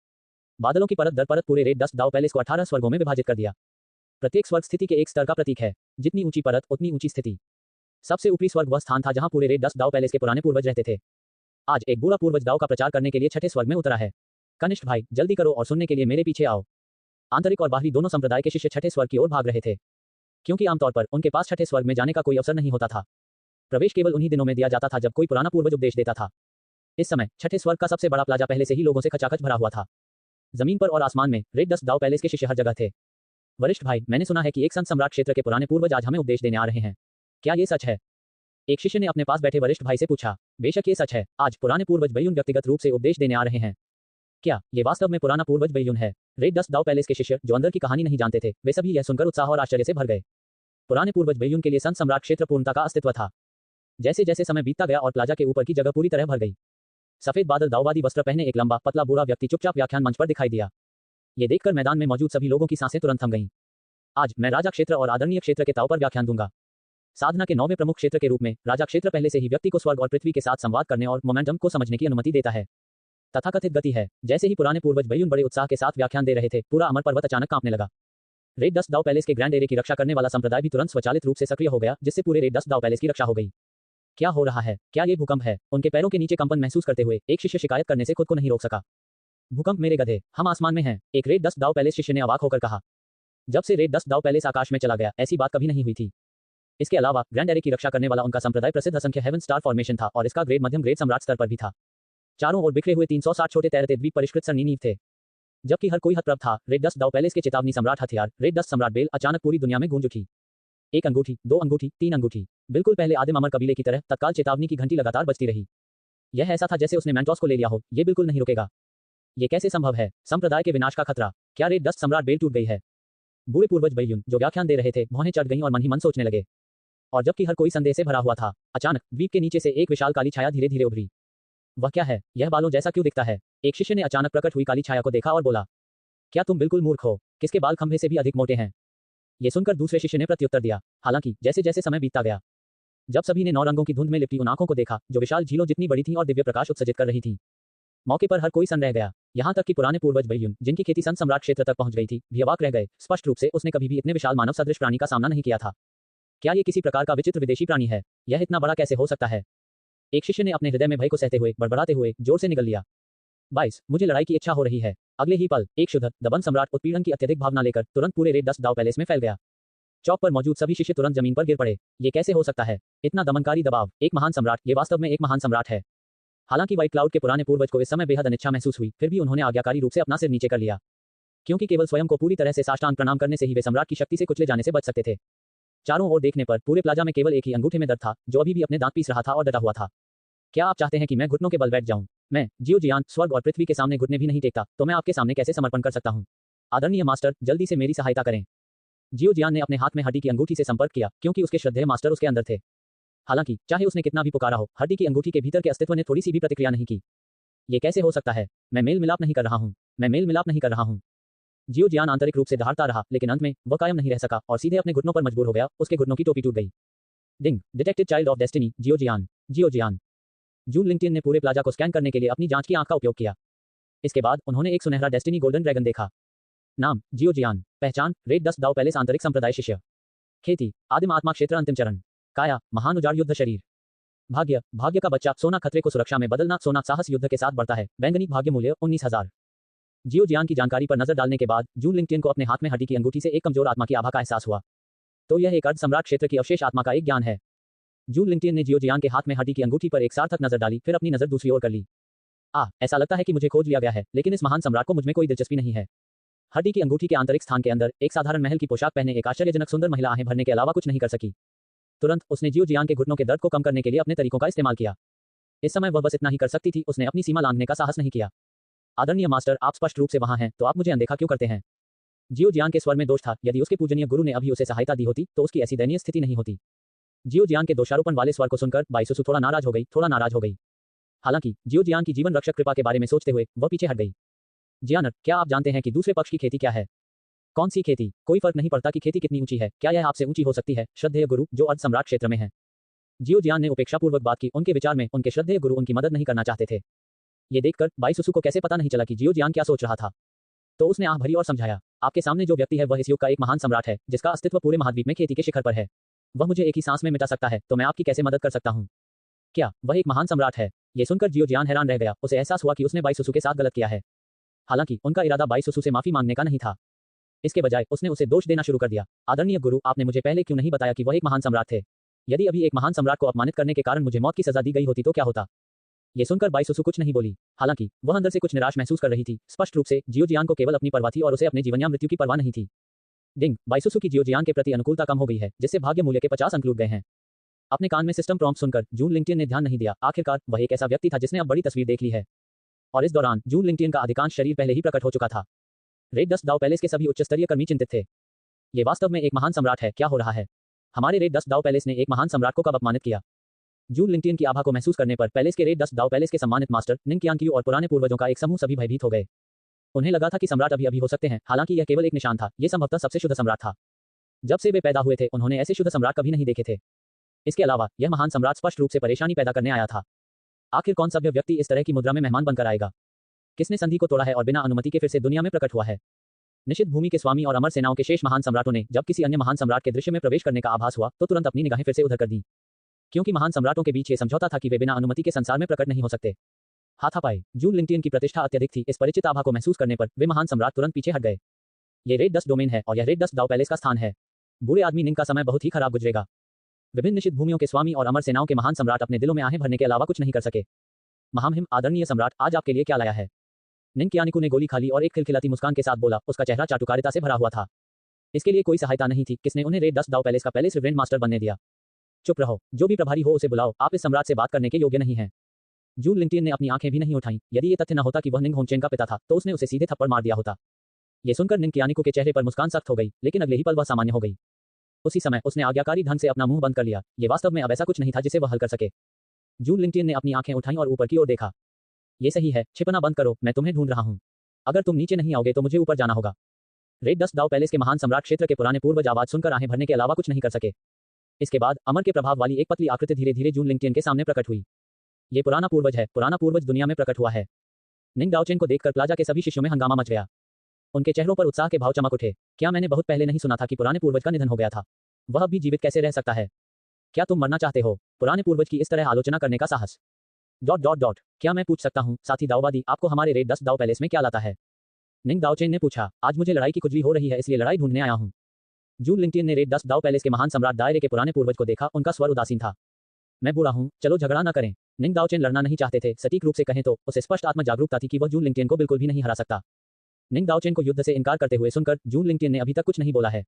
बादलों की परत दर परत पूरे रेड डस्ट दाव पैलेस को 18 स्वर्गों में विभाजित कर दिया। प्रत्येक स्वर्ग स्थिति के एक स्तर का प्रतीक है। जितनी ऊंची परत उतनी ऊंची स्थिति। सबसे ऊपरी स्वर्ग वह स्थान था जहां पूरे रेड डस्ट दाव पैलेस के पुराने पूर्वज रहते थे। आज एक बूढ़ा पूर्वज दाव का प्रचार करने के लिए 6ठे स्वर्ग में उतरा है। कनिष्ठ भाई, जल्दी करो और सुनने के लिए मेरे पीछे आओ। आंतरिक और बाहरी दोनों संप्रदाय के शिष्य 6ठे स्वर्ग की ओर भाग रहे थे, क्योंकि आमतौर पर उनके पास 6ठे स्वर्ग में जाने का कोई अवसर नहीं होता था। प्रवेश केवल उन्हीं दिनों में दिया जाता था जब कोई पुराना पूर्वज उपदेश देता था। इस समय 6ठे स्वर्ग का सबसे बड़ा प्लाजा पहले से ही लोगों से खचाखच भरा हुआ था। जमीन पर और आसमान में रेड डस्ट दाव पैलेस के शिष्य हर जगह थे। वरिष्ठ भाई, मैंने सुना है कि एक संत सम्राट क्षेत्र के पुराने पूर्वज आज हमें उपदेश देने आ रहे हैं। क्या ये सच है? एक शिष्य ने अपने पास बैठे वरिष्ठ भाई से पूछा। बेशक ये सच है, आज पुराने पूर्वज बैयुन व्यक्तिगत रूप से उपदेश देने आ रहे हैं। क्या ये वास्तव में पुराना पूर्वज बैयुन है? रेड डस्ट दाव पैलेस के शिष्य, जो अंदर की कहानी नहीं जानते थे, वे सभी यह सुनकर उत्साह और आश्चर्य से भर गए। पुराने पूर्वज बैयुन के लिए संत सम्राट क्षेत्र पूर्णता का अस्तित्व था। जैसे जैसे समय बीतता गया और प्लाजा के ऊपर की जगह पूरी तरह भर गई, सफेद बादल दाववादी वस्त्र पहने एक लंबा पतला बूढ़ा व्यक्ति चुपचाप व्याख्यान मंच पर दिखाई दिया। ये देखकर मैदान में मौजूद सभी लोगों की सांसें तुरंत थम गईं। आज मैं राजा क्षेत्र और आदरणीय क्षेत्र के ताव पर व्याख्यान दूंगा। साधना के 9वें प्रमुख क्षेत्र के रूप में राजा क्षेत्र पहले से ही व्यक्ति को स्वर्ग और पृथ्वी के साथ संवाद करने और मोमेंटम को समझने की अनुमति देता है। तथाकथित गति है। जैसे ही पुराने पूर्वज बैयुन बड़े उत्साह के साथ व्याख्यान दे रहे थे, पूरा अमर पर्वत अचानक कांपने लगा। रेड डस्ट दाव पैलेस के ग्रैंड एरे की रक्षा करने वाला संप्रदाय भी तुरंत स्वचालित रूप से सक्रिय हो गया, जिससे पूरे रेड डस्ट दाव पैलेस की रक्षा हो गई। क्या हो रहा है? क्या ये भूकंप है? उनके पैरों के नीचे कंपन महसूस करते हुए एक शिष्य शिकायत करने से खुद को नहीं रोक सका। भूकंप मेरे गधे, हम आसमान में हैं, एक रेड डस्ट दाव पैलेस शिष्य ने अवाक होकर कहा। जब से रेड डस्ट दाव पैलेस आकाश में चला गया, ऐसी बात कभी नहीं हुई थी। इसके अलावा ग्रैंड एरे की रक्षा करने वाला उनका संप्रदाय प्रसिद्ध असंख्य हेवन स्टार फॉर्मेशन था और इसका ग्रेड मध्यम ग्रेड सम्राट स्तर पर भी था। चारों ओर बिखरे हुए 360 छोटे तैरते द्वीप परिष्कृत सरनी नींव थे, जबकि हर कोई हतप्रभ था। रेड डस्ट दाव पैलेस के चेतावनी सम्राट हथियार रेड डस्ट सम्राट बेल अचानक पूरी दुनिया में गूंज उठी। 1 अंगूठी, 2 अंगूठी, 3 अंगूठी, बिल्कुल पहले आदिम अमर कबीले की तरह तत्काल चेतावनी की घंटी लगातार बजती रही। यह ऐसा था जैसे उसने मैंटोस को ले लिया हो, ये बिल्कुल नहीं रुकेगा। ये कैसे संभव है? संप्रदाय के विनाश का खतरा। क्या रेड डस्ट सम्राट बेल टूट गई है? बूढ़े पूर्वज बैयुन जो व्याख्यान दे रहे थे, भौहें चढ़ गईं और मन ही मन सोचने लगे। और जबकि हर कोई संदेह से भरा हुआ था, अचानक द्वीप के नीचे से एक विशाल काली छाया धीरे धीरे उभरी। वह क्या है? यह बालों जैसा क्यों दिखता है? एक शिष्य ने अचानक प्रकट हुई काली छाया को देखा और बोला, क्या तुम बिल्कुल मूर्ख हो? किसके बाल खंभे से भी अधिक मोटे हैं? ये सुनकर दूसरे शिष्य ने प्रत्युत्तर दिया। हालांकि जैसे जैसे समय बीतता गया, जब सभी ने 9 रंगों की धुंध में लिपटी उन आंखों को देखा जो विशाल झीलों जितनी बड़ी थी और दिव्य प्रकाश उत्सर्जित कर रही थी, मौके पर हर कोई सन रह गया। यहाँ तक कि पुराने पूर्वज बैयुन, जिनकी खेती संत सम्राट क्षेत्र तक पहुंच गई थी, भी अवाक रह गए। स्पष्ट रूप से उसने कभी भी इतने विशाल मानव सदृश प्राणी का सामना नहीं किया था। क्या ये किसी प्रकार का विचित्र विदेशी प्राणी है? यह इतना बड़ा कैसे हो सकता है? एक शिष्य ने अपने हृदय में भय को सहते हुए, बड़बड़ाते हुए जोर से निगल लिया। 22 मुझे लड़ाई की इच्छा हो रही है। अगले ही पल एक शुद्ध दबंग सम्राट उत्पीड़न की अत्यधिक भावना लेकर तुरंत पूरे रेड डस्ट दाव पैलेस में फैल गया। चौक पर मौजूद सभी शिष्य तुरंत जमीन पर गिर पड़े। ये कैसे हो सकता है? इतना दमनकारी दबाव, एक महान सम्राट, ये वास्तव में एक महान सम्राट है। हालांकि व्हाइट क्लाउड के पुराने पूर्वज को इस समय बेहद अनिच्छा महसूस हुई, फिर भी उन्होंने आज्ञाकारी रूप से अपना सिर नीचे कर लिया, क्योंकि केवल स्वयं को पूरी तरह से साष्टांग प्रणाम करने से ही वे सम्राट की शक्ति से कुचले जाने से बच सकते थे। चारों ओर देखने पर पूरे प्लाजा में केवल एक ही अंगूठे में दर्द था, जो अभी भी अपने दांत पीस रहा था और डटा हुआ था। क्या आप चाहते हैं कि मैं घुटनों के बल बैठ जाऊं? मैं जियो जियान स्वर्ग और पृथ्वी के सामने घुटने भी नहीं टेकता, तो मैं आपके सामने कैसे समर्पण कर सकता हूं? आदरणीय मास्टर, जल्दी से मेरी सहायता करें। जियो जियान ने अपने हाथ में हड्डी की अंगूठी से संपर्क किया, क्योंकि उसके श्रद्धेय मास्टर उसके अंदर थे। हालांकि चाहे उसने कितना भी पुकारा हो, हड्डी की अंगूठी के भीतर के अस्तित्व ने थोड़ी सी भी प्रतिक्रिया नहीं की। ये कैसे हो सकता है? मैं मेल मिलाप नहीं कर रहा हूं, मैं मेल मिलाप नहीं कर रहा हूं। जियो जियान आंतरिक रूप से दहाड़ता रहा, लेकिन अंत में वह कायम नहीं रह सका और सीधे अपने घुटनों पर मजबूर हो गया। उसके घुटनों की टोपी टूट गई। Ding, detected child of destiny, Jiu Jian. Jiu Jian. जून लिंक्टिन ने पूरे प्लाजा को स्कैन करने के लिए अपनी जांच की आंख का उपयोग किया। इसके बाद उन्होंने एक सुनहरा डेस्टिनी गोल्डन ड्रैगन देखा। नाम जियो जियान। पहचान रेड डस्ट दाव पैलेस आंतरिक संप्रदाय शिष्य। खेती आदिम आत्मा क्षेत्र अंतिम चरण। काया महान उजाड़ युद्ध शरीर। भाग्य भाग्य का बच्चा सोना खतरे को सुरक्षा में बदलना। सोना साहस युद्ध के साथ बढ़ता है। बैंगनी भाग्य मूल्य 19,000। जियो जियान की जानकारी पर नजर डालने के बाद जून लिंक्टिन को अपने हाथ में हड्डी की अंगूठी से एक कमजोर आत्मा की आभा का एहसास हुआ। तो यह एक अर्ध सम्राट क्षेत्र की अवशेष आत्मा का एक ज्ञान है। जून लिंक्टिन ने जियो जियान के हाथ में हड्डी की अंगूठी पर एक सार्थक नजर डाली, फिर अपनी नजर दूसरी ओर कर ली। ऐसा लगता है कि मुझे खोज लिया गया है, लेकिन इस महान सम्राट को मुझमें कोई दिलचस्पी नहीं है। हड्डी की अंगूठी के आंतरिक स्थान के अंदर एक साधारण महल की पोशाक पहने एक आश्चर्यजनक सुंदर महिला आहें भरने के अलावा कुछ नहीं कर सकी। तुरंत उसने जियो जियान के घुटनों के दर्द को कम करने के लिए अपने तरीकों का इस्तेमाल किया। इस समय वह बस इतना ही कर सकती थी, उसने अपनी सीमा लांघने का साहस नहीं किया। आदरणीय मास्टर, आप स्पष्ट रूप से वहां हैं, तो आप मुझे अनदेखा क्यों करते हैं? जियो जियान के स्वर में दोष था। यदि उसके पूजनीय गुरु ने अभी उसे सहायता दी होती, तो उसकी ऐसी दयनीय स्थिति नहीं होती। जियो जियान के दोषारोपण वाले स्वर को सुनकर बाईसुसु थोड़ा नाराज हो गई। हालांकि जियो जियान की जीवन रक्षक कृपा के बारे में सोचते हुए वह पीछे हट गई। जियानर, क्या आप जानते हैं कि दूसरे पक्ष की खेती क्या है? कौन सी खेती? कोई फर्क नहीं पड़ता कि खेती कितनी ऊंची है, क्या यह आपसे ऊंची हो सकती है, श्रद्धेय गुरु, जो अर्ध सम्राट क्षेत्र में है? जियो जियान ने उपेक्षापूर्वक बात की। उनके विचार में उनके श्रद्धेय गुरु उनकी मदद नहीं करना चाहते थे। ये देखकर बाईसुसु को कैसे पता नहीं चला कि जियो जियान क्या सोच रहा था। तो उसने आह भरी और समझाया, आपके सामने जो व्यक्ति है वह इस युग का एक महान सम्राट है, जिसका अस्तित्व पूरे महाद्वीप में खेती के शिखर पर है। वह मुझे एक ही सांस में मिटा सकता है, तो मैं आपकी कैसे मदद कर सकता हूँ? क्या वह एक महान सम्राट है? ये सुनकर जियो जियान हैरान रह गया। उसे एहसास हुआ कि उसने बाईसुसु के साथ गलत किया है। हालांकि उनका इरादा बाईसुसु से माफी मांगने का नहीं था। इसके बजाय उसने उसे दोष देना शुरू कर दिया। आदरणीय गुरु, आपने मुझे पहले क्यों नहीं बताया कि वह एक महान सम्राट थे? यदि अभी एक महान सम्राट को अपमानित करने के कारण मुझे मौत की सजा दी गई होती तो क्या होता? ये सुनकर बाईसुसु कुछ नहीं बोली। हालांकि वह अंदर से कुछ निराश महसूस कर रही थी। स्पष्ट रूप से जियो जियान को केवल अपनी परवाह थी और उसे अपने जीवन या मृत्यु की परवाह नहीं थी। डिंग, बाईसुसु की जियो जियान के प्रति अनुकूलता कम हो गई है, जिससे भाग्य मूल्य के 50 अंक लूट गए हैं। अपने कान में सिस्टम प्रॉम्प्ट सुनकर जून लिंगटियन ने ध्यान नहीं दिया। आखिरकार वह एक ऐसा व्यक्ति था जिसने अब बड़ी तस्वीर देख ली है, और इस दौरान जून लिंगटियन का अधिकांश शरीर पहले ही प्रकट हो चुका था। रेड डस्ट दाव पैलेस के सभी उच्च स्तरीय कर्मी चिंतित थे। ये वास्तव में एक महान सम्राट है, क्या हो रहा है? हमारे रेड डस्ट दाव पैलेस ने एक महान सम्राट को कब अपमानित किया? जून लिंगटियन की आभा को महसूस करने पर पैलेस के रेड डस्ट दाव पैलेस के सम्मानित मास्टर निंग कियांग और पुराने पूर्वजों का एक समूह सभी भयभीत हो गए। उन्हें लगा था कि सम्राट अभी अभी हो सकते हैं, हालांकि यह केवल एक निशान था। यह संभवतः सबसे शुद्ध सम्राट था। जब से वे पैदा हुए थे उन्होंने ऐसे शुद्ध सम्राट कभी नहीं देखे थे। इसके अलावा यह महान सम्राट स्पष्ट रूप से परेशानी पैदा करने आया था। आखिर कौन सभ्य व्यक्ति इस तरह की मुद्रा में मेहमान बनकर आएगा? किसने संधि को तोड़ा है और बिना अनुमति के फिर से दुनिया में प्रकट हुआ है? निषिद्ध भूमि के स्वामी और अमर सेनाओं के शेष महान सम्राटों ने जब किसी अन्य महान सम्राट के दृश्य में प्रवेश करने का आभास हुआ तो तुरंत अपनी निगाहें फिर से उधर कर दी, क्योंकि महान सम्राटों के बीच ये समझौता था कि वे बिना अनुमति के संसार में प्रकट नहीं हो सकते। हाथापाई जून लिंगटियन की प्रतिष्ठा अत्यधिक थी। इस परिचित आभा को महसूस करने पर वे महान सम्राट तुरंत पीछे हट गए। ये रेड डस्ट डोमेन है और यह रेड डस्ट दाव पैलेस का स्थान है। बूढ़े आदमी निंग का समय बहुत ही खराब गुजरेगा। विभिन्न निषिद्ध भूमियों के स्वामी और अमर सेनाओं के महान सम्राट अपने दिलों में आहें भरने के अलावा कुछ नहीं कर सके। महामहिम आदरणीय सम्राट, आज आपके लिए क्या लाया है? निंग कियानिकू ने गोली खाली और एक खिलखिलाती मुस्कान के साथ बोला। उसका चेहरा चाटुकारिता से भरा हुआ था। इसके लिए कोई सहायता नहीं थी। किसने उन्हें रेड डस्ट दाव पैलेस का पैलेस रिवरेंड मास्टर बनने दिया? चुप रहो, जो भी प्रभारी हो उसे बुलाओ। आप इस सम्राट से बात करने के योग्य नहीं हैं। जून लिंगटियन ने अपनी आंखें भी नहीं उठाईं। यदि ये तथ्य न होता कि वह निंग होंगचेन का पिता था तो उसने उसे सीधे थप्पड़ मार दिया होता। ये सुनकर निंग कियानिकू के चेहरे पर मुस्कान सख्त हो गई, लेकिन अगले ही पल वह सामान्य हो गई। उसी समय उसने आज्ञाकारी ढंग से अपना मुंह बंद कर लिया। ये वास्तव में अब ऐसा कुछ नहीं था जिसे वह हल कर सके। जून लिंगटियन ने अपनी आंखें उठाईं और ऊपर की ओर देखा। ये सही है, छिपना बंद करो, मैं तुम्हें ढूंढ रहा हूं। अगर तुम नीचे नहीं आओगे तो मुझे ऊपर जाना होगा। रेड डस्ट दाव पैलेस के महान सम्राट क्षेत्र के पुराने पूर्वज आवाज सुनकर आहें भरने के अलावा कुछ नहीं कर सके। इसके बाद अमर के प्रभाव वाली एक पतली आकृति धीरे धीरे जून लिंगटियन के सामने प्रकट हुई। ये पुराना पूर्वज है। पुराना पूर्वज दुनिया में प्रकट हुआ है। निंग दाओचेन को देखकर प्लाजा के सभी शिष्यों में हंगामा मच गया। उनके चेहरों पर उत्साह के भाव चमक उठे। क्या मैंने बहुत पहले नहीं सुना था कि पुराने पूर्वज का निधन हो गया था? वह अब भी जीवित कैसे रह सकता है? क्या तुम मरना चाहते हो? पुराने पूर्वज की इस तरह आलोचना करने का साहस। ... क्या मैं पूछ सकता हूँ साथी दाववादी, आपको हमारे रेड डस्ट दाव पैलेस में क्या लाता है? निंग दाओचेन ने पूछा। आज मुझे लड़ाई की खुजली हो रही है, इसलिए लड़ाई ढूंढने आया हूँ। जून लिंगटियन ने रेड डस्ट दाव पैलेस के महान सम्राट दायरे के पुराने पूर्वज को देखा। उनका स्वर उदासीन था। मैं बूढ़ा हूँ, चलो झगड़ा न करें। निंग दाओचेन लड़ना नहीं चाहते थे। सटीक रूप से कहें तो उसे स्पष्ट आत्म जागरूकता थी कि वह जून लिंगटियन को बिल्कुल भी नहीं हरा सकता। निंग दाओचेन को युद्ध से इनकार करते हुए सुनकर जून लिंगटियन ने अभी तक कुछ नहीं बोला है।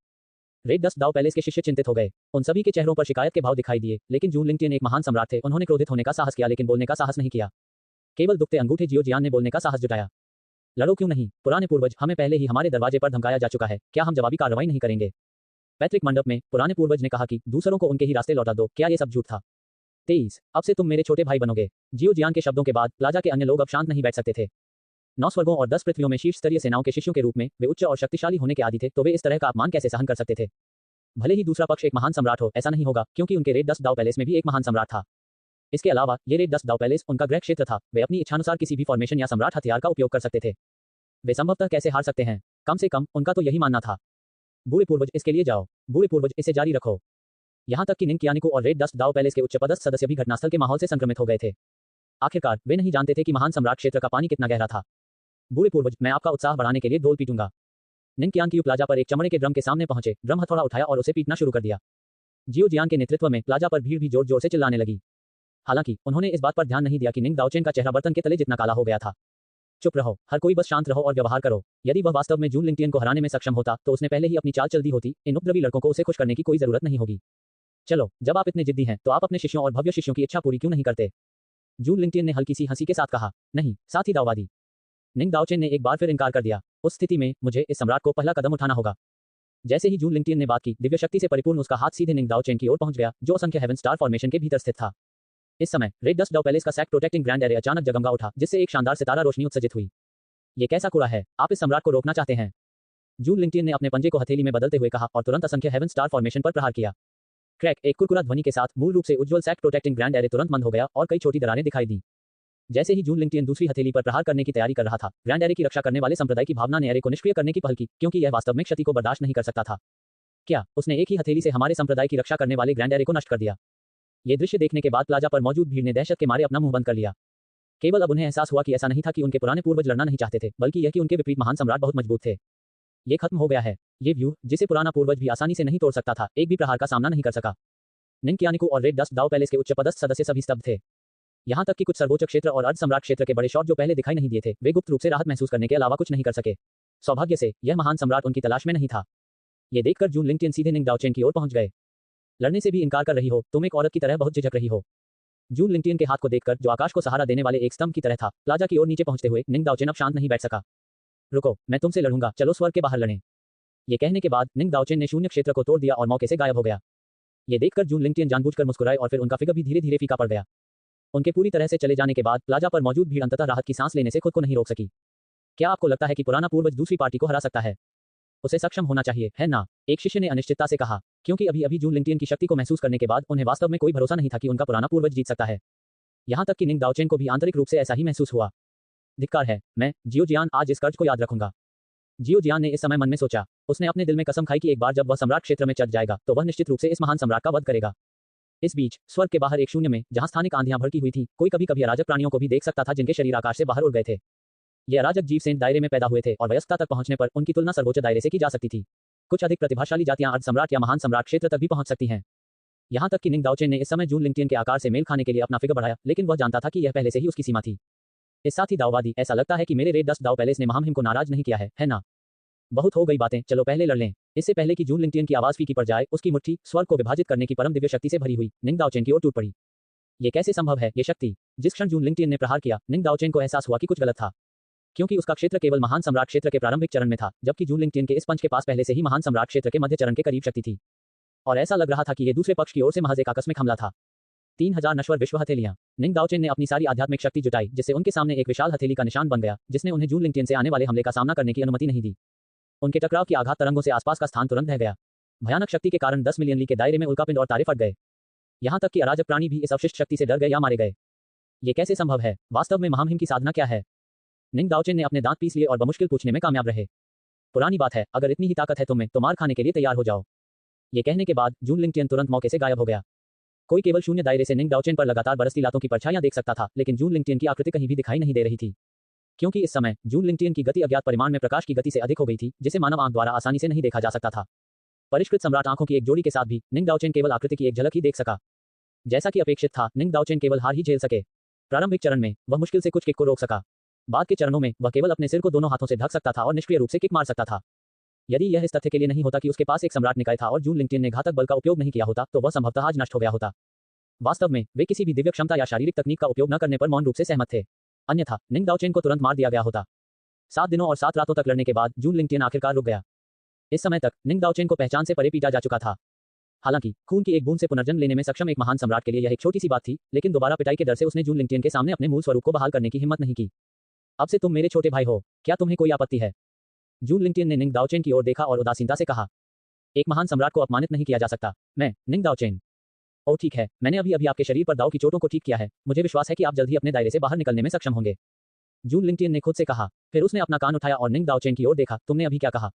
रेड डस्ट दाव पैलेस के शिष्य चिंतित हो गए। उन सभी के चेहरों पर शिकायत के भाव दिखाई दिए, लेकिन जून लिंगटियन एक महान सम्राट थे। उन्होंने क्रोधित होने का साहस किया, लेकिन बोलने का साहस नहीं किया। केवल दुखते अंगूठे जियो जियान ने बोलने का साहस जुटाया। लड़ो क्यों नहीं? पुराने पूर्वज, हमें पहले ही हमारे दरवाजे पर धमकाया जा चुका है। क्या हम जवाबी कार्रवाई नहीं करेंगे? पैतृक मंडप में पुराने पूर्वज ने कहा कि दूसरों को उनके ही रास्ते लौटा दो। क्या ये सब झूठ था? 23 अब से तुम मेरे छोटे भाई बनोगे। जियो जियान के शब्दों के बाद प्लाजा के अन्य लोग अब शांत नहीं बैठ सकते थे। 9 स्वर्गों और 10 पृथ्वियों में शीर्ष स्तरीय सेनाओं के शिष्यों के रूप में वे उच्च और शक्तिशाली होने के आदी थे, तो वे इस तरह का अपमान कैसे सहन कर सकते थे? भले ही दूसरा पक्ष एक महान सम्राट हो, ऐसा नहीं होगा, क्योंकि उनके रेड डस्ट दाव पैलेस में भी एक महान सम्राट था। इसके अलावा ये रेड डस्ट दाव पैलेस उनका गृह क्षेत्र था। वे अपनी इच्छानुसार किसी भी फॉर्मेशन या सम्राट हथियार का उपयोग कर सकते थे। वे संभवतः कैसे हार सकते हैं? कम से कम उनका तो यही मानना था। बूढ़े पूर्वज, इसके लिए जाओ। बूढ़े पूर्वज, इसे जारी रखो। यहाँ तक कि निंग कियानिकू और रेड डस्ट दाव पैलेस के उच्चपदस्थ सदस्य भी घटनास्थल के माहौल से संक्रमित हो गए थे। आखिरकार वे नहीं जानते थे कि महान सम्राट क्षेत्र का पानी कितना गहरा था। बूढ़े पूर्वज, मैं आपका उत्साह बढ़ाने के लिए ढोल पीटूंगा। निंग कियानिकू प्लाजा पर एक चमड़े के ड्रम के सामने पहुंचे, ड्रम हथौड़ा उठाया और उसे पीटना शुरू कर दिया। जियो जियान के नेतृत्व में प्लाजा पर भीड़ भी जोर जोर से चिल्लाने लगी। हालांकि उन्होंने इस बात पर ध्यान नहीं दिया कि निंग दाओचेन का चेहरा बर्तन के तले जितना काला हो गया था। चुप रहो, हर कोई बस शांत रहो और व्यवहार करो। यदि वह वास्तव में जून लिंगटियन को हराने में सक्षम होता तो उसने पहले ही अपनी चाल चल दी होती। इन उपद्रवी लड़कों को उसे खुश करने की कोई जरूरत नहीं होगी। चलो, जब आप इतने जिद्दी हैं तो आप अपने शिष्यों और भव्य शिष्यों की इच्छा पूरी क्यों नहीं करते? जून लिंगटियन ने हल्की सी हंसी के साथ कहा। नहीं, साथी दाववादी। निंग दाओचेन ने एक बार फिर इनकार कर दिया। उस स्थिति में मुझे इस सम्राट को पहला कदम उठाना होगा। जैसे ही जून लिंगटियन ने बात की, दिव्य शक्ति से परिपूर्ण उसका हाथ सीधे निंग दाओचेन की ओर पहुंच गया, जो असंख्य हेवन स्टार फॉर्मेशन के भीतर स्थित था। इस समय रेड डस्ट दाव पैलेस का सैक प्रोटेक्टिंग ग्रैंड एरे अचानक जगमगा उठा, जिससे एक शानदार सितारा रोशनी उत्सर्जित हुई। ये कैसा कूड़ा है? आप इस सम्राट को रोकना चाहते हैं? जून लिंगटियन ने अपने पंजे को हथेली में बदलते हुए कहा और तुरंत असंख्य हेवन स्टार फॉर्मेशन पर प्रहार किया। क्रैक, एक कुरकुरा ध्वनि के साथ मूल रूप से उज्ज्वल सैक प्रोटेक्टिंग ग्रैंड एरे तुरंत बंद हो गया और कई छोटी दरारें दिखाई दी। जैसे ही जून लिंगटियन दूसरी हथेली पर प्रहार करने की तैयारी कर रहा था, ग्रैंड एरे की रक्षा करने वाले संप्रदाय की भावना ने एरे को निष्क्रिय करने की पहल की, क्योंकि यह वास्तव में क्षति को बर्दाश्त नहीं कर सकता था। क्या उसने एक ही हथेली से हमारे संप्रदाय की रक्षा करने वाले ग्रैंड एरे को नष्ट कर दिया? ये दृश्य देखने के बाद प्लाजा पर मौजूद भीड़ ने दहशत के मारे अपना मुंह बंद कर लिया। केवल अब उन्हें एहसास हुआ कि ऐसा नहीं था कि उनके पुराने पूर्वज लड़ना नहीं चाहते थे, बल्कि यह कि उनके विपरीत महान सम्राट बहुत मजबूत थे। ये खत्म हो गया है। ये व्यू, जिसे पुराना पूर्वज भी आसानी से नहीं तोड़ सकता था, एक भी प्रहार का सामना नहीं कर सका। निंग कियानिकू और रेड डस्ट दाव पैलेस के उच्चपदस्थ सदस्य सभी स्तब्ध थे। यहाँ तक कि कुछ सर्वोच्च क्षेत्र और अर्ध सम्राट क्षेत्र के बड़े शॉट जो पहले दिखाई नहीं दिए थे, वे गुप्त रूप से राहत महसूस करने के अलावा कुछ नहीं कर सके। सौभाग्य से यह महान सम्राट उनकी तलाश में नहीं था। ये देखकर जून लिंगटियन सीधे निंग दाओचेन की ओर पहुंच गए। लड़ने से भी इनकार कर रही हो, तुम एक औरत की तरह बहुत झिझक रही हो। जून लिंगटियन के हाथ को देखकर, जो आकाश को सहारा देने वाले एक स्तंभ की तरह था, प्लाजा की ओर नीचे पहुंचते हुए निंग दाओचेन अब शांत नहीं बैठ सका। रुको, मैं तुमसे लड़ूंगा, चलो स्वर्ग के बाहर लड़ें। ये कहने के बाद निंग दाओचेन ने शून्य क्षेत्र को तोड़ दिया और मौके से गायब हो गया। ये देखकर जून लिंगटियन जानबूझकर मुस्कुराए और फिर उनका फिगर भी धीरे धीरे फीका पड़ गया। उनके पूरी तरह से चले जाने के बाद प्लाजा पर मौजूद भीड़ अंततः राहत की सांस लेने से खुद को नहीं रोक सकी। क्या आपको लगता है कि पुराना पूर्वज दूसरी पार्टी को हरा सकता है? उसे सक्षम होना चाहिए, है ना? एक शिष्य ने अनिश्चितता से कहा, क्योंकि अभी अभी जून लिंगटियन की शक्ति को महसूस करने के बाद उन्हें वास्तव में कोई भरोसा नहीं था कि उनका पुराना पूर्वज जीत सकता है। यहाँ तक कि निंग दाओचेन को भी आंतरिक रूप से ऐसा ही महसूस हुआ। धिक्कार है, मैं जियो जियान आज इस कर्ज को याद रखूंगा। जियो जियान ने इस समय मन में सोचा। उसने अपने दिल में कसम खाई कि एक बार जब वह सम्राट क्षेत्र में चढ़ जाएगा तो वह निश्चित रूप से इस महान सम्राट का वध करेगा। इस बीच स्वर्ग के बाहर एक शून्य में, जहां स्थानिक आंधियां भड़की हुई थी, कोई कभी कभी अराजक प्राणियों को भी देख सकता था जिनके शरीर आकाश से बाहर उड़ गए थे। ये अराजक जीव सेंट दायरे में पैदा हुए थे और वयस्कता तक पहुंचने पर उनकी तुलना सर्वोच्च दायरे से की जा सकती थी। कुछ अधिक प्रतिभाशाली जातियां अर्ध सम्राट या महान सम्राट क्षेत्र तक भी पहुंच सकती हैं। यहां तक कि निंग दाओचेन ने इस समय जून लिंगटियन के आकार से मेल खाने के लिए अपना फिगर बढ़ाया, लेकिन वह जानता था कि यह पहले से ही उसकी सीमा थी। इस साथ ही दाववादी, ऐसा लगता है कि मेरे रेड डस्ट दाव पैलेस ने महामहिम को नाराज नहीं किया है ना? बहुत हो गई बातें, चलो पहले लड़ लें। इससे पहले कि जून लिंगटियन की आवाज फीकी पड़ जाए, उसकी मुट्ठी स्वर्ग को विभाजित करने की परम दिव्य शक्ति से भरी हुई निंग दाओचेन की ओर टूट पड़ी। ये कैसे संभव है, ये शक्ति? जिस क्षण जून लिंगटियन ने प्रहार किया, निंग दाओचेन को एहसास हुआ कि कुछ गलत था, क्योंकि उसका क्षेत्र केवल महान सम्राट क्षेत्र के प्रारंभिक चरण में था, जबकि जून लिंगटियन के इस पंच के पास पहले से ही महान सम्राट क्षेत्र के मध्य चरण के करीब शक्ति थी। और ऐसा लग रहा था कि ये दूसरे पक्ष की ओर से महज एक आकस्मिक हमला था। 3000 नश्वर विश्व हथेलियां। निंग दाओचेन ने अपनी सारी आध्यात्मिक शक्ति जुटाई, जिससे उनके सामने एक विशाल हथेली का निशान बन गया, जिसने उन्हें जून लिंगटियन से आने वाले हमले का सामना करने की अनुमति नहीं दी। उनके टकराव की आघात तरंगों से आसपास का स्थान तुरंत ढह गया। भयानक शक्ति के कारण 10 मिलियन ली के दायरे में उल्कापिंड और तारे फट गए। यहाँ तक कि अराजक प्राणी भी इस अवशिष्ट शक्ति से डर गए या मारे गए। ये कैसे संभव है? वास्तव में महामहिम की साधना क्या है? निंग दाओचेन ने अपने दांत पीस लिए और बमुश्किल पूछने में कामयाब रहे। पुरानी बात है, अगर इतनी ही ताकत है तुम में, तो मार खाने के लिए तैयार हो जाओ। ये कहने के बाद जून लिंगटियन तुरंत मौके से गायब हो गया। कोई केवल शून्य दायरे से निंग दाओचेन पर लगातार बरसती लातों की परछाइयां देख सकता था, लेकिन जून लिंगटियन की आकृति कहीं भी दिखाई नहीं दे रही थी, क्योंकि इस समय जून लिंगटियन की गति अज्ञात परिमाण में प्रकाश की गति से अधिक हो गई थी, जिसे मानव आंख द्वारा आसानी से नहीं देखा जा सकता था। परिष्कृत सम्राट आंखों की एक जोड़ी के साथ भी निंग दाओचेन केवल आकृति की एक झलक ही देख सका। जैसा कि अपेक्षित था, निंग दाओचेन केवल हार ही झेल सके। प्रारंभिक चरण में वह मुश्किल से कुछ किक को रोक सका। बाद के चरणों में वह केवल अपने सिर को दोनों हाथों से ढक सकता था और निष्क्रिय रूप से किक मार सकता था। यदि यह इस तथ्य के लिए नहीं होता कि उसके पास एक सम्राट निकाय था और जून लिंगटियन ने घातक बल का उपयोग नहीं किया होता, तो वह संभवतः आज नष्ट हो गया होता। वास्तव में वे किसी भी दिव्य क्षमता या शारीरिक तकनीक का उपयोग न करने पर मौन रूप से सहमत थे, अन्यथा निंग दाओचेन को तुरंत मार दिया गया होता। 7 दिनों और 7 रातों तक लड़ने के बाद जून लिंगटियन आखिरकार रुक गया। इस समय तक निंग दाओचेन को पहचान से परे पीटा जा चुका था। हालांकि खून की एक बूंद से पुनर्जन्म लेने में सक्षम एक महान सम्राट के लिए यह एक छोटी सी बात थी, लेकिन दोबारा पिटाई के डर से उसने जून लिंगटियन के सामने अपने मूल स्वरूप को बहाल करने की हिम्मत नहीं की। अब से तुम मेरे छोटे भाई हो, क्या तुम्हें कोई आपत्ति है? जून लिंगटियन ने निंग दाओचेन की ओर देखा और उदासीनता से कहा, एक महान सम्राट को अपमानित नहीं किया जा सकता। मैं निंग दाओचेन। ओह ठीक है, मैंने अभी अभी आपके शरीर पर दाव की चोटों को ठीक किया है, मुझे विश्वास है कि आप जल्द ही अपने दायरे से बाहर निकलने में सक्षम होंगे। जून लिंगटियन ने खुद से कहा। फिर उसने अपना कान उठाया और निंग दाओचेन की ओर देखा। तुमने अभी क्या कहा?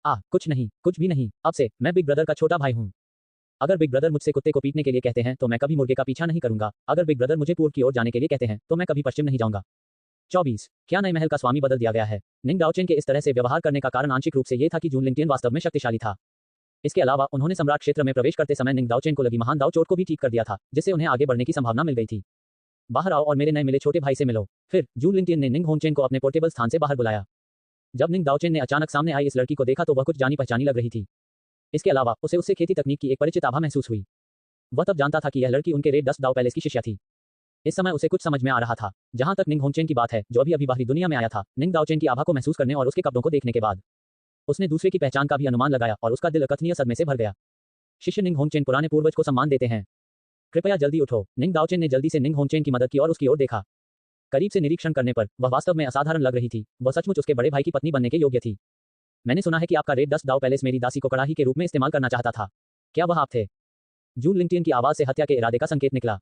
कुछ नहीं, कुछ भी नहीं। अब से मैं बिग ब्रदर का छोटा भाई हूँ। अगर बिग ब्रदर मुझसे कुत्ते को पीटने के लिए कहते हैं तो मैं कभी मुर्गे का पीछा नहीं करूंगा। अगर बिग ब्रदर मुझे पूर्व की ओर जाने के लिए कहते हैं तो मैं कभी पश्चिम नहीं जाऊंगा। 24 क्या नए महल का स्वामी बदल दिया गया है? निंग दाओचेन के इस तरह से व्यवहार करने का कारण आंशिक रूप से यह था कि जून लिंगटियन वास्तव में शक्तिशाली था। इसके अलावा उन्होंने सम्राट क्षेत्र में प्रवेश करते समय निंग दाओचेन को लगी महान दाव चोट को भी ठीक कर दिया था, जिससे उन्हें आगे बढ़ने की संभावना मिल गई थी। बाहर आओ और मेरे नए मिले छोटे भाई से मिलो। फिर जून लिंगटियन ने निंग होंगचेन को अपने पोर्टेबल स्थान से बाहर बुलाया। जब निंग दाओचेन ने अचानक सामने आई इस लड़की को देखा तो वह कुछ जानी पहचानी लग रही थी। इसके अलावा उसे उससे खेती तकनीक की एक परिचित आभा महसूस हुई। वह तब जानता था कि यह लड़की उनके रेड डस्ट दाव पैलेस की शिष्या थी। इस समय उसे कुछ समझ में आ रहा था। जहां तक निंग होंगचेन की बात है, जो अभी अभी बाहरी दुनिया में आया था, निंग दाओचेन की आभा को महसूस करने और उसके कपड़ों को देखने के बाद उसने दूसरे की पहचान का भी अनुमान लगाया और उसका दिल अकथनीय सदमे से भर गया। शिष्य निंग होंगचेन पुराने पूर्वज को सम्मान देते हैं। कृपया जल्दी उठो। निंग दाओचेन ने जल्दी से निंग होंगचेन की मदद की और उसकी ओर देखा। करीब से निरीक्षण करने पर वह वास्तव में असाधारण लग रही थी। वह सचमुच उसके बड़े भाई की पत्नी बनने के योग्य थी। मैंने सुना है कि आपका रेड डस्ट दाव पैलेस मेरी दासी को कड़ाही के रूप में इस्तेमाल करना चाहता था। क्या वह आप थे? जून लिंगटियन की आवाज से हत्या के इरादे का संकेत निकला।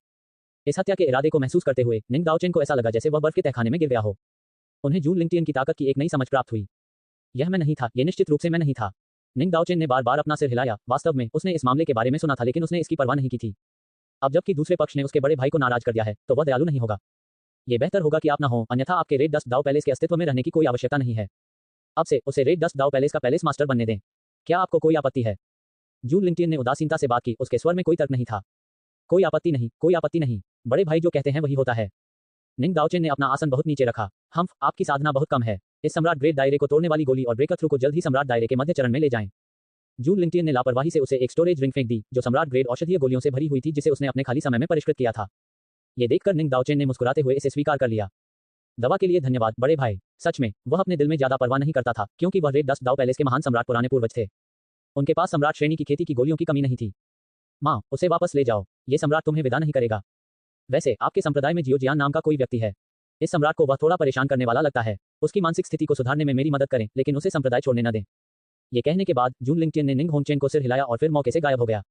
इस हत्या के इरादे को महसूस करते हुए निंग दाओचेन को ऐसा लगा जैसे वह बर्फ के तहखाने में गिर गया हो। उन्हें जून लिंगटियन की ताकत की एक नई समझ प्राप्त हुई। यह मैं नहीं था, यह निश्चित रूप से मैं नहीं था। निंग दाओचेन ने बार बार अपना सिर हिलाया। वास्तव में उसने इस मामले के बारे में सुना था, लेकिन उसने इसकी परवाह नहीं की थी। अब जबकि दूसरे पक्ष ने उसके बड़े भाई को नाराज कर दिया है, तो वह दयालु नहीं होगा। यह बेहतर होगा कि आप ना हो, अन्यथा आपके रेड डस्ट दाव पैलेस के अस्तित्व में रहने की कोई आवश्यकता नहीं है। अब से उसे रेड डस्ट दाव पैलेस का पैलेस मास्टर बनने दें। क्या आपको कोई आपत्ति है? जून लिंगटियन ने उदासीनता से बात की। उसके स्वर में कोई तर्क नहीं था। कोई आपत्ति नहीं, कोई आपत्ति नहीं। बड़े भाई जो कहते हैं वही होता है। निंग दाओचेन ने अपना आसन बहुत नीचे रखा। आपकी साधना बहुत कम है। इस सम्राट ग्रेट दायरे को तोड़ने वाली गोली और ब्रेकर थ्रू को जल्द ही सम्राट दायरे के मध्य चरण में ले जाएं। जून लिंगटियन ने लापरवाही से उसे एक स्टोरेज रिंग फेंक दी जो सम्राट ग्रेड औषधीय गोलियों से भरी हुई थी जिसे उसने अपने खाली समय में परिष्कृत किया था। ये देखकर निंग दाओचेन ने मुस्कुराते हुए इसे स्वीकार कर लिया। दवा के लिए धन्यवाद बड़े भाई। सच में वह अपने दिल में ज्यादा परवाह नहीं करता था क्योंकि वह रेड डस्ट दाव पैलेस के महान सम्राट पुराने पूर्वज थे। उनके पास सम्राट श्रेणी की खेती की गोलियों की कमी नहीं थी। माँ, उसे वापस ले जाओ, ये सम्राट तुम्हें विदा नहीं करेगा। वैसे आपके संप्रदाय में जियोजियान नाम का कोई व्यक्ति है। इस सम्राट को वह थोड़ा परेशान करने वाला लगता है। उसकी मानसिक स्थिति को सुधारने में मेरी मदद करें लेकिन उसे संप्रदाय छोड़ने न दें। ये कहने के बाद जून लिंगटियन ने निंग होंगचेन को सिर हिलाया और फिर मौके से गायब हो गया।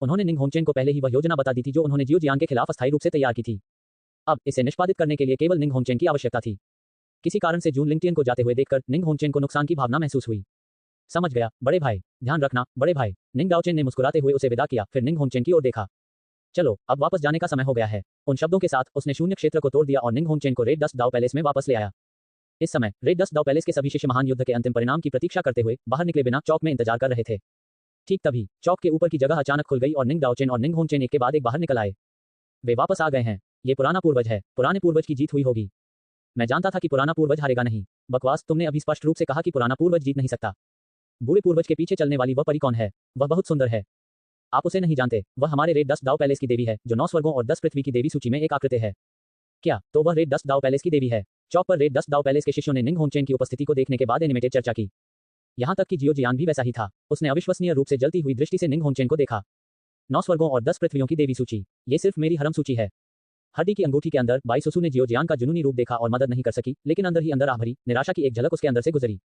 उन्होंने निंग होंगचेन को पहले ही वह योजना बता दी थी जो उन्होंने जियोजियान के खिलाफ अस्थायी रूप से तैयार की थी। अब इसे निष्पादित करने के लिए केवल निंग होंगचेन की आवश्यकता थी। किसी कारण से जून लिंगटियन को जाते हुए देखकर निंग होंगचेन को नुकसान की भावना महसूस हुई। समझ गया बड़े भाई, ध्यान रखना बड़े भाई। निंग दाओचेन ने मुस्कुराते हुए उसे विदा किया फिर निंग होंगचेन की ओर देखा। चलो अब वापस जाने का समय हो गया है। उन शब्दों के साथ उसने शून्य क्षेत्र को तोड़ दिया और निंग होंगचेन को रेड डस्ट दाव पैलेस में वापस ले आया। इस समय रेड डस्ट दाव पैलेस के सभी शिष्य महान युद्ध के अंतिम परिणाम की प्रतीक्षा करते हुए बाहर निकले बिना चौक में इंतजार कर रहे थे। ठीक तभी चौक के ऊपर की जगह अचानक खुल गई और निंग दाओचेन और निंग होंगचेन एक के बाद एक बाहर निकल आए। वे वापस आ गए हैं। ये पुराना पूर्वज है, पुराने पूर्वज की जीत हुई होगी। मैं जानता था कि पुराना पूर्वज हारेगा नहीं। बकवास, तुमने अभी स्पष्ट रूप से कहा कि पुराना पूर्वज जीत नहीं सकता। बूढ़े पूर्वज के पीछे चलने वाली वह परी कौन है? वह बहुत सुंदर है। आप उसे नहीं जानते। वह हमारे रेड डस्ट दाव पैलेस की देवी है जो 9 स्वर्गों और 10 पृथ्वी की देवी सूची में एक आकृति है। क्या तो वह रेड डस्ट दाव पैलेस की देवी है? चौक पर रेड डस्ट दाव पैलेस के शिष्यों ने निंग होंगचेन की उपस्थिति को देखने के बाद एनिमेटेड चर्चा की। यहाँ तक कि जियोजियान भी वैसा ही था। उसने अविश्वसनीय रूप से जलती हुई दृष्टि से निंग होंगचेन को देखा। 9 स्वर्गों और 10 पृथ्वियों की देवी सूची, ये सिर्फ मेरी हरम सूची है। हड्डी की अंगूठी के अंदर बाई सुसु ने जियोजियान का जुनूनी रूप देखा और मदद नहीं कर सकी लेकिन अंदर ही अंदर आभरी निराशा की एक झलक उसके अंदर से गुजरी।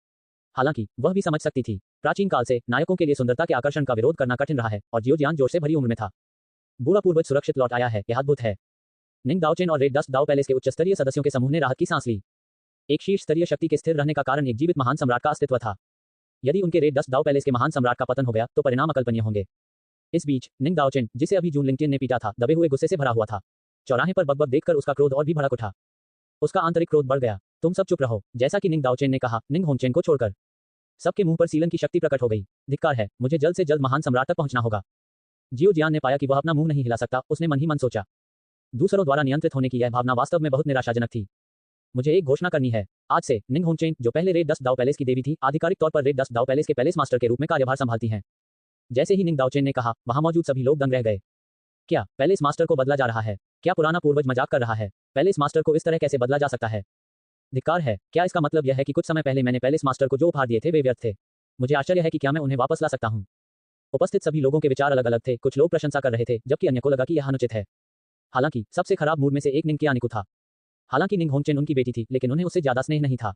हालांकि वह भी समझ सकती थी, प्राचीन काल से नायकों के लिए सुंदरता के आकर्षण का विरोध करना कठिन रहा है और जियोजियान जोर से भरी उम्र में था। बूढ़ा पूर्वज सुरक्षित लौट आया है, यह अद्भुत है। निंग दाओचेन और रेड डस्ट दाव पैलेस के उच्च स्तरीय सदस्यों के समूह ने राहत की सांस ली। एक शीर्ष स्तरीय शक्ति के स्थिर रहने का कारण एक जीवित महान सम्राट का अस्तित्व था। यदि उनके रेड डस्ट दाव पैलेस के महान सम्राट का पतन हो गया तो परिणाम अकल्पनीय होंगे। इस बीच निंग दाओचेन, जिसे अभी जून लिंगटियन ने पीटा था, दबे हुए गुस्से से भरा हुआ था। चौराहे पर बकबक देखकर उसका क्रोध और भी भड़क उठा। उसका आंतरिक क्रोध बढ़ गया। तुम सब चुप रहो, जैसा कि निंग दाओचेन ने कहा, निंग होंगचेन को छोड़कर। सबके मुंह पर सीलन की शक्ति प्रकट हो गई। धिक्कार है, मुझे जल्द से जल्द महान सम्राट तक पहुंचना होगा। जियोजियान ने पाया कि वह अपना मुंह नहीं हिला सकता। उसने मन ही मन सोचा। दूसरों द्वारा नियंत्रित होने की यह भावना वास्तव में बहुत निराशाजनक थी। मुझे एक घोषणा करनी है। आज से निंग होंगचेन, जो पहले रेड डस्ट दाव पैलेस की देवी थी, आधिकारिक तौर पर रेड डस्ट दाव पैलेस के पैलेस मास्टर के रूप में कार्यभार संभालती हैं। जैसे ही निंग दाओचेन ने कहा, वहां मौजूद सभी लोग दंग रह गए। क्या पैलेस मास्टर को बदला जा रहा है? क्या पुराना पूर्वज मजाक कर रहा है? पैलेस मास्टर को इस तरह कैसे बदला जा सकता है? धिक्कार है। क्या इसका मतलब यह है कि कुछ समय पहले मैंने पैलेस मास्टर को जो उपहार दिए थे वे व्यर्थ थे? मुझे आश्चर्य है कि क्या मैं उन्हें वापस ला सकता हूँ। उपस्थित सभी लोगों के विचार अलग अलग थे। कुछ लोग प्रशंसा कर रहे थे जबकि अन्य को लगा कि यह अनुचित है। हालांकि सबसे खराब मूड में से एक निंग कियानिकु था। हालांकि निंग होंगचेन उनकी बेटी थी लेकिन उन्हें उससे ज्यादा स्नेह नहीं था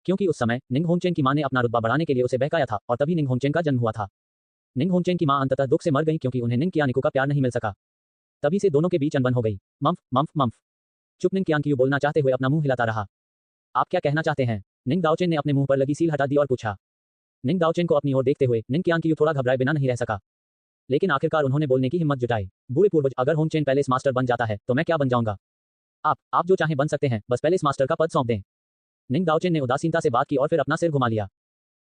क्योंकि उस समय निंग होंगचेन की मां ने अपना रुतबा बढ़ाने के लिए उसे बहकाया था और तभी निंग होंगचेन का जन्म हुआ था। निंग होंगचेन की मां अंततः दुख से मर गई क्योंकि उन्हें निंग कियानिकु का प्यार नहीं मिल सका। तभी से दोनों के बीच अनबन हो गई। मम्फ मम्फ मम्फ। चुप। निंग कियानिकु बोलना चाहते हुए अपना मुंह हिलाता रहा। आप क्या कहना चाहते हैं? निंग दाओचेन ने अपने मुंह पर लगी सील हटा दी और पूछा। निंग दाओचेन को अपनी ओर देखते हुए निंग कियानिकु थोड़ा घबराए बिना नहीं रह सका लेकिन आखिरकार उन्होंने बोलने की हिम्मत जुटाई। बूढ़े पूर्वज, अगर होंगचेन पैलेस मास्टर बन जाता है तो मैं क्या बन जाऊंगा? आप जो चाहें बन सकते हैं, बस पैलेस मास्टर का पद सौंप दें। निंग दाओचेन ने उदासीनता से बात की और फिर अपना सिर घुमा लिया।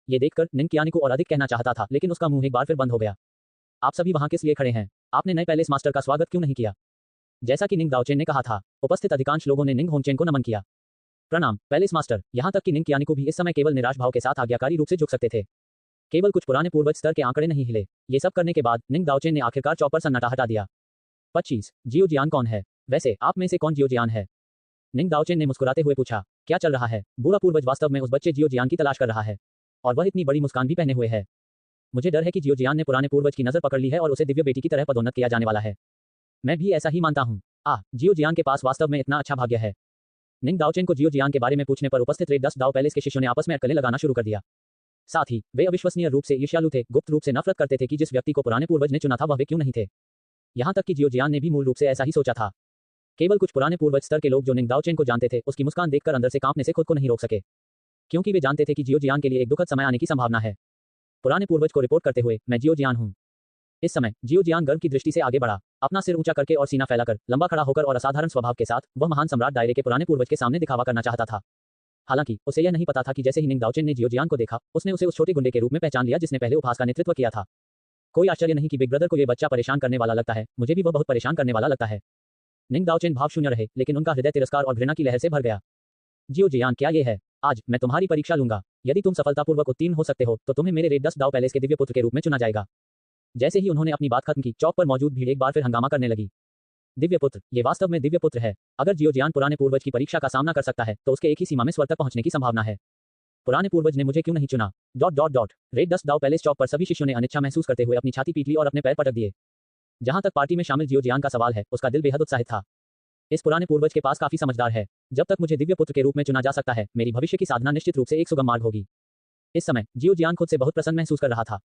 ये देखकर निंग कियानिकु और अधिक कहना चाहता था लेकिन उसका मुंह एक बार फिर बंद हो गया। आप सभी वहां किस लिए खड़े हैं? आपने नए पैलेस मास्टर का स्वागत क्यों नहीं किया? जैसा कि निंग दाओचेन ने कहा था, उपस्थित अधिकांश लोगों ने निंग होंगचेन को नमन किया। प्रणाम पैलेस मास्टर। यहाँ तक कि निंग कियानिकु भी इस समय केवल निराश भाव के साथ आज्ञाकारी रूप से झुक सकते थे। केवल कुछ पुराने पूर्वज स्तर के आंकड़े नहीं हिले। ये सब करने के बाद निंग दाओचेन ने आखिरकार चौक पर सन्नाटा हटा दिया। 25 जियोजियान कौन है? वैसे आप में से कौन जियोजियान है? निंग दाओचेन ने मुस्कुराते हुए पूछा। क्या चल रहा है? बूढ़ा पूर्वज वास्तव में उस बच्चे जियोजियान की तलाश कर रहा है और वह इतनी बड़ी मुस्कान भी पहने हुए है। मुझे डर है कि जियोजियान ने पुराने पूर्वज की नजर पकड़ ली है और उसे दिव्य बेटी की तरह पदोन्नत किया जाने वाला है। मैं भी ऐसा ही मानता हूँ। जियोजियान के पास वास्तव में इतना अच्छा भाग्य है। निंग दाओचेन को जियोजियान के बारे में पूछने पर उपस्थित रेड डस्ट दाव पैलेस के शिष्यों ने आपस में अटकलें लगाना शुरू कर दिया। साथ ही वे अविश्वसनीय रूप से ईर्ष्यालु थे, गुप्त रूप से नफरत करते थे कि जिस व्यक्ति को पुराने पूर्वज ने चुना था वह वे क्यों नहीं थे। यहाँ तक कि जियोजियान ने भी मूल रूप से ऐसा ही सोचा था। केवल कुछ पुराने पूर्वज स्तर के लोग जो निंग दाओचेन को जानते थे उसकी मुस्कान देखकर अंदर से कांपने से खुद को नहीं रोक सके क्योंकि वे जानते थे कि जियोजियान के लिए एक दुखद समय आने की संभावना है। पुराने पूर्वज को रिपोर्ट करते हुए, मैं जियोजियान हूँ। इस समय जियोजियान गर्व की दृष्टि से आगे बढ़ा, अपना सिर ऊंचा करके और सीना फैलाकर, लंबा खड़ा होकर और असाधारण स्वभाव के साथ वह महान सम्राट दायरे के पुराने पूर्वज के सामने दिखावा करना चाहता था। हालांकि उसे यह नहीं पता था कि जैसे ही निंग दाओचेन ने जियोजियान को देखा, उसने उसे उस छोटे गुंडे के रूप में पहचान लिया जिसने पहले उपहास का नेतृत्व किया था। कोई आश्चर्य नहीं कि बिग ब्रदर को ये बच्चा परेशान करने वाला लगता है। मुझे भी वह बहुत परेशान करने वाला लगता है। निंग दाओचेन भावशून्य रहे लेकिन उनका हृदय तिरस्कार और घृणा की लहर से भर गया। जियोजियान, क्या ये है? आज मैं तुम्हारी परीक्षा लूंगा। यदि तुम सफलतापूर्वक उत्तीर्ण हो सकते हो तो तुम्हें मेरे रेड डस्ट दाव पैलेस के दिव्य पुत्र के रूप में चुना जाएगा। जैसे ही उन्होंने अपनी बात खत्म की, चौक पर मौजूद भीड़ एक बार फिर हंगामा करने लगी। दिव्य पुत्र, ये वास्तव में दिव्य पुत्र है। अगर जियोजियान पुराने पूर्वज की परीक्षा का सामना कर सकता है तो उसके एक ही सीमा में स्वर तक पहुंचने की संभावना है। पुराने पूर्वज ने मुझे क्यों नहीं चुना? रेड डस्ट दाव पैलेस चौक पर सभी शिष्यों ने अनिच्छा महसूस करते हुए अपनी छाती पीट ली और अपने पैर पटक दिए। जहां तक पार्टी में शामिल जियोजियान का सवाल है, उसका दिल बेहद उत्साहित था। इस पुराने पूर्वज के पास काफी समझदार है। जब तक मुझे दिव्य पुत्र के रूप में चुना जा सकता है, मेरी भविष्य की साधना निश्चित रूप से एक सुगम मार्ग होगी। इस समय जियोजियान खुद से बहुत प्रसन्न महसूस कर रहा था।